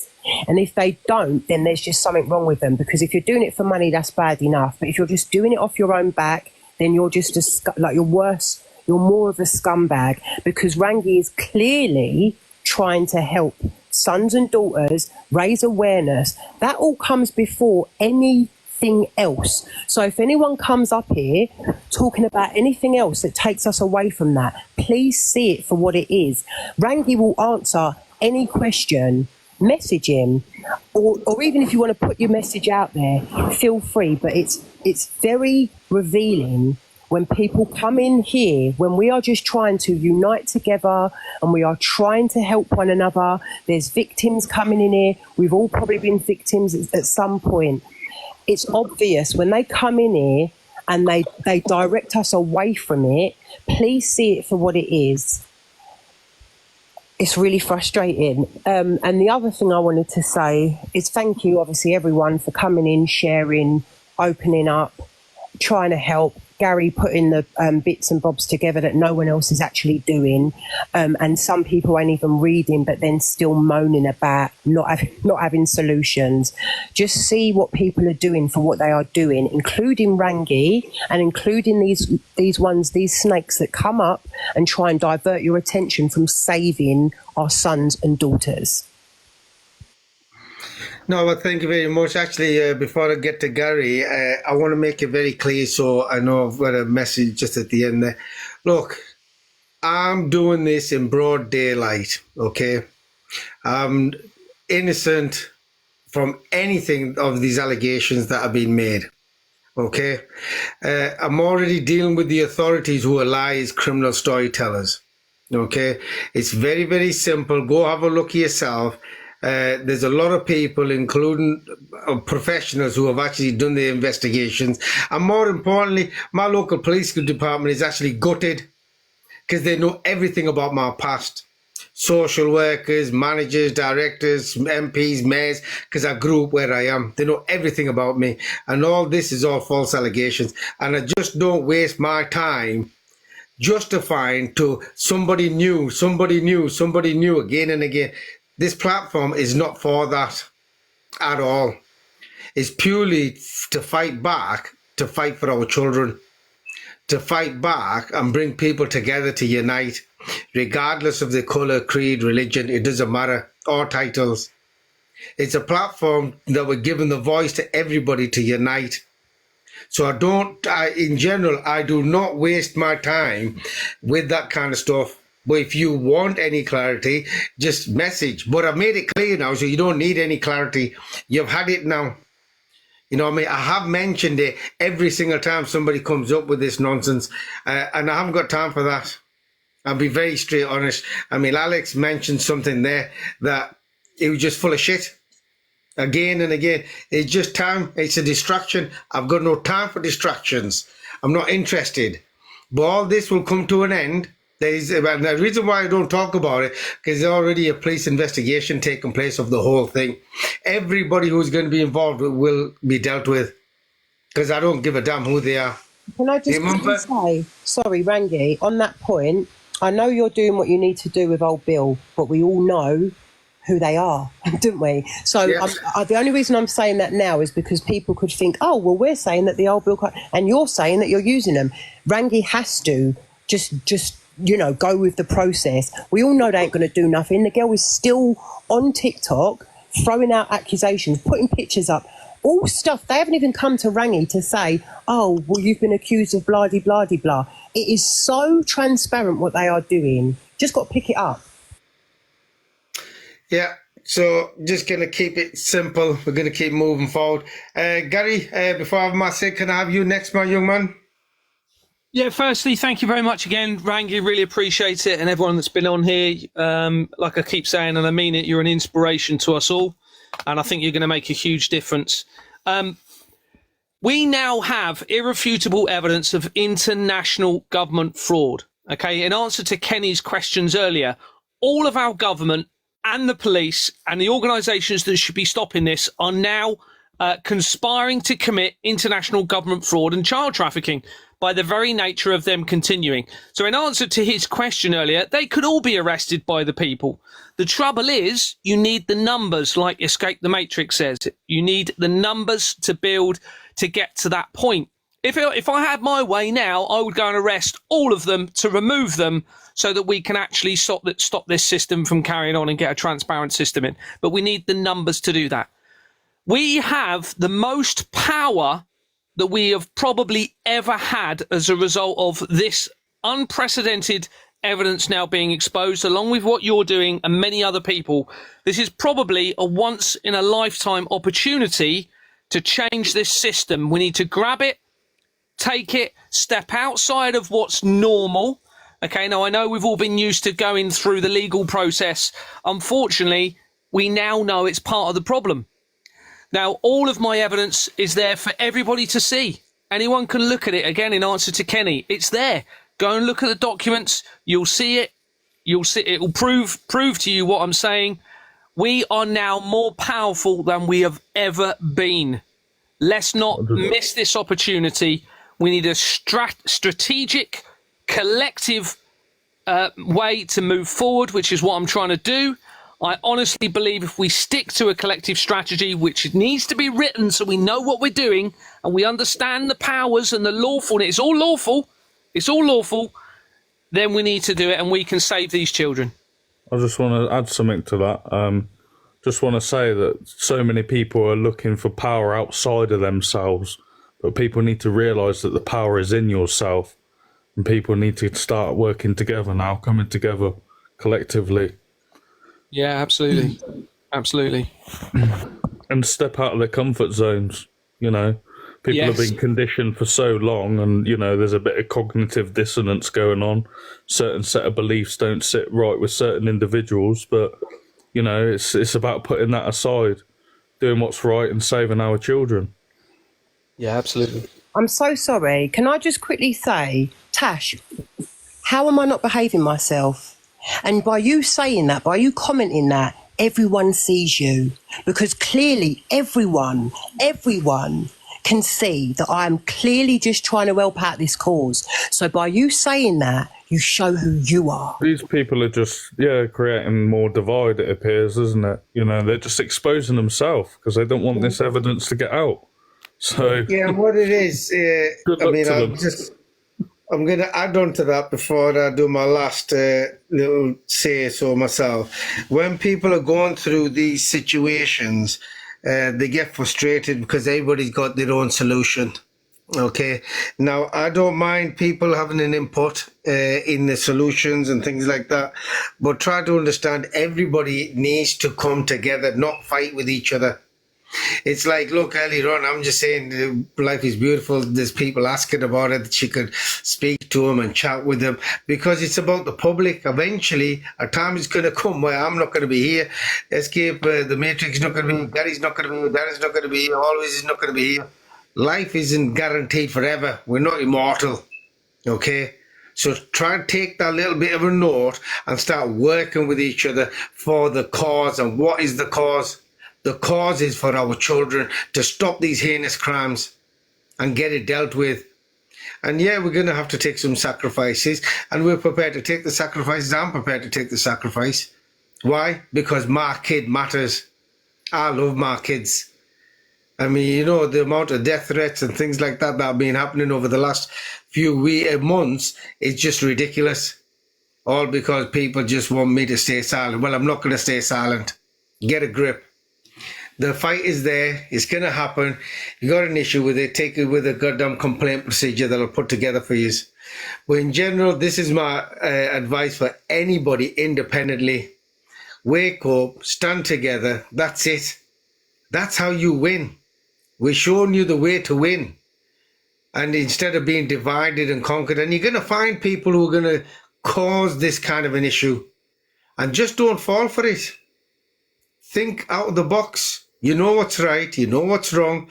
And if they don't, then there's just something wrong with them. Because if you're doing it for money, that's bad enough. But if you're just doing it off your own back, then you're just you're worse. You're more of a scumbag, because Rangi is clearly trying to help sons and daughters raise awareness. That all comes before anything else. So if anyone comes up here talking about anything else that takes us away from that, please see it for what it is. Rangi will answer any question. Message him, or even if you want to put your message out there, feel free. But it's very revealing when people come in here, when we are just trying to unite together and we are trying to help one another. There's victims coming in here. We've all probably been victims at some point. It's obvious when they come in here and they direct us away from it. Please see it for what it is. It's really frustrating. And the other thing I wanted to say is thank you, obviously, everyone, for coming in, sharing, opening up, trying to help. Gary putting the bits and bobs together that no one else is actually doing. And some people ain't even reading, but then still moaning about not having solutions. Just see what people are doing for what they are doing, including Rangi and including these snakes that come up and try and divert your attention from saving our sons and daughters. No, well, thank you very much. Actually, before I get to Gary, I want to make it very clear, so I know I've got a message just at the end there. Look, I'm doing this in broad daylight, okay? I'm innocent from anything of these allegations that have been made, okay? I'm already dealing with the authorities who are lies, criminal storytellers, okay? It's very, very simple. Go have a look yourself. There's a lot of people, including professionals, who have actually done the investigations. And more importantly, my local police department is actually gutted because they know everything about my past. Social workers, managers, directors, MPs, mayors, because I grew up where I am. They know everything about me. And all this is all false allegations. And I just don't waste my time justifying to somebody new again and again. This platform is not for that at all. It's purely to fight back, to fight for our children, to fight back and bring people together to unite, regardless of the colour, creed, religion, it doesn't matter, or titles. It's a platform that we're giving the voice to everybody to unite. So in general, I do not waste my time with that kind of stuff. But if you want any clarity, just message. But I've made it clear now, so you don't need any clarity. You've had it now. You know what I mean? I have mentioned it every single time somebody comes up with this nonsense. And I haven't got time for that. I'll be very straight honest. I mean, Alex mentioned something there that it was just full of shit. Again and again. It's just time. It's a distraction. I've got no time for distractions. I'm not interested. But all this will come to an end. The reason why I don't talk about it, because there's already a police investigation taking place of the whole thing. Everybody who's going to be involved will be dealt with, because I don't give a damn who they are. Can I just quickly say, sorry, Rangi, on that point, I know you're doing what you need to do with old Bill, but we all know who they are, don't we? So yes. The only reason I'm saying that now is because people could think, oh, well, we're saying that the old Bill, and you're saying that you're using them. Rangi has to just go with the process. We all know they ain't going to do nothing. The girl is still on TikTok, throwing out accusations, putting pictures up, all stuff. They haven't even come to Rangi to say, oh, well, you've been accused of blah, de blah, de blah. It is so transparent what they are doing. Just got to pick it up. Yeah, so just going to keep it simple. We're going to keep moving forward. Gary, before I have my say, can I have you next, my young man? Yeah, firstly, thank you very much again, Rangi. Really appreciate it. And everyone that's been on here, like I keep saying, and I mean it, you're an inspiration to us all. And I think you're going to make a huge difference. We now have irrefutable evidence of international government fraud. Okay, in answer to Kenny's questions earlier, all of our government and the police and the organisations that should be stopping this are now conspiring to commit international government fraud and child trafficking by the very nature of them continuing. So in answer to his question earlier, they could all be arrested by the people. The trouble is, you need the numbers, like Escape the Matrix says. You need the numbers to build to get to that point. If I had my way now, I would go and arrest all of them to remove them so that we can actually stop this system from carrying on and get a transparent system in. But we need the numbers to do that. We have the most power that we have probably ever had as a result of this unprecedented evidence now being exposed, along with what you're doing and many other people. This is probably a once in a lifetime opportunity to change this system. We need to grab it, take it, step outside of what's normal. Okay, now I know we've all been used to going through the legal process. Unfortunately, we now know it's part of the problem. Now, all of my evidence is there for everybody to see. Anyone can look at it. Again, in answer to Kenny, it's there. Go and look at the documents. You'll see it. You'll see it will prove to you what I'm saying. We are now more powerful than we have ever been. Let's not miss this opportunity. We need a strategic, collective way to move forward, which is what I'm trying to do. I honestly believe if we stick to a collective strategy, which needs to be written so we know what we're doing and we understand the powers and the lawfulness, it's all lawful, then we need to do it and we can save these children. I just want to add something to that. Just want to say that so many people are looking for power outside of themselves, but people need to realise that the power is in yourself, and people need to start working together now, coming together collectively. Yeah, absolutely. Absolutely. And step out of their comfort zones, you know. People have been conditioned for so long, and, you know, there's a bit of cognitive dissonance going on. Certain set of beliefs don't sit right with certain individuals, but, you know, it's about putting that aside, doing what's right and saving our children. Yeah, absolutely. I'm so sorry. Can I just quickly say, Tash, how am I not behaving myself? And by you saying that, by you commenting that, everyone sees you. Because clearly everyone can see that I'm clearly just trying to help out this cause. So by you saying that, you show who you are. These people are just, creating more divide, it appears, isn't it? You know, they're just exposing themselves because they don't want this evidence to get out. So yeah, what it is, good luck to them. I'm going to add on to that before I do my last little say-so myself. When people are going through these situations, they get frustrated because everybody's got their own solution. Okay. Now, I don't mind people having an input in the solutions and things like that, but try to understand everybody needs to come together, not fight with each other. It's like, look, earlier on, I'm just saying life is beautiful. There's people asking about it, that she could speak to them and chat with them because it's about the public. Eventually, a time is going to come where I'm not going to be here. Escape the Matrix is not going to be, Gary's not going to be here, Darren's not going to be here, Always is not going to be here. Life isn't guaranteed forever. We're not immortal. Okay? So try and take that little bit of a note and start working with each other for the cause. And what is the cause? The cause is for our children to stop these heinous crimes and get it dealt with. And yeah, we're going to have to take some sacrifices, and we're prepared to take the sacrifices. I'm prepared to take the sacrifice. Why? Because my kid matters. I love my kids. I mean, you know, the amount of death threats and things like that have been happening over the last few months is just ridiculous. All because people just want me to stay silent. Well, I'm not going to stay silent. Get a grip. The fight is there. It's going to happen. You got an issue with it, take it with a goddamn complaint procedure that I'll put together for you. But in general, this is my advice for anybody independently. Wake up, stand together. That's it. That's how you win. We're showing you the way to win. And instead of being divided and conquered, and you're going to find people who are going to cause this kind of an issue. And just don't fall for it. Think out of the box. You know what's right. You know what's wrong.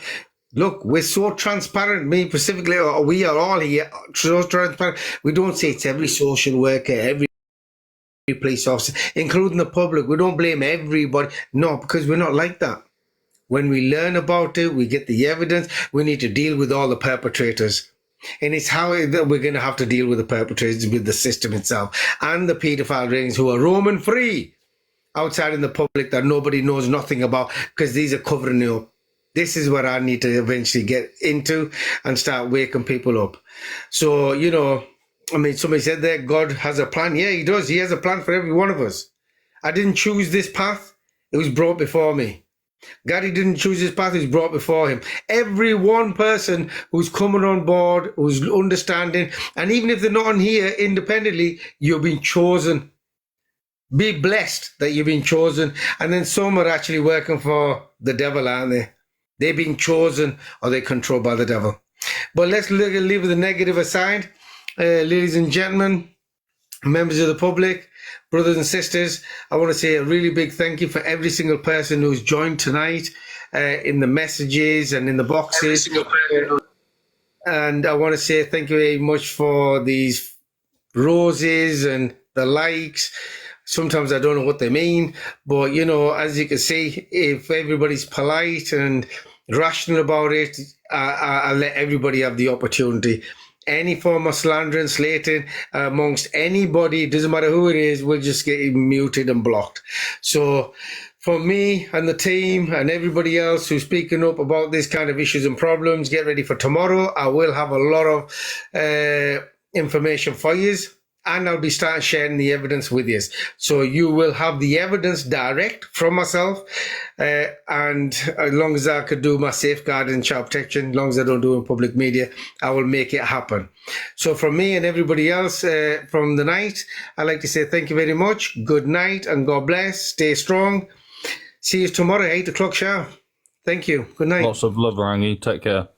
Look, we're so transparent. Me specifically, we are all here so transparent. We don't say it's every social worker, every police officer, including the public. We don't blame everybody. No, because we're not like that. When we learn about it, we get the evidence, we need to deal with all the perpetrators. And it's how that we're going to have to deal with the perpetrators, with the system itself, and the paedophile rings who are roaming free outside in the public that nobody knows nothing about because these are covering it up. This is what I need to eventually get into and start waking people up. So, you know, I mean, somebody said there, God has a plan. Yeah, he does. He has a plan for every one of us. I didn't choose this path. It was brought before me. Gary didn't choose his path. It was brought before him. Every one person who's coming on board, who's understanding, and even if they're not on here independently, you've been chosen. Be blessed that you've been chosen. And then some are actually working for the devil, aren't they? They're being chosen or they're controlled by the devil. But let's leave the negative aside. Ladies and gentlemen, members of the public, brothers and sisters, I want to say a really big thank you for every single person who's joined tonight in the messages and in the boxes. And I want to say thank you very much for these roses and the likes. Sometimes I don't know what they mean, but you know, as you can see, if everybody's polite and rational about it, I'll let everybody have the opportunity. Any form of slandering, slating amongst anybody, doesn't matter who it is, will just get muted and blocked. So for me and the team and everybody else who's speaking up about this kind of issues and problems, get ready for tomorrow. I will have a lot of information for you, and I'll be starting sharing the evidence with you. So you will have the evidence direct from myself. And as long as I could do my safeguarding and child protection, as long as I don't do it in public media, I will make it happen. So from me and everybody else from the night, I'd like to say thank you very much. Good night and God bless. Stay strong. See you tomorrow, 8 o'clock sharp. Thank you. Good night. Lots of love, Rangi. Take care.